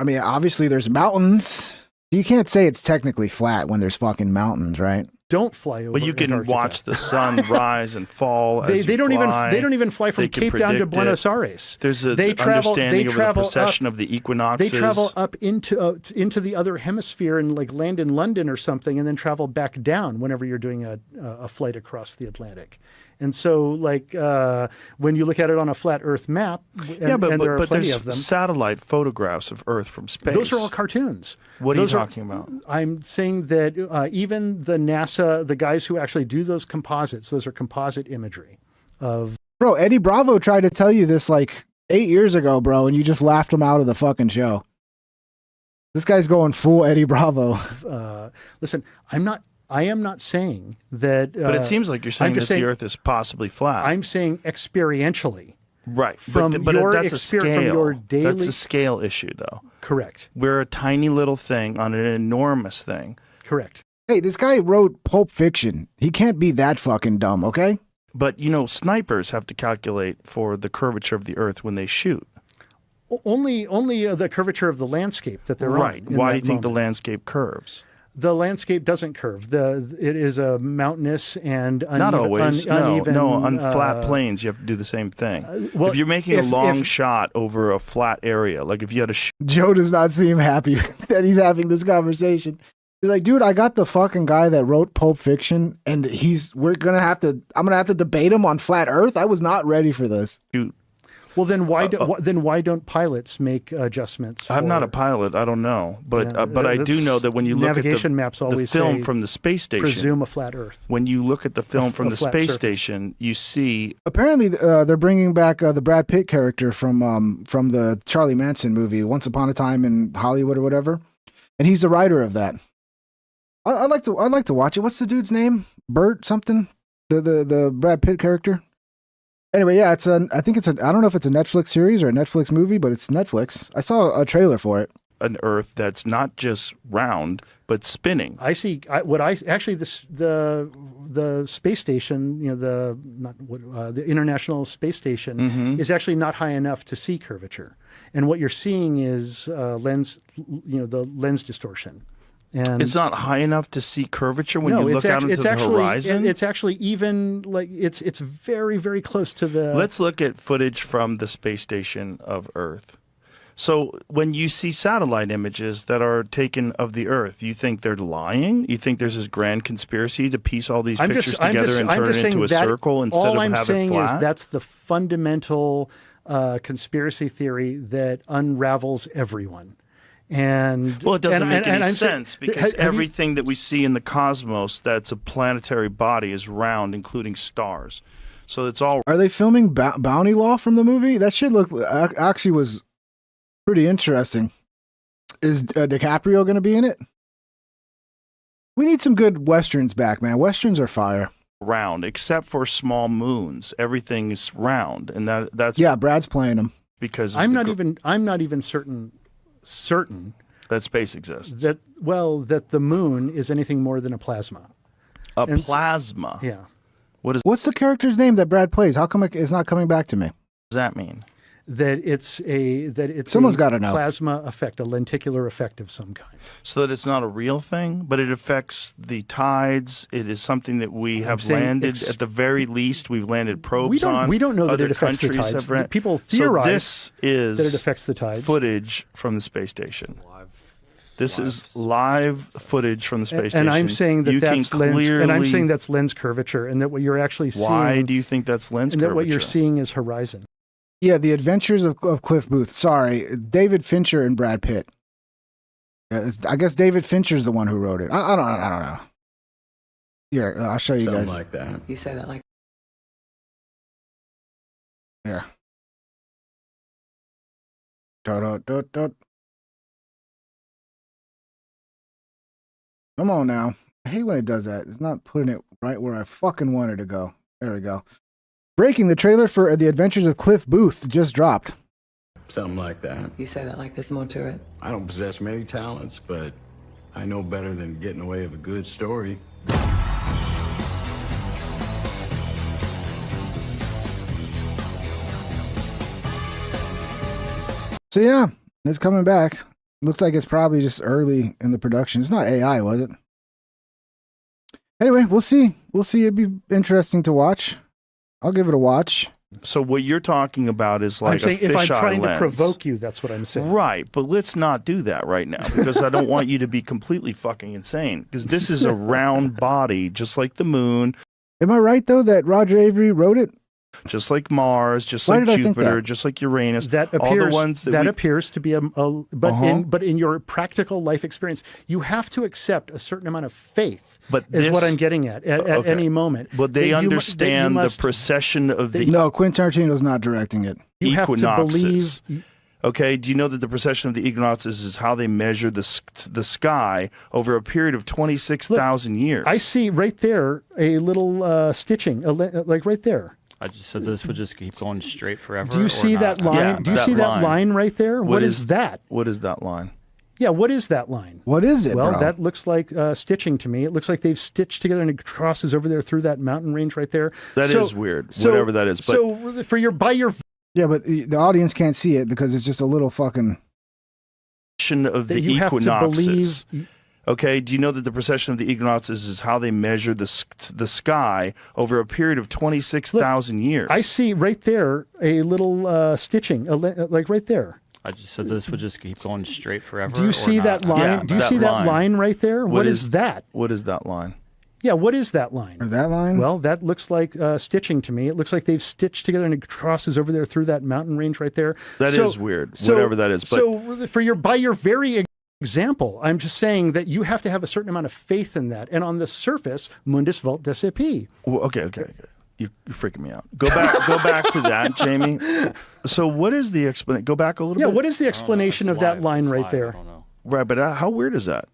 I mean, obviously there's mountains. You can't say it's technically flat when there's fucking mountains, right? Don't fly over. But you can Antarctica. watch the sun rise and fall. As They you don't fly. even. They don't even fly from They can Cape down to predict Buenos it. Aires. There's a They travel. understanding They of travel the precession up, of the equinoxes. They travel up into the other hemisphere and like land in London or something, and then travel back down whenever you're doing a flight across the Atlantic. And so, like when you look at it on a flat Earth map, and there are plenty there's of them. satellite photographs of Earth from space. Those are all cartoons. What are you talking about? I'm saying that even the NASA, the guys who actually do those composites, those are composite imagery of. Bro, Eddie Bravo tried to tell you this like 8 years ago, bro, and you just laughed him out of the fucking show. This guy's going full Eddie Bravo. Listen, I am not saying that. But it seems like you're saying that the Earth is possibly flat. I'm saying experientially. Right. From but your that's a from scale. your daily. That's a scale issue, though. Correct. We're a tiny little thing on an enormous thing. Correct. Hey, this guy wrote Pulp Fiction. He can't be that fucking dumb, okay? But, snipers have to calculate for the curvature of the Earth when they shoot. Only the curvature of the landscape that they're right. on. Why do you think the landscape curves? The landscape doesn't curve. It is a mountainous and uneven. Not always. Uneven, no. On flat plains, you have to do the same thing. Well, if you're making a long shot over a flat area, like if you had a Joe does not seem happy that he's having this conversation. He's like, dude, I got the fucking guy that wrote Pulp Fiction, and I'm gonna have to debate him on flat Earth. I was not ready for this. Dude. Well, then why don't pilots make adjustments? I'm not a pilot. I don't know, but I do know that when you look at maps always the film say, from the space station, presume a flat Earth. When you look at the film from the flat space surface. station, you see. Apparently, they're bringing back the Brad Pitt character from the Charlie Manson movie, Once Upon a Time in Hollywood or whatever, and he's the writer of that. I'd like to watch it. What's the dude's name? Bert something? The Brad Pitt character. Anyway, yeah, I don't know if it's a Netflix series or a Netflix movie, but it's Netflix. I saw a trailer for it. An Earth that's not just round but spinning. I see. The space station, the International Space Station is actually not high enough to see curvature, and what you're seeing is the lens distortion. And it's not high enough to see curvature when you look out into the horizon? It's actually even like it's very, very close to the. Let's look at footage from the space station of Earth. So when you see satellite images that are taken of the Earth, you think they're lying? You think there's this grand conspiracy to piece all these pictures together and turn it into a circle instead of have it flat? All I'm saying is that's the fundamental conspiracy theory that unravels everyone. Well, it doesn't make any sense because everything that we see in the cosmos that's a planetary body is round, including stars. So it's all. Are they filming Bounty Law from the movie? That shit actually was pretty interesting. Is DiCaprio going to be in it? We need some good westerns back, man. Westerns are fire. Round, except for small moons. Everything is round, and that's Brad's playing them because I'm not even certain that space exists. That the moon is anything more than a plasma. Plasma. Yeah. What's the character's name that Brad plays? How come it's not coming back to me? What does that mean? That it's Someone's gotta know. Plasma effect, a lenticular effect of some kind. So that it's not a real thing, but it affects the tides. It is something that we have saying landed. At the very least, we've landed probes We don't- on. we don't know that Other it affects the countries tides. have ran- People So theorize this is that it affects the tides. footage from the space station. This is live footage from the space station. And I'm saying that you that's can lens, clearly, and I'm saying that's lens curvature, and that what you're actually seeing. Why do you think that's lens and curvature? that what you're seeing is horizon. Yeah, The Adventures of Cliff Booth. Sorry, David Fincher and Brad Pitt. I guess David Fincher's the one who wrote it. I don't know. Here, I'll show you Something guys. like that. You say that like. Here. Dot. Come on now. I hate when it does that. It's not putting it right where I fucking wanted to go. There we go. Breaking, the trailer for The Adventures of Cliff Booth just dropped. Something like that. You say that like there's more to it. I don't possess many talents, but I know better than getting away with a good story. So yeah, it's coming back. Looks like it's probably just early in the production. It's not AI, was it? Anyway, we'll see. We'll see. It'd be interesting to watch. I'll give it a watch. So what you're talking about is like I'm saying a if I'm fisheye trying lens. to provoke you, that's what I'm saying. Right, but let's not do that right now because I don't want you to be completely fucking insane because this is a round body just like the moon. Am I right though that Roger Avery wrote it? Just like Mars, just Why like did I think Jupiter, that? just like Uranus. That all appears, the ones that we, appears to be but in your practical life experience, you have to accept a certain amount of faith. But is what this- I'm getting at okay. any moment. But they That you mu- that you understand must- the precession of the No, Quentin Tarantino's not directing it. You have to equinoxes. believe. Okay, do you know that the precession of the equinoxes is how they measure the sky over a period of 26,000 years? I see right there a little stitching, like right there. I just said this would just keep going straight forever. Do you or see not? that line? Yeah, Do you that see that line. line right there? What is that? What is that line? Yeah, what is that line? What is it, Well, bro? that looks like stitching to me. It looks like they've stitched together and it crosses over there through that mountain range right there. That is weird, whatever that is. But So for your Yeah, but the audience can't see it because it's just a little fucking of that the you have to equinoxes. believe. Okay, do you know that the precession of the equinoxes is how they measure the sky over a period of 26,000 years? I see right there a little stitching, like right there. I just said this would just keep going straight forever. Do you or see not? that line? Yeah, Do you that see that line. line right there? What is that? What is that line? Yeah, what is that line? Or that line? Well, that looks like stitching to me. It looks like they've stitched together and it crosses over there through that mountain range right there. That is weird, whatever that is. But so for your very example, I'm just saying that you have to have a certain amount of faith in that. And on the surface, mundus vult decepi. Well, okay. You're freaking me out. Go back to that, Jamie. So what is the explanation? Go back a little Yeah, bit. what is the explanation of that line right there? Right, but how weird is that?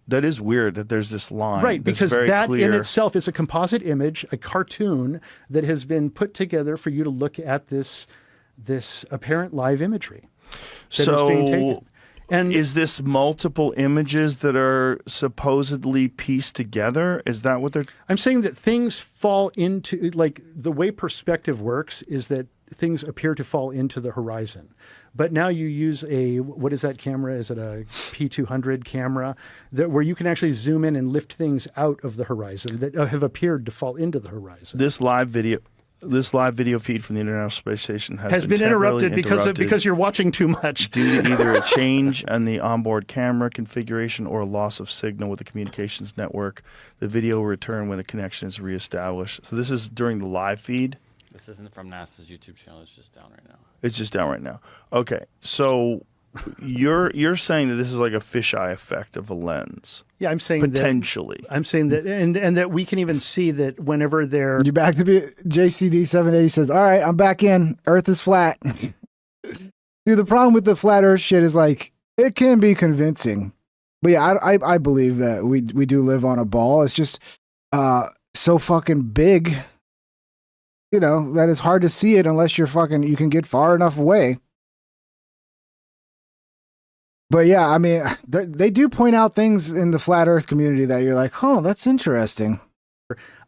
That is weird that there's this line. Right, that's because very that clear. in itself is a composite image, a cartoon that has been put together for you to look at this apparent live imagery that is being taken. And is this multiple images that are supposedly pieced together? Is that what they're... I'm saying that things fall into, like, the way perspective works is that things appear to fall into the horizon. But now you use what is that camera? Is it a P200 camera where you can actually zoom in and lift things out of the horizon that have appeared to fall into the horizon? This live video feed from the International Space Station has been temporarily interrupted because you're watching too much. Due to either a change in the onboard camera configuration or a loss of signal with the communications network. The video will return when a connection is reestablished. So this is during the live feed? This isn't from NASA's YouTube channel. It's just down right now. It's just down right now. Okay, so you're saying that this is like a fisheye effect of a lens. Yeah, I'm saying potentially. I'm saying that, and that we can even see that whenever they're You back to be JCD 780 says, "All right, I'm back in. Earth is flat." Dude, the problem with the flat Earth shit is like it can be convincing, but yeah, I believe that we do live on a ball. It's just so fucking big, you know, that it's hard to see it unless you can get far enough away. But yeah, I mean, they do point out things in the flat Earth community that you're like, oh, that's interesting.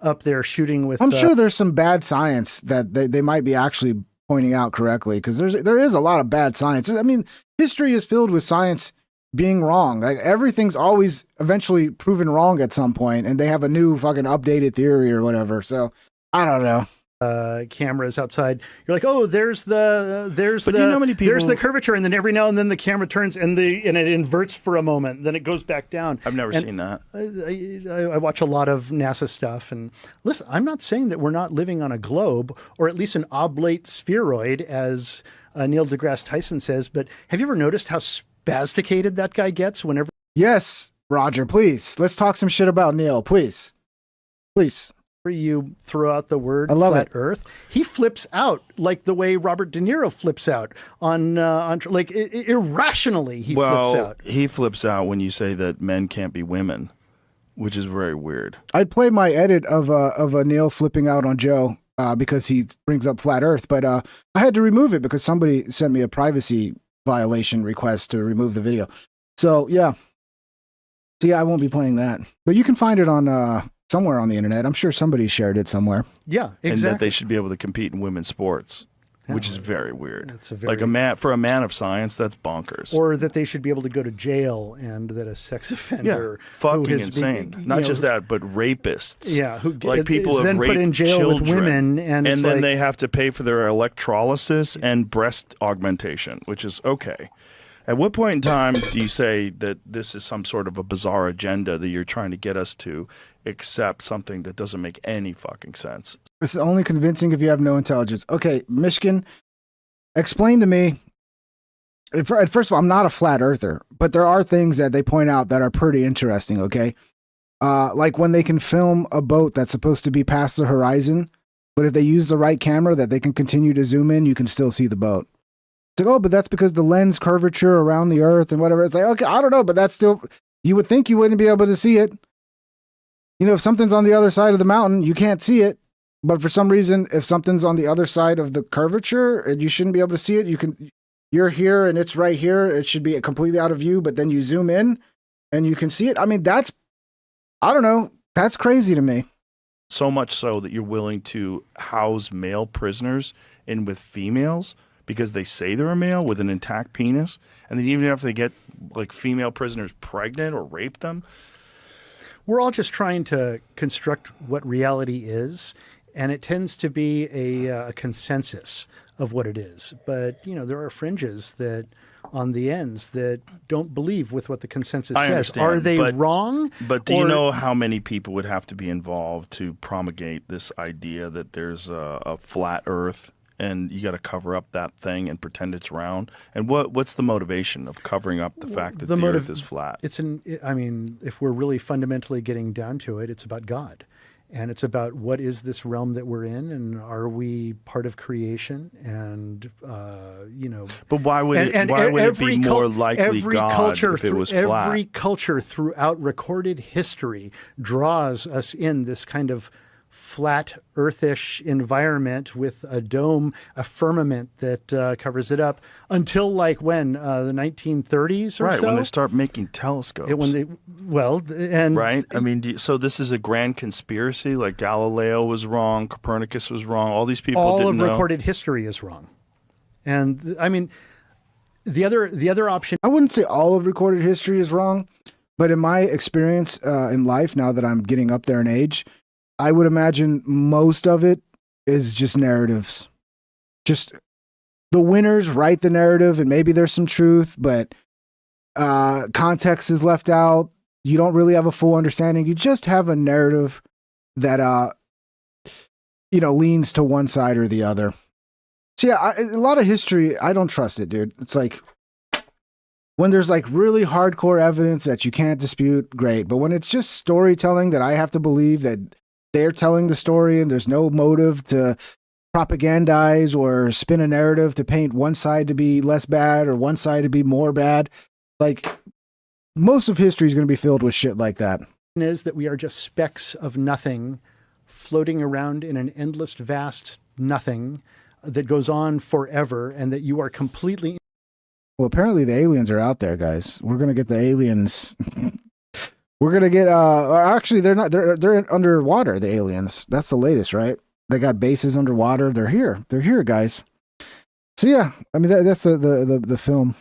up there shooting with. I'm sure there's some bad science that they might be actually pointing out correctly, because there is a lot of bad science. I mean, history is filled with science being wrong. Like, everything's always eventually proven wrong at some point, and they have a new fucking updated theory or whatever. So I don't know. Cameras outside. You're like, oh, there's the But do you know how many people- there's the curvature, and then every now and then the camera turns and it inverts for a moment, then it goes back down. I've never seen that. I watch a lot of NASA stuff, and listen, I'm not saying that we're not living on a globe, or at least an oblate spheroid, as Neil deGrasse Tyson says. But have you ever noticed how spasticated that guy gets whenever? Yes, Roger, please. Let's talk some shit about Neil, please. Please. You throw out the word I love flat it. Earth, he flips out like the way Robert De Niro flips out on like irrationally. He flips out. He flips out when you say that men can't be women, which is very weird. I'd play my edit of a Neil flipping out on Joe because he brings up flat Earth, but I had to remove it because somebody sent me a privacy violation request to remove the video. So yeah, I won't be playing that, but you can find it on somewhere on the internet. I'm sure somebody shared it somewhere. Yeah, exactly. And that they should be able to compete in women's sports, which is very weird. It's a very, like for a man of science, that's bonkers. Or that they should be able to go to jail, and that a sex offender, fucking who has insane. been, Not just that, but rapists. Yeah, who like people is have then raped put in jail children, with women, and it's then like, they have to pay for their electrolysis and breast augmentation, which is okay. At what point in time do you say that this is some sort of a bizarre agenda that you're trying to get us to accept something that doesn't make any fucking sense? This is only convincing if you have no intelligence. Okay, Michigan, explain to me. First of all, I'm not a flat earther, but there are things that they point out that are pretty interesting, okay? Like when they can film a boat that's supposed to be past the horizon, but if they use the right camera that they can continue to zoom in, you can still see the boat. It's like, oh, but that's because the lens curvature around the earth and whatever. It's like, okay, I don't know, but that's still, you would think you wouldn't be able to see it. You know, if something's on the other side of the mountain, you can't see it. But for some reason, if something's on the other side of the curvature and you shouldn't be able to see it, you're here and it's right here. It should be completely out of view, but then you zoom in and you can see it. I mean, I don't know. That's crazy to me. So much so that you're willing to house male prisoners in with females because they say they're a male with an intact penis. And then even if they get like female prisoners pregnant or rape them. We're all just trying to construct what reality is, and it tends to be a consensus of what it is. But, you know, there are fringes that on the ends that don't believe with what the consensus I says. understand, Are they wrong? But do you know how many people would have to be involved to promulgate this idea that there's a flat Earth and you got to cover up that thing and pretend it's round? And what's the motivation of covering up the fact that the Earth is flat? I mean, if we're really fundamentally getting down to it, it's about God. And it's about what is this realm that we're in, and are we part of creation? And you know, but why would it be more likely God if it was flat? Every culture throughout recorded history draws us in this kind of flat earthish environment with a dome, a firmament that covers it up until like when the 1930s or right, so. When they start making telescopes. Right. I mean, so this is a grand conspiracy. Like Galileo was wrong, Copernicus was wrong. All these people all didn't of know. recorded history is wrong. And I mean, the other option. I wouldn't say all of recorded history is wrong, but in my experience in life, now that I'm getting up there in age, I would imagine most of it is just narratives. Just the winners write the narrative, and maybe there's some truth, but context is left out. You don't really have a full understanding. You just have a narrative that, leans to one side or the other. So yeah, a lot of history, I don't trust it, dude. It's like when there's like really hardcore evidence that you can't dispute, great. But when it's just storytelling that I have to believe that they're telling the story and there's no motive to propagandize or spin a narrative to paint one side to be less bad or one side to be more bad. Like most of history is going to be filled with shit like that. Is that we are just specks of nothing floating around in an endless, vast nothing that goes on forever, and that you are completely. Well, apparently the aliens are out there, guys. We're going to get the aliens We're gonna get actually they're not they're underwater, the aliens. That's the latest, right? They got bases underwater. They're here. They're here, guys. So yeah, I mean that's the film.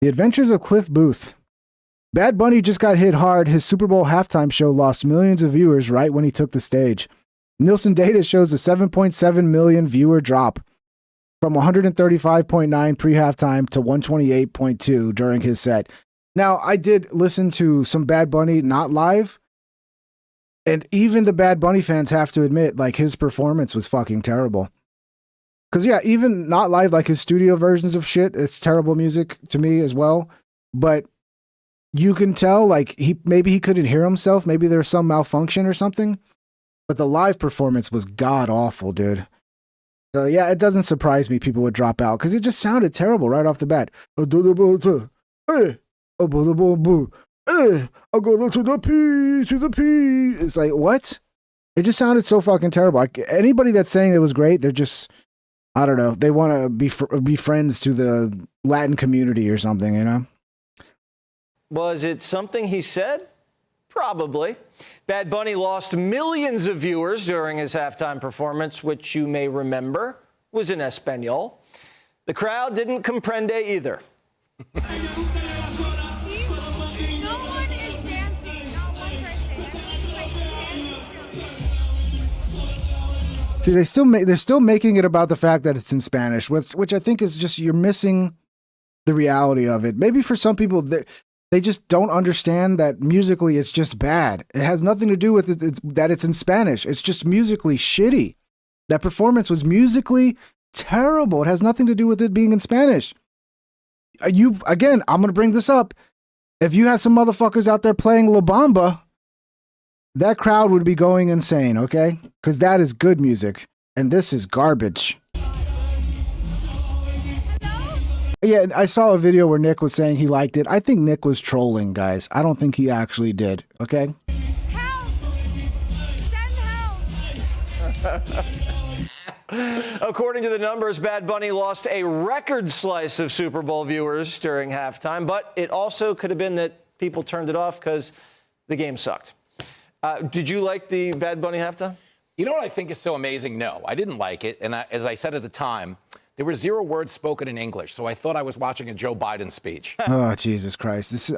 The Adventures of Cliff Booth. Bad Bunny just got hit hard. His Super Bowl halftime show lost millions of viewers right when he took the stage. Nielsen data shows a 7.7 million viewer drop from 135.9 pre-halftime to 128.2 during his set. Now, I did listen to some Bad Bunny not live, and even the Bad Bunny fans have to admit, like, his performance was fucking terrible. Because, yeah, even not live, like his studio versions of shit, it's terrible music to me as well. But you can tell, like, maybe he couldn't hear himself. Maybe there's some malfunction or something. But the live performance was god-awful, dude. So, yeah, it doesn't surprise me people would drop out, because it just sounded terrible right off the bat. I'll go to the P. It's like, what? It just sounded so fucking terrible. Like, anybody that's saying it was great, they're just, I don't know, they want to be friends to the Latin community or something, you know? Was it something he said? Probably. Bad Bunny lost millions of viewers during his halftime performance, which you may remember was in Espanol. The crowd didn't comprende either. See, they're still making it about the fact that it's in Spanish, which I think is just, you're missing the reality of it. Maybe for some people, they just don't understand that musically it's just bad. It has nothing to do with that it's in Spanish. It's just musically shitty. That performance was musically terrible. It has nothing to do with it being in Spanish. Again, I'm going to bring this up. If you had some motherfuckers out there playing La Bamba, that crowd would be going insane, okay? Because that is good music, and this is garbage. Yeah, I saw a video where Nick was saying he liked it. I think Nick was trolling, guys. I don't think he actually did, okay? According to the numbers, Bad Bunny lost a record slice of Super Bowl viewers during halftime, but it also could have been that people turned it off because the game sucked. Did you like the Bad Bunny halftime? You know what I think is so amazing? No, I didn't like it. And as I said at the time, there were 0 words spoken in English, so I thought I was watching a Joe Biden speech. Oh, Jesus Christ. This is...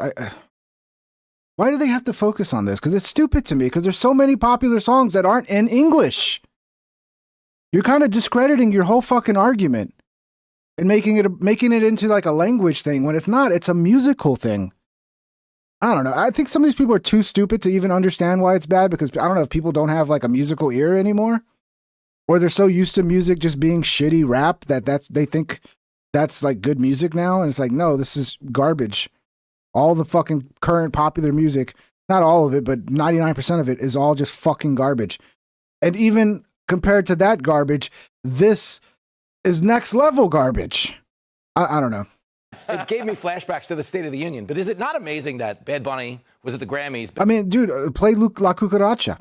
why do they have to focus on this? Because it's stupid to me, because there's so many popular songs that aren't in English. You're kind of discrediting your whole fucking argument and making it into like a language thing when it's not. It's a musical thing. I don't know. I think some of these people are too stupid to even understand why it's bad, because I don't know if people don't have like a musical ear anymore, or they're so used to music just being shitty rap that they think that's like good music now. And it's like, no, this is garbage. All the fucking current popular music, not all of it, but 99% of it is all just fucking garbage. And even compared to that garbage, this is next level garbage. I don't know. It gave me flashbacks to the State of the Union. But is it not amazing that Bad Bunny was at the Grammys? I mean, dude, play La Cucaracha.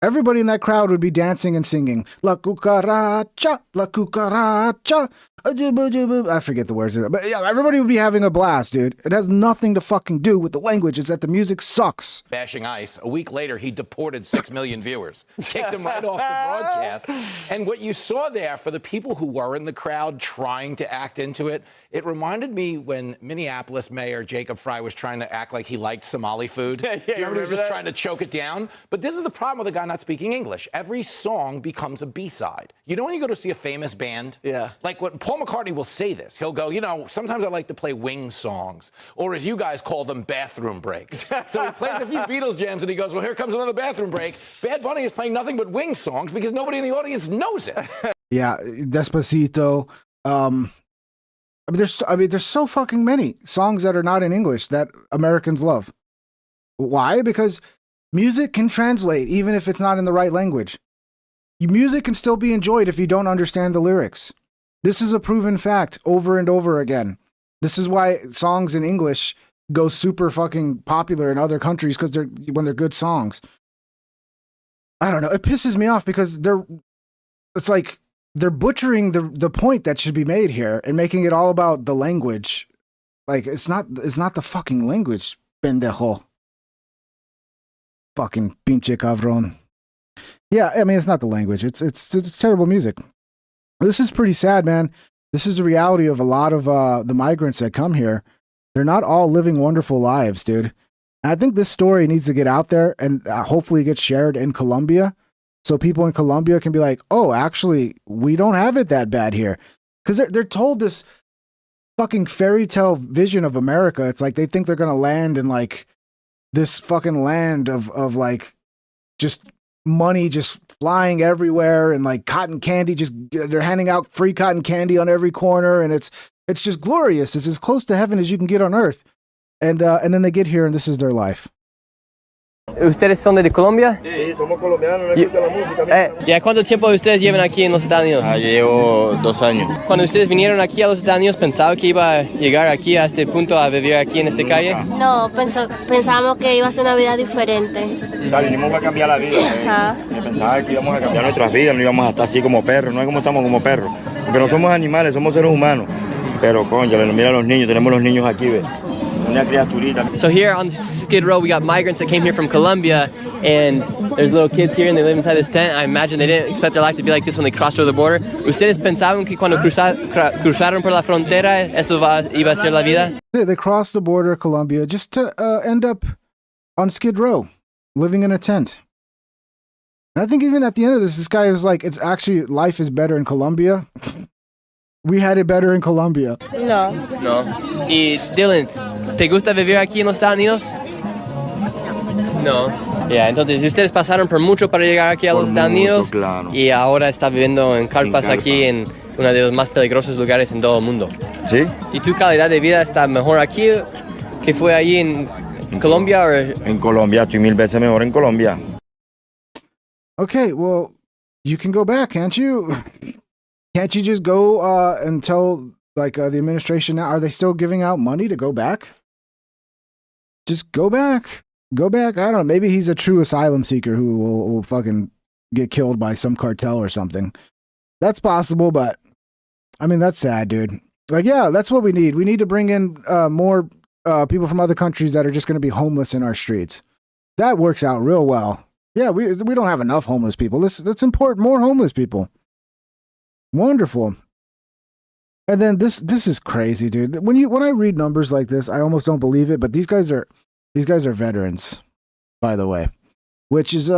Everybody in that crowd would be dancing and singing La Cucaracha, La Cucaracha. I forget the words, but yeah, everybody would be having a blast, dude. It has nothing to fucking do with the language. It's that the music sucks. Bashing ICE. A week later, he deported 6 million viewers. Kicked them right off the broadcast. And what you saw there, for the people who were in the crowd trying to act into it, it reminded me when Minneapolis Mayor Jacob Frey was trying to act like he liked Somali food. Do you remember he was just trying to choke it down? But this is the problem with a guy not speaking English. Every song becomes a B-side. You know when you go to see a famous band? Yeah. Like what Paul McCartney will say this. He'll go, you know, sometimes I like to play wing songs, or as you guys call them, bathroom breaks. So he plays a few Beatles jams and he goes, well, here comes another bathroom break. Bad Bunny is playing nothing but wing songs because nobody in the audience knows it. Yeah, Despacito. There's so fucking many songs that are not in English that Americans love. Why? Because music can translate even if it's not in the right language. Music can still be enjoyed if you don't understand the lyrics. This is a proven fact over and over again. This is why songs in English go super fucking popular in other countries, because when they're good songs. I don't know. It pisses me off because it's like they're butchering the point that should be made here and making it all about the language. Like it's not the fucking language, pendejo. Fucking pinche cabron. Yeah, I mean, it's not the language. It's terrible music. This is pretty sad, man. This is the reality of a lot of the migrants that come here. They're not all living wonderful lives, dude. And I think this story needs to get out there and hopefully get shared in Colombia, so people in Colombia can be like, oh, actually, we don't have it that bad here. Because they're told this fucking fairy tale vision of America. It's like they think they're going to land in like this fucking land of like just money just flying everywhere and like cotton candy. Just they're handing out free cotton candy on every corner. And it's just glorious. It's as close to heaven as you can get on earth. And then they get here and this is their life. ¿Ustedes son de Colombia? Sí, somos colombianos, nos gusta la música. ¿Ya cuánto tiempo ustedes llevan aquí en los Estados Unidos? Llevo 2 años. Cuando ustedes vinieron aquí a los Estados Unidos, ¿pensaban que iba a llegar aquí a este punto a vivir aquí en esta calle? No, pensábamos que iba a ser una vida diferente. O sea, vinimos a cambiar la vida. Pensaba que íbamos a cambiar nuestras vidas, no íbamos a estar así como perros, no es como estamos como perros. Porque no somos animales, somos seres humanos. Pero, coño, mira a los niños, tenemos los niños aquí, ¿ves? So here on Skid Row, we got migrants that came here from Colombia, and there's little kids here, and they live inside this tent. I imagine they didn't expect their life to be like this when they crossed over the border. ¿Ustedes pensaban que cuando cruzaron por la frontera, eso iba a ser la vida? They crossed the border of Colombia just to end up on Skid Row, living in a tent. And I think even at the end of this guy was like, it's actually, life is better in Colombia. We had it better in Colombia. No. Y Dylan, ¿te gusta vivir aquí en los Estados Unidos? No. Entonces ustedes pasaron por mucho para llegar aquí a los Estados Unidos, claro. Y ahora está viviendo en carpas aquí en uno de los más peligrosos lugares en todo el mundo. ¿Sí? ¿Y tu calidad de vida está mejor aquí que fue allí en Colombia? En Colombia, estoy 1000 veces mejor en Colombia. Okay, well, you can go back, can't you? Can't you just go and tell like the administration now? Are they still giving out money to go back? Just go back. Go back. I don't know. Maybe he's a true asylum seeker who will fucking get killed by some cartel or something. That's possible, but I mean, that's sad, dude. Like, yeah, that's what we need. We need to bring in more people from other countries that are just going to be homeless in our streets. That works out real well. Yeah, we don't have enough homeless people. Let's import more homeless people. Wonderful. And then this is crazy, dude. When I read numbers like this, I almost don't believe it, but these guys are veterans, by the way, which is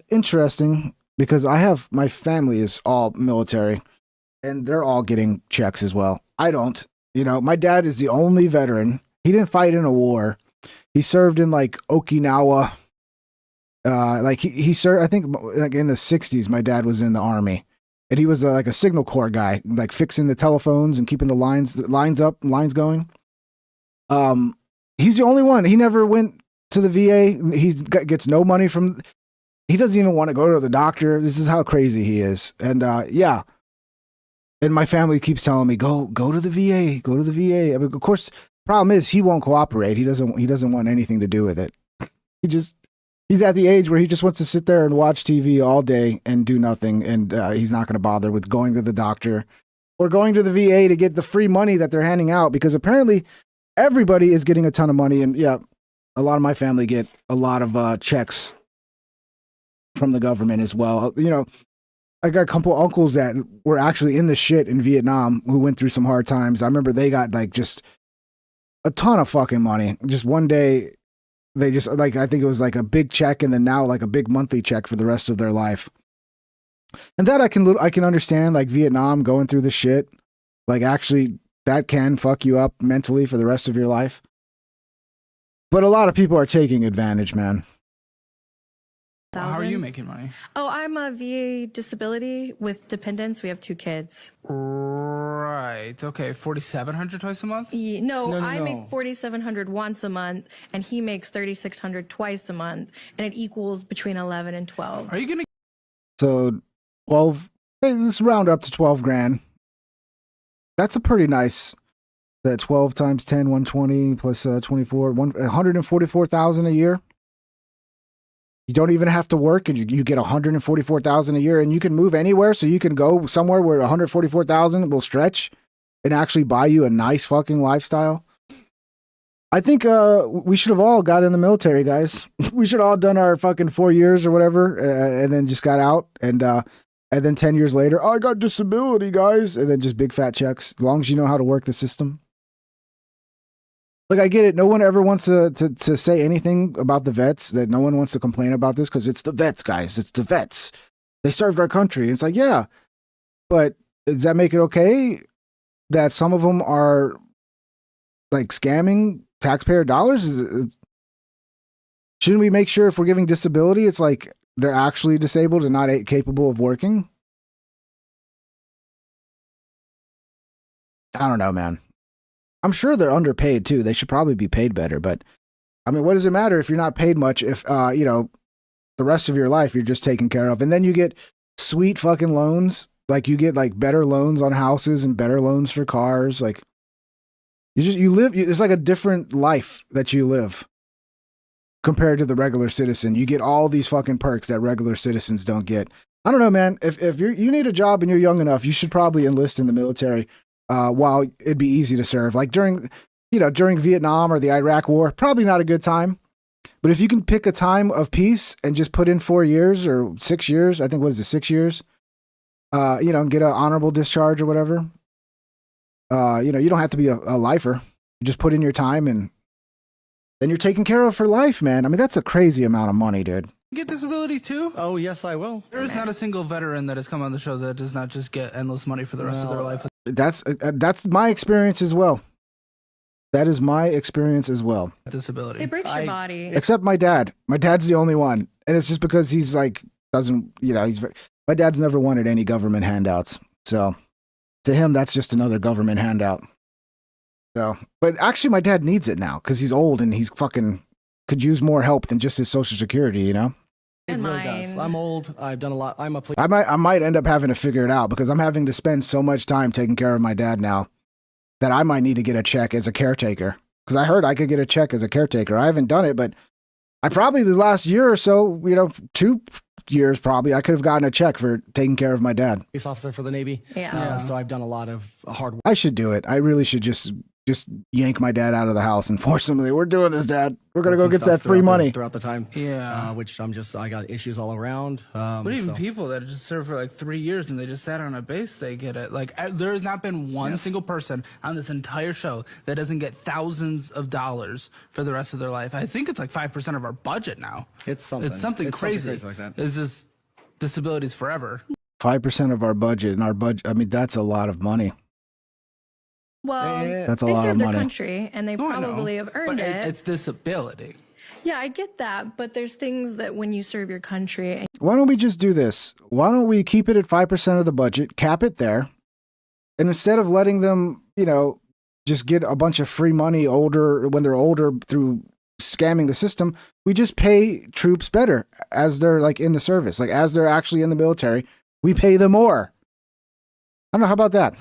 interesting because my family is all military and they're all getting checks as well. I don't. You know, my dad is the only veteran. He didn't fight in a war. He served in like Okinawa. Like he served, I think like in the 60s, my dad was in the army. And he was like a signal corps guy, like fixing the telephones and keeping the lines going. He's the only one. He never went to the VA. He gets no money from. He doesn't even want to go to the doctor. This is how crazy he is. And yeah. And my family keeps telling me, go to the VA, go to the VA. I mean, of course, problem is he won't cooperate. He doesn't want anything to do with it. He's at the age where he just wants to sit there and watch TV all day and do nothing. And he's not going to bother with going to the doctor or going to the VA to get the free money that they're handing out, because apparently everybody is getting a ton of money. And yeah, a lot of my family get a lot of checks from the government as well. You know, I got a couple uncles that were actually in the shit in Vietnam who went through some hard times. I remember they got like just a ton of fucking money. Just one day, they just like, I think it was like a big check and then now like a big monthly check for the rest of their life. And that I can understand, like Vietnam going through the shit, like actually that can fuck you up mentally for the rest of your life. But a lot of people are taking advantage, man. How are you making money? Oh, I'm a VA disability with dependents. We have 2 kids. Right. Okay. 4,700 twice a month? No, I make 4,700 once a month, and he makes 3,600 twice a month, and it equals between 11 and 12. Are you gonna? So 12. Hey, let's round up to 12 grand. That's a pretty nice. That 12 times 10, 120 plus 24, 144,000 a year. You don't even have to work, and you get 144,000 a year, and you can move anywhere. So you can go somewhere where 144,000 will stretch and actually buy you a nice fucking lifestyle. I think we should have all got in the military, guys. We should all done our fucking 4 years or whatever, and then just got out, and then 10 years later, I got disability, guys, and then just big fat checks. As long as you know how to work the system. Like, I get it. No one ever wants to say anything about the vets. That no one wants to complain about this because it's the vets, guys. It's the vets. They served our country. It's like, yeah, but does that make it okay that some of them are like scamming taxpayer dollars? Shouldn't we make sure if we're giving disability, it's like they're actually disabled and not capable of working? I don't know, man. I'm sure they're underpaid too. They should probably be paid better. But I mean, what does it matter if you're not paid much if, you know, the rest of your life you're just taken care of, and then you get sweet fucking loans. Like you get like better loans on houses and better loans for cars. Like you live, it's like a different life that you live compared to the regular citizen. You get all these fucking perks that regular citizens don't get. I don't know, man. If you need a job and you're young enough, you should probably enlist in the military while it'd be easy to serve. Like during Vietnam or the Iraq War, probably not a good time. But if you can pick a time of peace and just put in 4 years or 6 years, I think, what is it, 6 years? You know, and get an honorable discharge or whatever. You know, you don't have to be a lifer. You just put in your time and then you're taken care of for life, man. I mean, that's a crazy amount of money, dude. You get disability too? Oh, yes, I will. There is not a single veteran that has come on the show that does not just get endless money for the rest of their life. That's my experience as well. That is my experience as well. Disability. It breaks your body. Except my dad. My dad's the only one. And it's just because he's like, doesn't, you know, my dad's never wanted any government handouts. So to him, that's just another government handout. So, but actually my dad needs it now because he's old and he's fucking could use more help than just his Social Security, you know? It really does. I'm old. I've done a lot. I'm a police. I might end up having to figure it out because I'm having to spend so much time taking care of my dad now that I might need to get a check as a caretaker. Because I heard I could get a check as a caretaker. I haven't done it, but I probably the last year or so, you know, 2 years probably, I could have gotten a check for taking care of my dad. Police officer for the Navy. Yeah. So I've done a lot of hard work. I should do it. I really should just yank my dad out of the house and force him. We're doing this, Dad. We're gonna go get that free money throughout the time. Yeah. Which I got issues all around. But even people that just served for like 3 years and they just sat on a base, they get it. Like there has not been one single person on this entire show that doesn't get thousands of dollars for the rest of their life. I think it's like 5% of our budget now. It's something. It's something crazy. Like that. It's just disabilities forever. 5% of our budget, and our budget. I mean, that's a lot of money. Well, that's a they lot of serve their money. country and they probably have earned But it. it's disability. Yeah, I get that, but there's things that when you serve your country and Why don't we just do this? Why don't we keep it at 5% of the budget, cap it there, and instead of letting them, you know, just get a bunch of free money when they're older through scamming the system, we just pay troops better as they're like in the service, like as they're actually in the military, we pay them more. I don't know. How about that?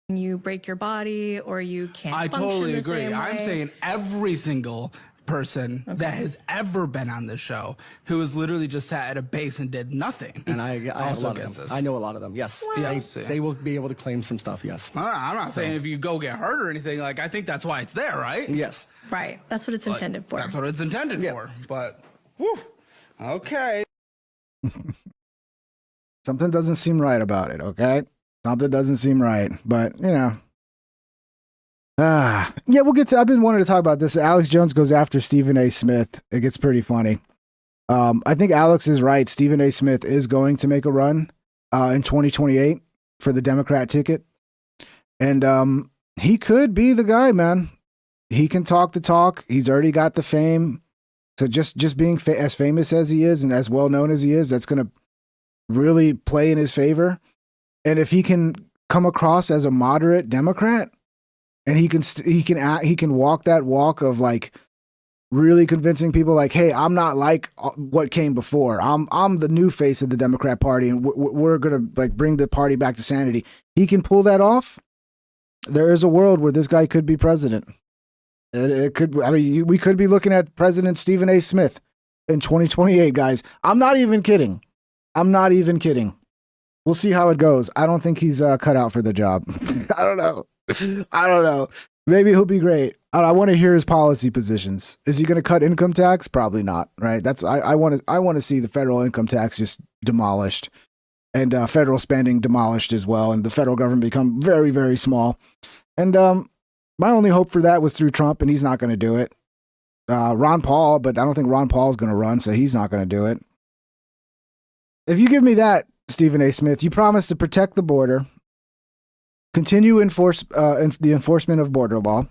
you break your body or you can't I function totally the agree. same I'm way. saying every single person that has ever been on this show who has literally just sat at a base and did nothing. And I have a also lot of gets them. this. I know a lot of them. Yes. Yeah, They will be able to claim some stuff. Yes. I'm not saying if you go get hurt or anything. Like, I think that's why it's there, right? Yes. Right. That's what it's intended for. That's what it's intended for. But, whew, okay. Something doesn't seem right about it, okay? Something doesn't seem right, but, you know. Yeah, we'll get to, I've been wanting to talk about this. Alex Jones goes after Stephen A. Smith. It gets pretty funny. I think Alex is right. Stephen A. Smith is going to make a run in 2028 for the Democrat ticket. And he could be the guy, man. He can talk the talk. He's already got the fame. So just being as famous as he is and as well known as he is, that's going to really play in his favor. And if he can come across as a moderate Democrat, and he can walk that walk of like really convincing people like, hey, I'm not like what came before. I'm the new face of the Democrat Party, and we're gonna like bring the party back to sanity. He can pull that off. There is a world where this guy could be president. It could. I mean, we could be looking at President Stephen A. Smith in 2028, guys. I'm not even kidding. We'll see how it goes. I don't think he's cut out for the job. I don't know. Maybe he'll be great. I want to hear his policy positions. Is he going to cut income tax? Probably not. Right. I want to see the federal income tax just demolished, and federal spending demolished as well, and the federal government become very, very small. And my only hope for that was through Trump, and he's not going to do it. Ron Paul, but I don't think Ron Paul is going to run, so he's not going to do it. If you give me that, Stephen A. Smith, you promise to protect the border, continue the enforcement of border law.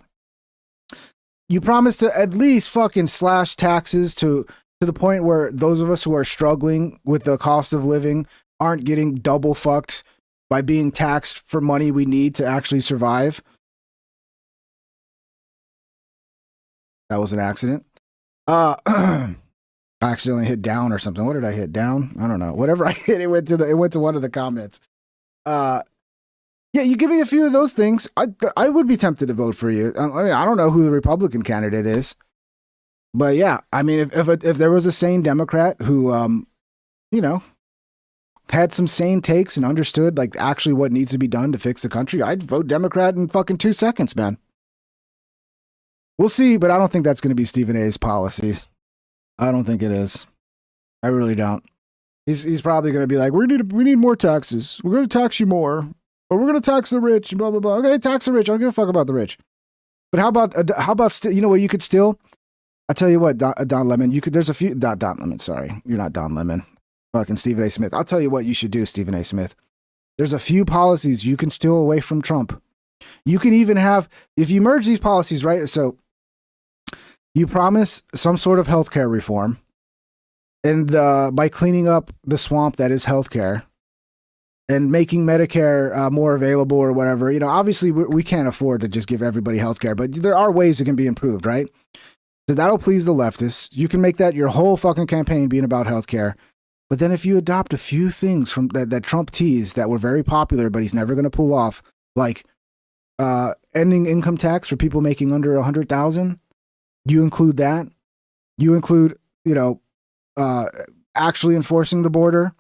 You promise to at least fucking slash taxes to the point where those of us who are struggling with the cost of living aren't getting double fucked by being taxed for money we need to actually survive. That was an accident. I accidentally hit down or something. What did I hit? Down? I don't know. Whatever I hit, it went to one of the comments. Yeah, you give me a few of those things, I would be tempted to vote for you. I mean, I don't know who the Republican candidate is, but yeah, I mean, if there was a sane Democrat who, had some sane takes and understood like actually what needs to be done to fix the country, I'd vote Democrat in fucking 2 seconds, man. We'll see, but I don't think that's going to be Stephen A's policy. I don't think it is. I really don't. He's probably going to be like, we need more taxes. We're going to tax you more. Or we're going to tax the rich and blah, blah, blah. Okay, tax the rich. I don't give a fuck about the rich. But how about you know what you could still, I'll tell you what, Don Lemon, there's a few, Don Lemon, sorry. You're not Don Lemon. Fucking Stephen A. Smith. I'll tell you what you should do, Stephen A. Smith. There's a few policies you can steal away from Trump. You can even have, if you merge these policies, right? So you promise some sort of healthcare reform. And by cleaning up the swamp that is healthcare, and making Medicare more available or whatever, obviously we can't afford to just give everybody healthcare, but there are ways it can be improved, right? So that'll please the leftists. You can make that your whole fucking campaign being about healthcare. But then if you adopt a few things from that Trump teased that were very popular, but he's never going to pull off, like ending income tax for people making under 100,000, you include that. You include, actually enforcing the border.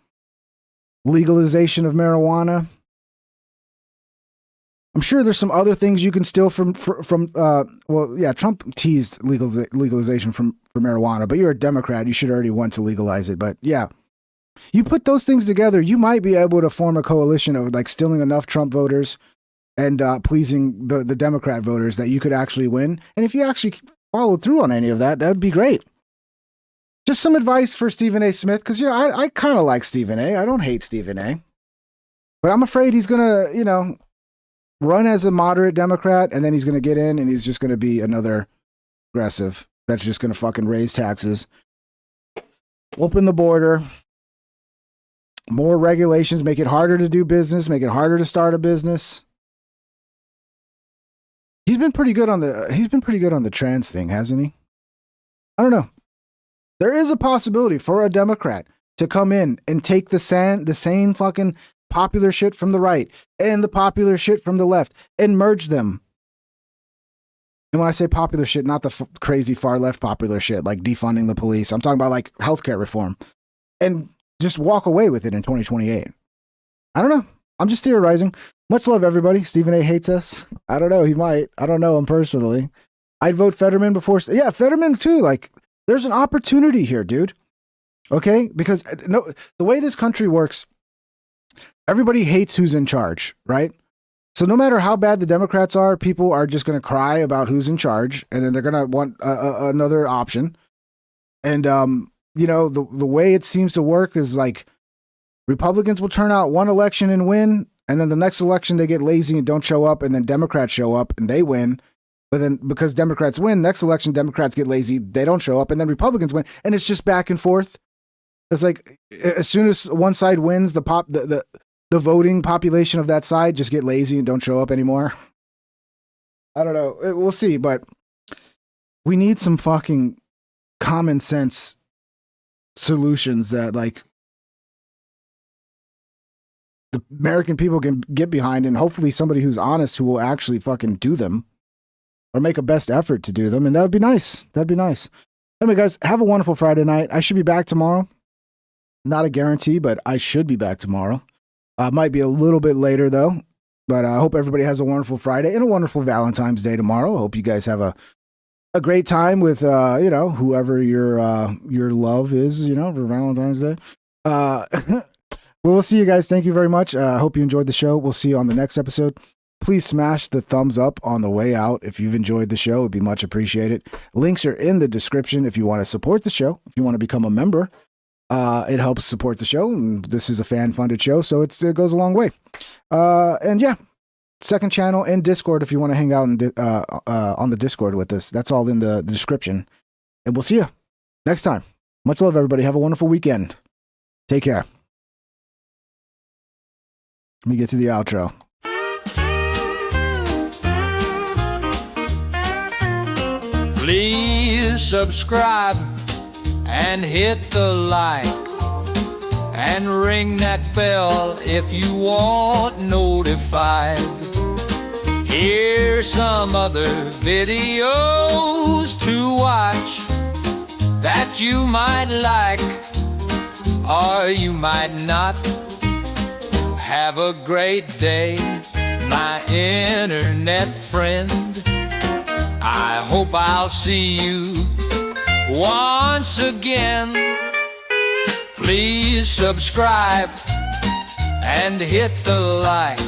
Legalization of marijuana. I'm sure there's some other things you can steal from Trump teased legalization for marijuana, but you're a Democrat. You should already want to legalize it. But yeah, you put those things together, you might be able to form a coalition of like stealing enough Trump voters and pleasing the Democrat voters that you could actually win. And if you actually followed through on any of that, that would be great. Just some advice for Stephen A. Smith, because I kind of like Stephen A. I don't hate Stephen A. But I'm afraid he's going to, run as a moderate Democrat, and then he's going to get in, and he's just going to be another progressive that's just going to fucking raise taxes, open the border, more regulations, make it harder to do business, make it harder to start a business. He's been pretty good on the trans thing, hasn't he? I don't know. There is a possibility for a Democrat to come in and take the same fucking popular shit from the right and the popular shit from the left and merge them. And when I say popular shit, not the crazy far left popular shit like defunding the police. I'm talking about like healthcare reform and just walk away with it in 2028. I don't know. I'm just theorizing. Much love, everybody. Stephen A. hates us. I don't know. He might. I don't know him personally. I'd vote Fetterman before. Yeah, Fetterman too. Like, there's an opportunity here, dude. Okay? Because the way this country works, everybody hates who's in charge, right? So no matter how bad the Democrats are, people are just going to cry about who's in charge, and then they're going to want another option. And, the way it seems to work is like Republicans will turn out one election and win, and then the next election they get lazy and don't show up, and then Democrats show up and they win. But then because Democrats win, next election Democrats get lazy, they don't show up, and then Republicans win, and it's just back and forth. It's like as soon as one side wins, the voting population of that side just get lazy and don't show up anymore. I don't know. We'll see, but we need some fucking common sense solutions that like the American people can get behind, and hopefully somebody who's honest who will actually fucking do them or make a best effort to do them. And that would be nice. That'd be nice. Anyway, guys, have a wonderful Friday night. I should be back tomorrow. Not a guarantee, but I should be back tomorrow. Might be a little bit later though. But I hope everybody has a wonderful Friday and a wonderful Valentine's Day tomorrow. I hope you guys have a great time with whoever your love is, for Valentine's Day. We'll see you guys. Thank you very much. I hope you enjoyed the show. We'll see you on the next episode. Please smash the thumbs up on the way out if you've enjoyed the show. It'd be much appreciated. Links are in the description if you want to support the show. If you want to become a member, it helps support the show. And this is a fan-funded show, so it goes a long way. And yeah, second channel and Discord if you want to hang out on the Discord with us. That's all in the description. And we'll see you next time. Much love, everybody. Have a wonderful weekend. Take care. Let me get to the outro. Please subscribe and hit the like and ring that bell if you want notified. Here's some other videos to watch that you might like or you might not. Have a great day, my internet friend. I hope I'll see you once again. Please subscribe and hit the like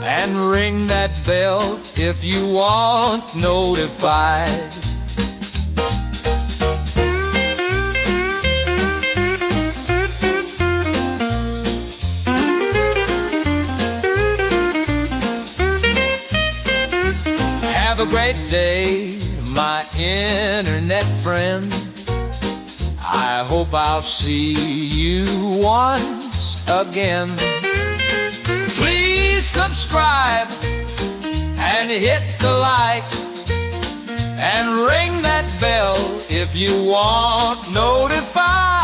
and ring that bell if you want notified. Have a great day, my internet friend. I hope I'll see you once again. Please subscribe and hit the like and ring that bell if you want notified.